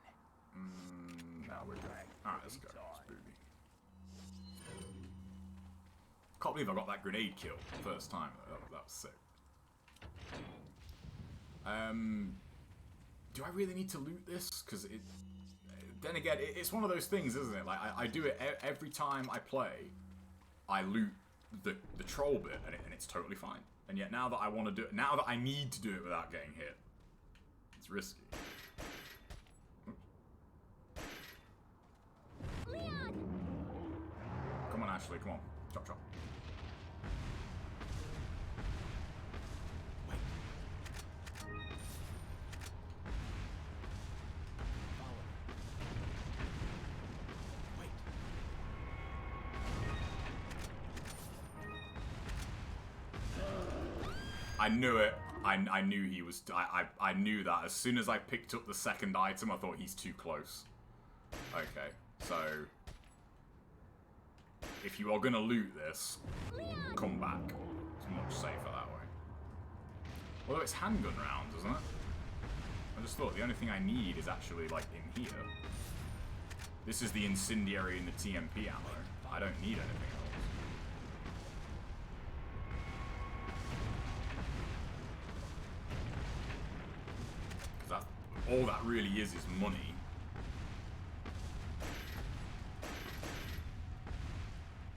Now we're going. Alright, let's go. Spooky. Can't believe I got that grenade kill first time. That was sick. Do I really need to loot this? Because it... Then again, it's one of those things, isn't it? Like, I do it every time I play. I loot the troll bit, and it's totally fine. And yet now that I want to do it... Now that I need to do it without getting hit, it's risky. Leon! Come on, Ashley, come on. Chop, chop. I knew it. I knew he was... I knew that. As soon as I picked up the second item, I thought he's too close. Okay, so... If you are going to loot this, come back. It's much safer that way. Although it's handgun rounds, isn't it? I just thought the only thing I need is actually, like, in here. This is the incendiary and the TMP ammo. I don't need anything else. All that really is money.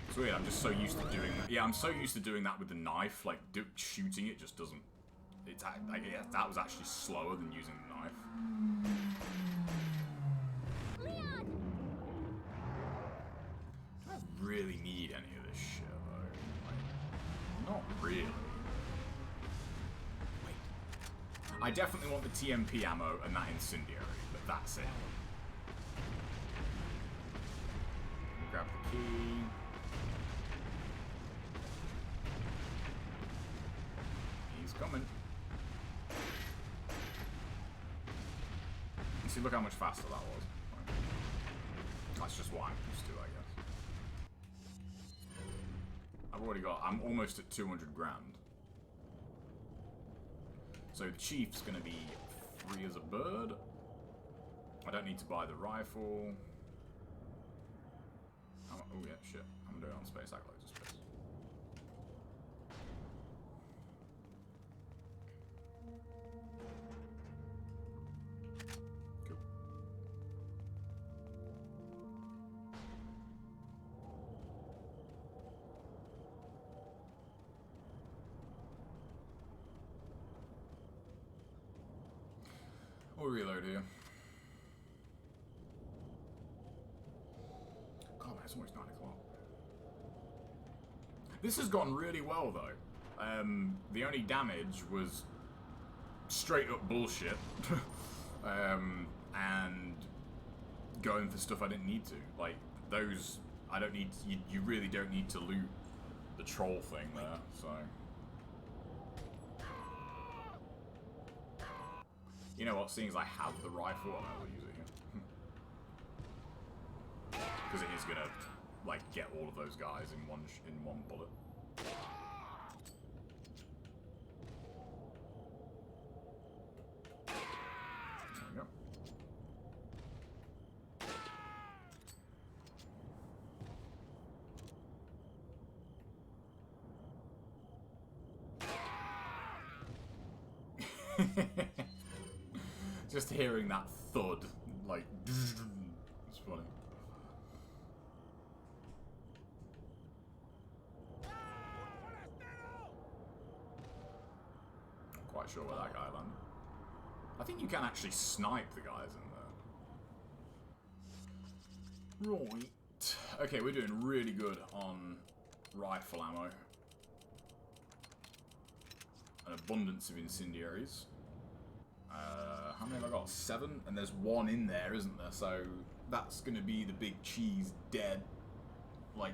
It's weird, I'm just so used to doing that. Yeah, I'm so used to doing that with the knife. Like, shooting it just doesn't... It's, yeah, that was actually slower than using the knife. Leon! Do I really need any of this shit, though? Like, not really. I definitely want the TMP ammo and that incendiary, but that's it. Grab the key. He's coming. You see, look how much faster that was. That's just what I'm used to, I guess. I've already got... I'm almost at 200 grand. So the Chief's going to be free as a bird. I don't need to buy the rifle. Oh yeah, shit. I'm doing it on space. I got loads of space. Cool. We'll reload here. God, man, it's almost 9 o'clock. This has gone really well, though. The only damage was straight up bullshit. And going for stuff I didn't need to. Like, those, I don't need, you really don't need to loot the troll thing there, so... You know what, seeing as I have the rifle, I will use it here. Because it is gonna, like, get all of those guys in one bullet. There we go. Just hearing that thud, like, it's funny. Not quite sure where that guy landed. I think you can actually snipe the guys in there. Right. Okay, we're doing really good on rifle ammo. An abundance of incendiaries. How many have I got? 7? And there's 1 in there, isn't there? So that's going to be the big cheese dead. Like,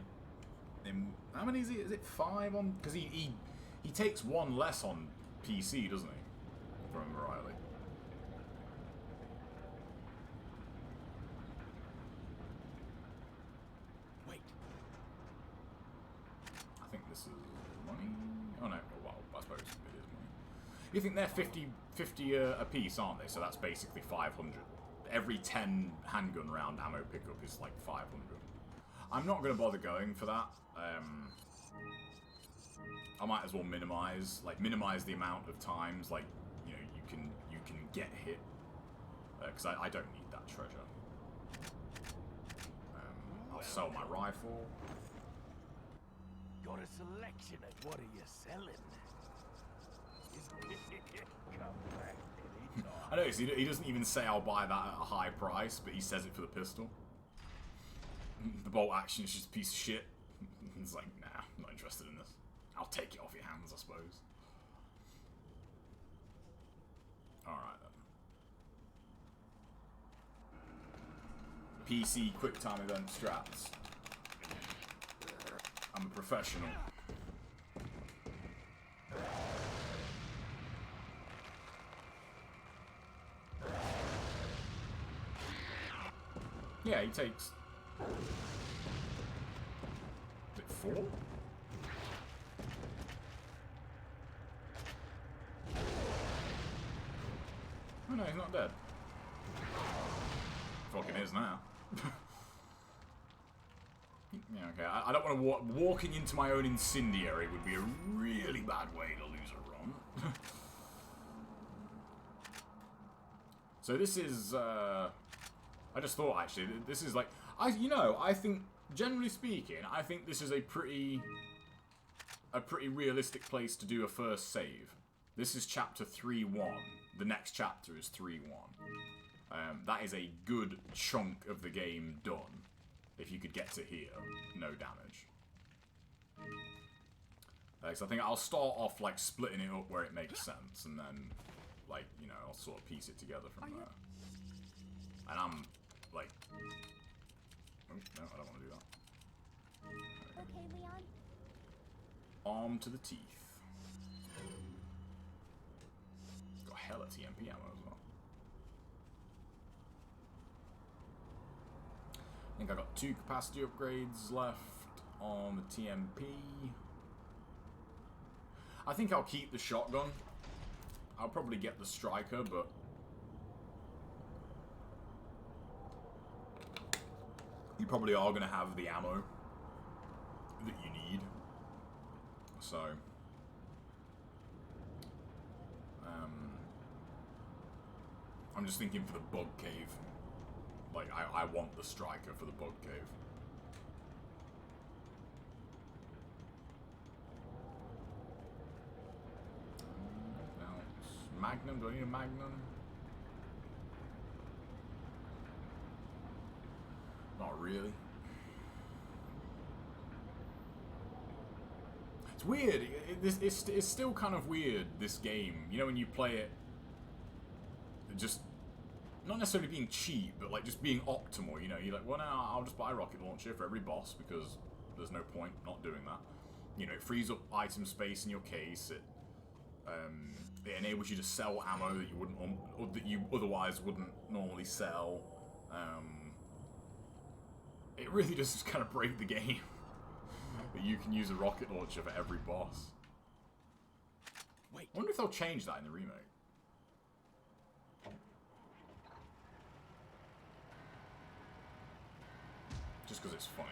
how many is it? Is it 5 on? Because he takes 1 less on PC, doesn't he? If I remember rightly. Wait. I think this is money. Oh no, well, I suppose it is money. You think they're 50 a piece, aren't they? So that's basically 500. Every 10 handgun round ammo pickup is like 500. I'm not going to bother going for that. I might as well minimize the amount of times, like, you know, you can get hit, because I don't need that treasure. I'll sell my rifle. Got a selection at what are you selling? Come back anytime. I notice he doesn't even say I'll buy that at a high price, but he says it for the pistol. The bolt action is just a piece of shit. It's like, nah, I'm not interested in this. I'll take it off your hands, I suppose. Alright then. PC QuickTime event strats. I'm a professional. Yeah, he takes... Is it 4? Oh no, he's not dead. Fucking is now. Yeah, okay. I don't want to walking into my own incendiary would be a really bad way to lose a run. So this is, I just thought actually, this is like, I think, generally speaking, I think this is a pretty realistic place to do a first save. This is chapter 3-1. The next chapter is 3-1. That is a good chunk of the game done. If you could get to here, no damage. So I think I'll start off like splitting it up where it makes sense, and then, like, you know, I'll sort of piece it together from there. And I'm like, oh no, I don't want to do that. Okay, Leon. Arm to the teeth. Got hella TMP ammo as well. I think I got 2 capacity upgrades left on the TMP. I think I'll keep the shotgun. I'll probably get the striker, but you probably are going to have the ammo that you need. So, I'm just thinking for the bug cave. Like, I want the striker for the bug cave. Now, Magnum, do I need a Magnum? Not really. It's weird. It's still kind of weird, this game. You know, when you play it, just not necessarily being cheap, but like just being optimal. You know, you're like, well, no, I'll just buy a rocket launcher for every boss because there's no point not doing that. You know, it frees up item space in your case. It enables you to sell ammo that you wouldn't, that you otherwise wouldn't normally sell. It really does just kind of break the game that you can use a rocket launcher for every boss. Wait. I wonder if they'll change that in the remake. Just because it's funny.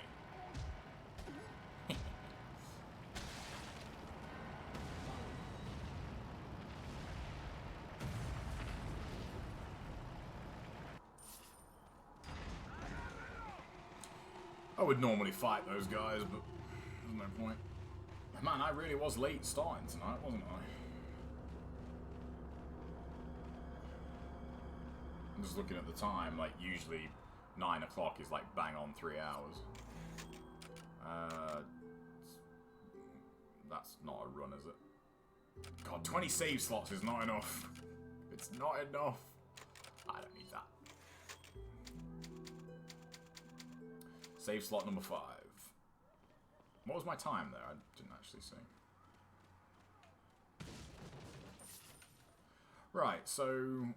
I would normally fight those guys, but there's no point. Man, I really was late starting tonight, wasn't I? I'm just looking at the time, like usually 9 o'clock is like bang on 3 hours. That's not a run, is it? God, 20 save slots is not enough. It's not enough. I don't need that. Save slot number 5. What was my time there? I didn't actually see. Right, so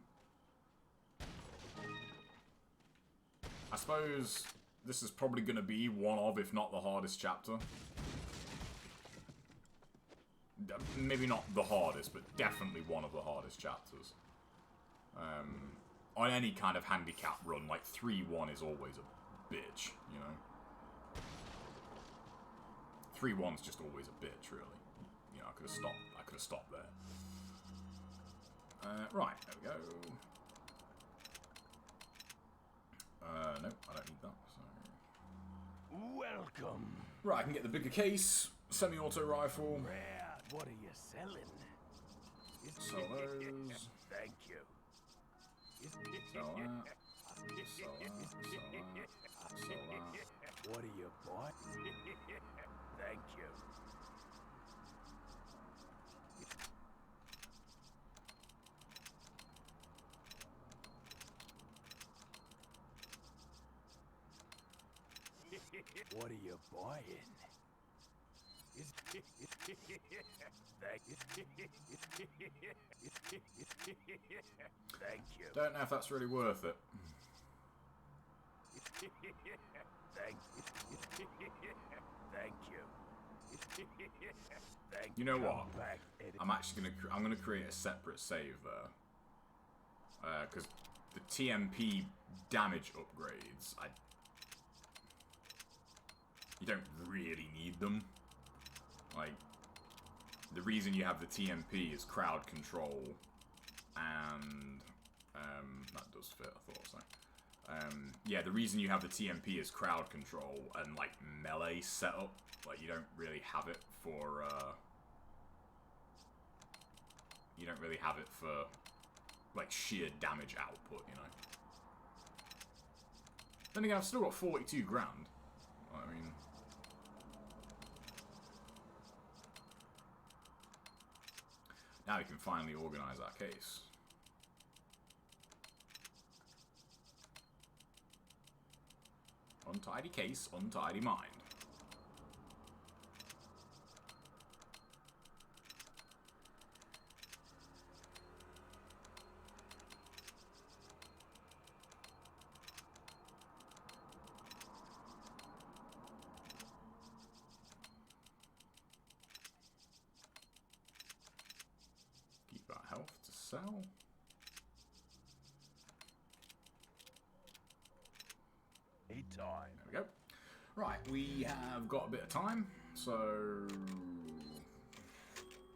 I suppose this is probably going to be one of, if not the hardest chapter. maybe not the hardest, but definitely one of the hardest chapters. On any kind of handicap run, like 3-1 is always a bitch, you know? 3-1's just always a bitch, really. You know, I could have stopped there. Right, there we go. No, I don't need that, so... Welcome. Right, I can get the bigger case, semi-auto rifle. Rare, what are you selling? Sell those. Thank you. Sell that. Sell that. Sell that. Sell that. What are you buying? Thank you. What are you buying? Thank you. Don't know if that's really worth it. Thank you. You know what? I'm gonna create a separate save there, because the TMP damage upgrades, you don't really need them. Like, the reason you have the TMP is crowd control, and that does fit. I thought so. Yeah, the reason you have the TMP is crowd control and like melee setup. Like, you don't really have it for like sheer damage output, you know. Then again, I've still got 42 grand. I mean, now we can finally organize our case. Untidy case, untidy mind. Keep our health to sell. Time. There we go. Right, we have got a bit of time, so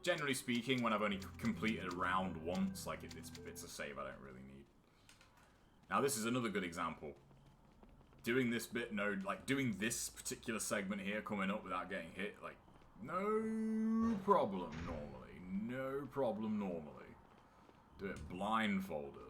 generally speaking, when I've only completed a round once, like it's a save I don't really need. Now this is another good example. Doing this bit, doing this particular segment here, coming up without getting hit, like, no problem normally. No problem normally. Do it blindfolded.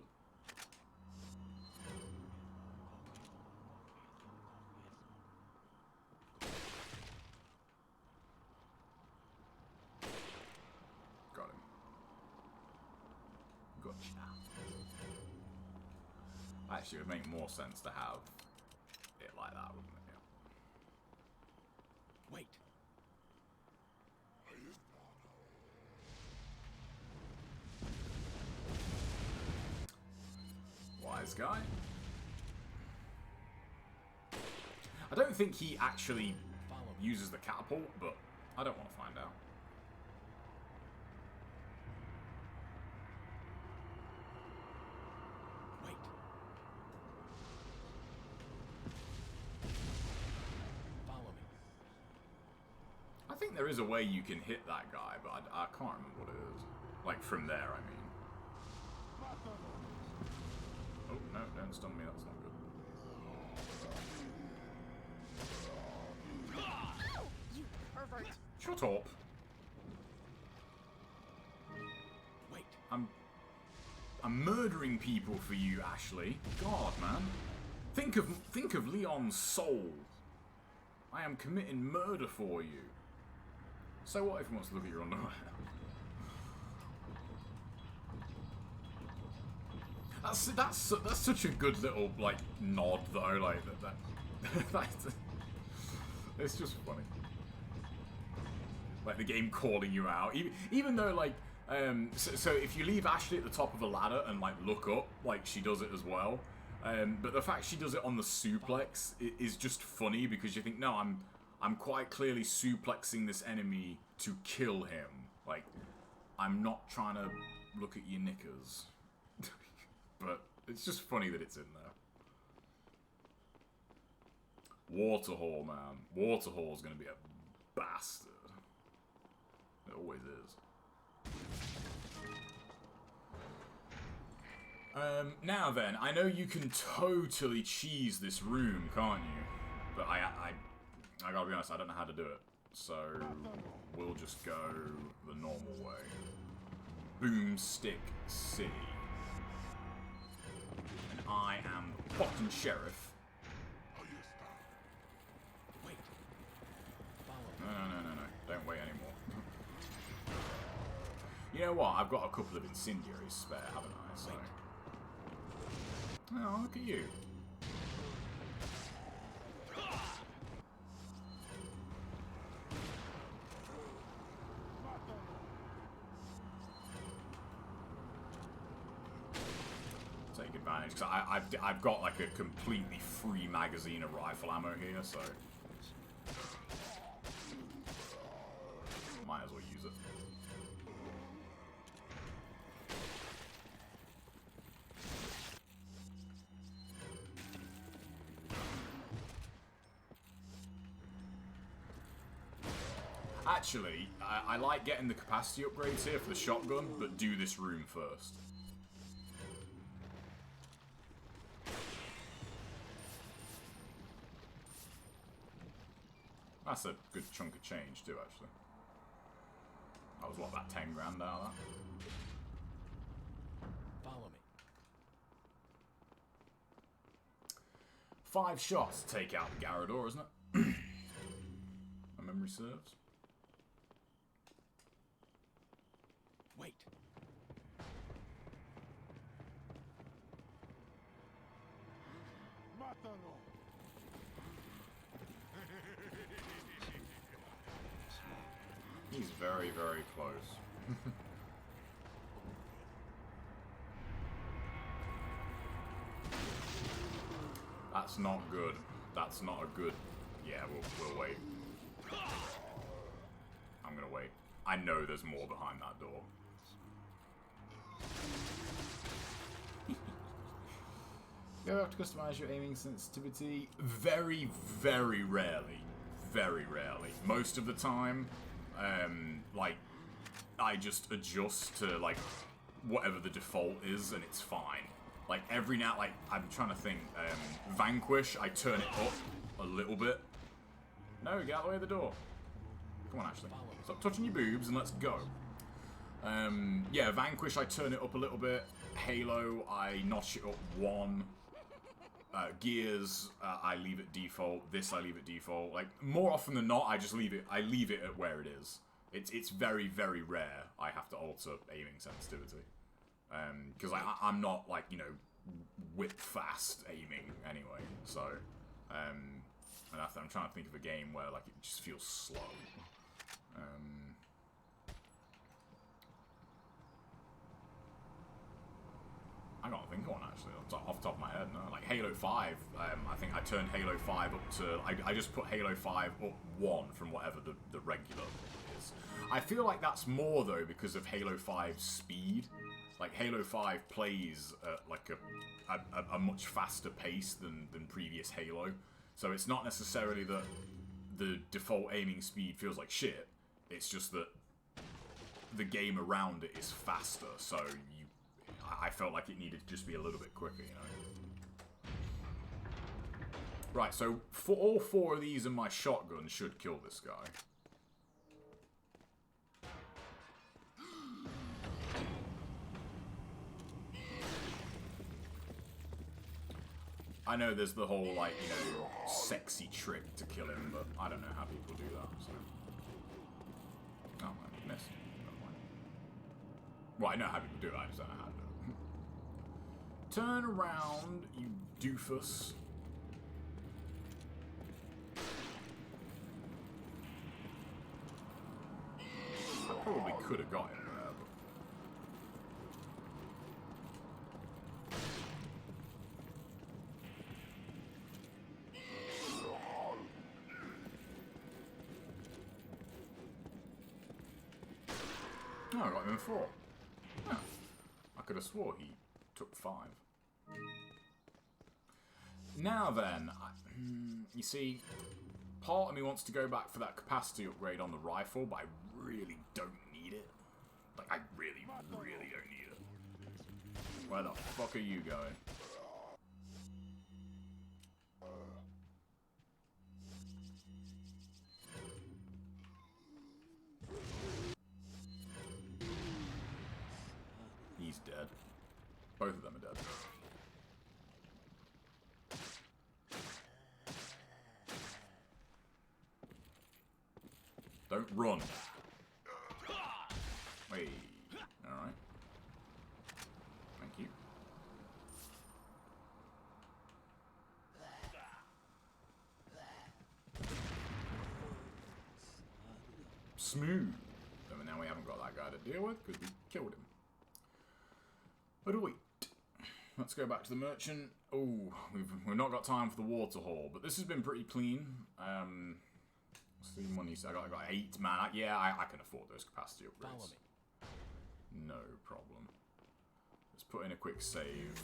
Actually, it would make more sense to have it like that, wouldn't it? Yeah. Wait. Wise guy. I don't think he actually uses the catapult, but I don't want to find out. I think there is a way you can hit that guy, but I can't remember what it is. Like, from there, I mean. Oh, no, don't stun me, that's not good. You pervert! Shut up! Wait. I'm murdering people for you, Ashley. God, man. Think of Leon's soul. I am committing murder for you. So what if he wants to look at your underwear? That's such a good little like nod though, like that it's just funny. Like the game calling you out, even though like so if you leave Ashley at the top of a ladder and like look up, like she does it as well. But the fact she does it on the suplex is just funny because you think, no, I'm quite clearly suplexing this enemy to kill him. Like, I'm not trying to look at your knickers. But it's just funny that it's in there. Waterhall, man. Waterhall's gonna be a bastard. It always is. Now then, I know you can totally cheese this room, can't you? But I gotta be honest, I don't know how to do it. So, we'll just go the normal way. Boomstick City. And I am the fucking sheriff. Wait. No. Don't wait anymore. You know what? I've got a couple of incendiaries spare, haven't I? So. Oh, look at you. Take advantage, because I've got like a completely free magazine of rifle ammo here, so might as well use it. Actually, I like getting the capacity upgrades here for the shotgun, but do this room first. That's a good chunk of change too, actually. That was what, about 10 grand out of that? Follow me. 5 shots to take out the Garrador, isn't it? My memory serves. Wait. He's very, very close. That's not good. That's not a good... Yeah, we'll wait. I'm gonna wait. I know there's more behind that door. You have to customize your aiming sensitivity. Very, very rarely. Very rarely. Most of the time, like, I just adjust to, like, whatever the default is, and it's fine. Like, every now, like, I'm trying to think, Vanquish, I turn it up a little bit. No, get out of the way of the door. Come on, Ashley. Stop touching your boobs and let's go. Yeah, Vanquish, I turn it up a little bit. Halo, I notch it up 1. Gears, I leave it default. This, I leave it default. Like, more often than not, I just leave it. I leave it at where it is. It's very, very rare I have to alter aiming sensitivity. Because I'm not, like, you know, whip fast aiming anyway. So, and I'm trying to think of a game where, like, it just feels slow. I can't think of one, actually, off the top of my head, no. Like, Halo 5, I think I turned Halo 5 up to... I just put Halo 5 up 1 from whatever the regular is. I feel like that's more, though, because of Halo 5's speed. Like, Halo 5 plays at, like, a much faster pace than previous Halo. So it's not necessarily that the default aiming speed feels like shit. It's just that the game around it is faster, so I felt like it needed to just be a little bit quicker, you know. Right, so for all 4 of these and my shotgun should kill this guy. I know there's the whole, like, you know, sexy trick to kill him, but I don't know how people do that, so... Oh, I missed. Well, I know how people do it, I just don't know how to do it. Turn around, you doofus. I probably could have got him there, but... No, I got him in 4. Yeah. I could have swore he took 5. Now then, you see, part of me wants to go back for that capacity upgrade on the rifle, but I really don't need it. Like, I really, really don't need it. Where the fuck are you going? He's dead. Both of them are dead. Don't run. Wait. Alright. Thank you. Smooth. So now we haven't got that guy to deal with because we killed him. But wait. Let's go back to the merchant. Oh, we've not got time for the water hall, but this has been pretty clean. See money. I got 8, man. Yeah, I can afford those capacity upgrades. No problem. Let's put in a quick save.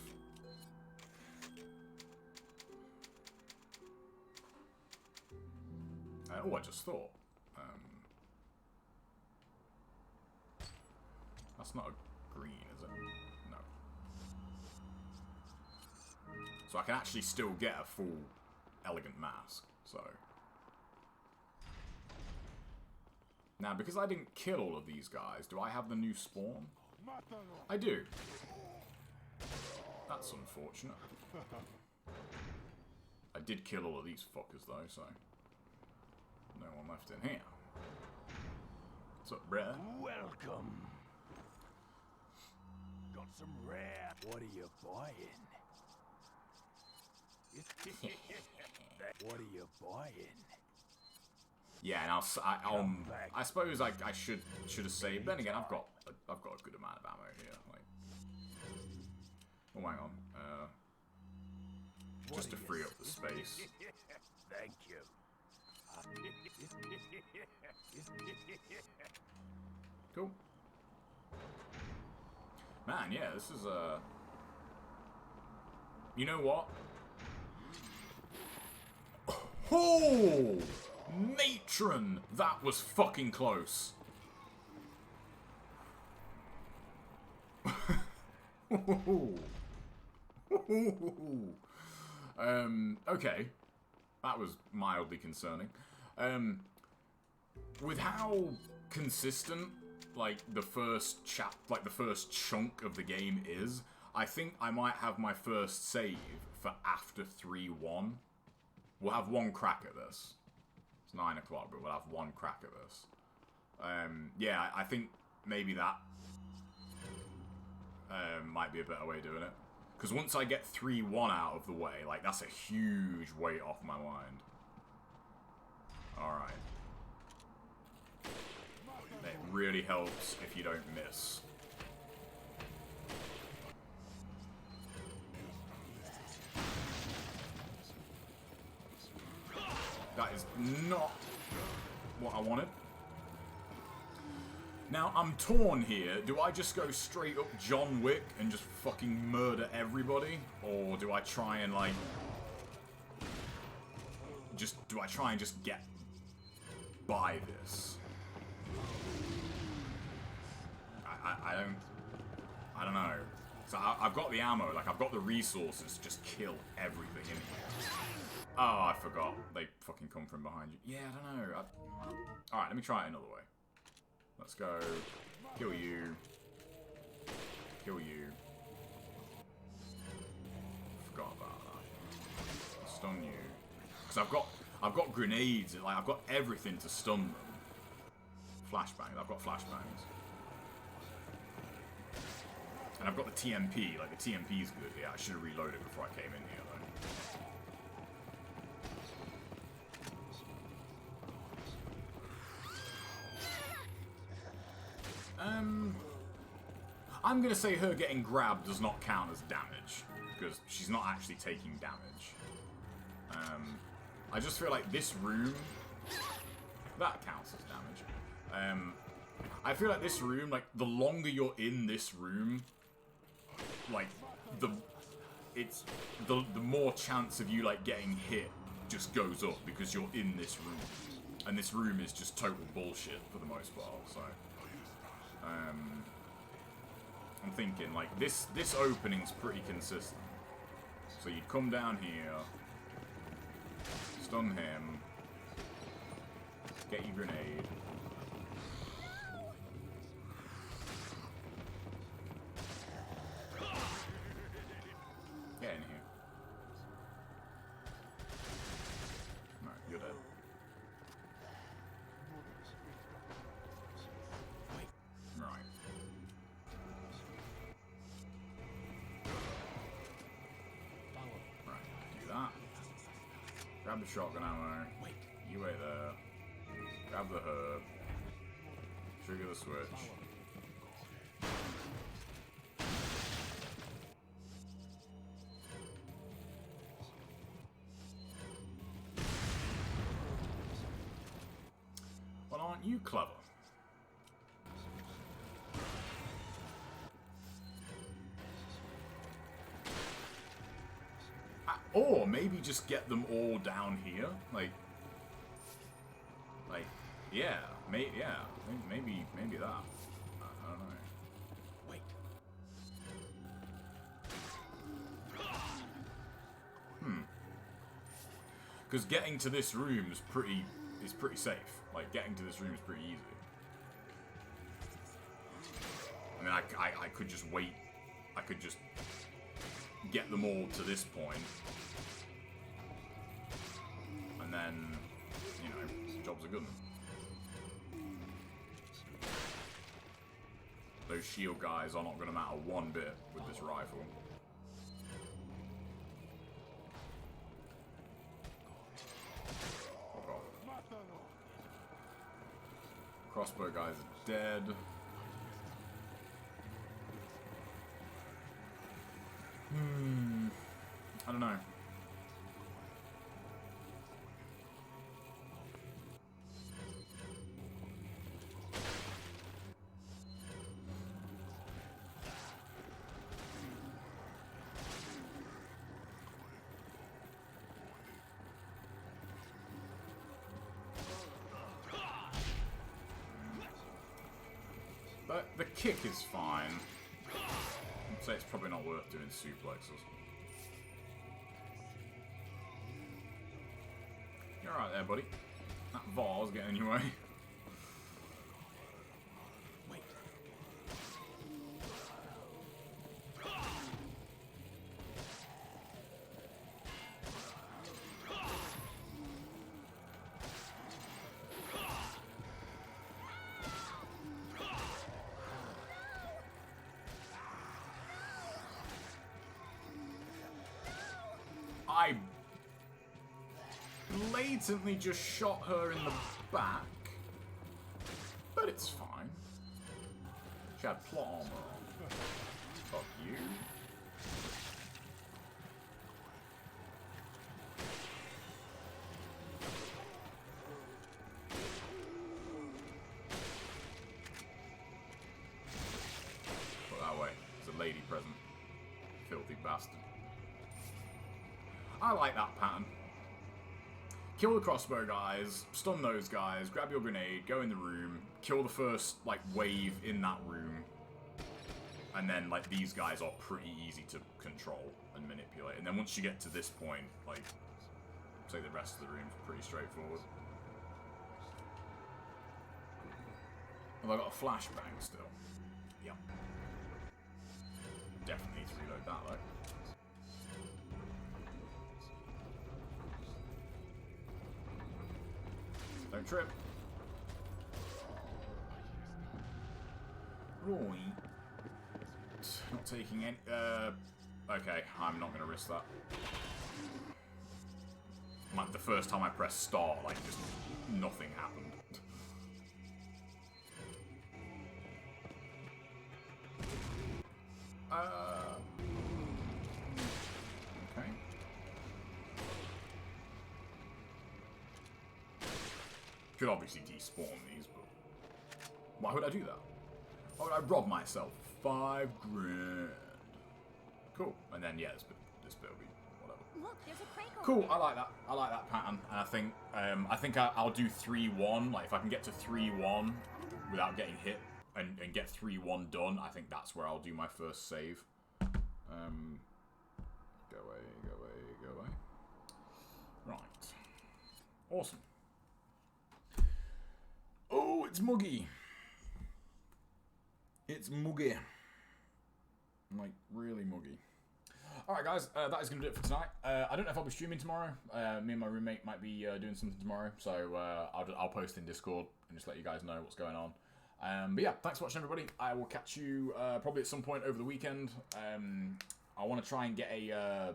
Oh, I just thought. That's not a green, is it? No. So I can actually still get a full elegant mask. So. Now, because I didn't kill all of these guys, do I have the new spawn? I do. That's unfortunate. I did kill all of these fuckers, though, so... no one left in here. What's up, bruh? Welcome. Got some rare. What are you buying? What are you buying? Yeah, and I suppose I should have saved. Then again, I've got a good amount of ammo here. Like, oh, hang on, just to free up the space. Thank you. Cool. Man, yeah, this is you know what? Oh! Matron! That was fucking close. Okay. That was mildly concerning. With how consistent, like, the first chunk of the game is, I think I might have my first save for after 3-1. We'll have one crack at this. It's 9 o'clock, but we'll have one crack at this. Yeah, I think maybe that might be a better way of doing it. Because once I get 3-1 out of the way, like, that's a huge weight off my mind. Alright. It really helps if you don't miss. That is not what I wanted. Now, I'm torn here. Do I just go straight up John Wick and just fucking murder everybody? Or do I try and, like... do I try and just get by this? I don't know. So I've got the ammo, like, I've got the resources to just kill everything in here. Oh, I forgot. They fucking come from behind you. Yeah, I don't know. Alright, let me try it another way. Let's go. Kill you. Kill you. Forgot about that. Stun you. Because I've got grenades. Like, I've got everything to stun them. Flashbangs. I've got flashbangs. And I've got the TMP. Like, the TMP's good. Yeah, I should have reloaded before I came in here, though. I'm gonna say her getting grabbed does not count as damage, because she's not actually taking damage. I just feel like this room, that counts as damage. I feel like this room, like, the longer you're in this room, like, the more chance of you, like, getting hit just goes up because you're in this room. And this room is just total bullshit for the most part, so... I'm thinking, like, this opening's pretty consistent. So you'd come down here, stun him, get your grenade. Get in here. No, you're dead. Right. Right, do that. Grab the shotgun ammo. You wait there. Grab the herb. Trigger the switch. Well, aren't you clever? Or maybe just get them all down here, like, yeah, maybe that. I don't know. Wait. Because getting to this room is pretty safe. Like, getting to this room is pretty easy. I mean, I could just wait. I could just get them all to this point. And then, you know, job's a good one. Those shield guys are not going to matter one bit with this rifle. Fuck off. Crossbow guys are dead. I don't know. But the kick is fine. I'd say it's probably not worth doing suplexes. You're alright there, buddy. That vase getting in your way. Wait. I blatantly just shot her in the back, but it's fine. She had plot armor on. Fuck you. Put that way. There's a lady present. Filthy bastard. I like that pattern. Kill the crossbow guys, stun those guys, grab your grenade, go in the room, kill the first, like, wave in that room, and then, like, these guys are pretty easy to control and manipulate. And then once you get to this point, like, say the rest of the room's pretty straightforward. Have I got a flashbang still? Yep. Definitely need to reload that, though. Don't trip. Right. Not taking any... okay, I'm not going to risk that. Like, the first time I pressed start, like, just nothing happened. Okay. Could obviously despawn these, but Why would I do that? Why would I rob myself? 5 grand. Cool. And then, yeah, this bit will be whatever. Look, there's a crate over Cool, there. I like that. I like that pattern. And I think I'll do 3-1. Like, if I can get to 3-1 without getting hit and get 3-1 done, I think that's where I'll do my first save. Go away, go away, go away. Right. Awesome. Oh, it's muggy. It's muggy. Like, really muggy. Alright guys, that is going to do it for tonight. I don't know if I'll be streaming tomorrow. Me and my roommate might be doing something tomorrow, so I'll post in Discord and just let you guys know what's going on. But yeah, thanks for watching everybody. I will catch you probably at some point over the weekend. I want to try and get I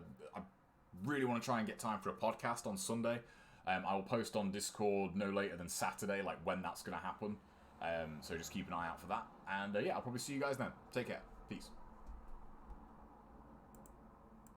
really want to try and get time for a podcast on Sunday. I will post on Discord no later than Saturday, like when that's going to happen. So just keep an eye out for that. And yeah, I'll probably see you guys then. Take care. Peace.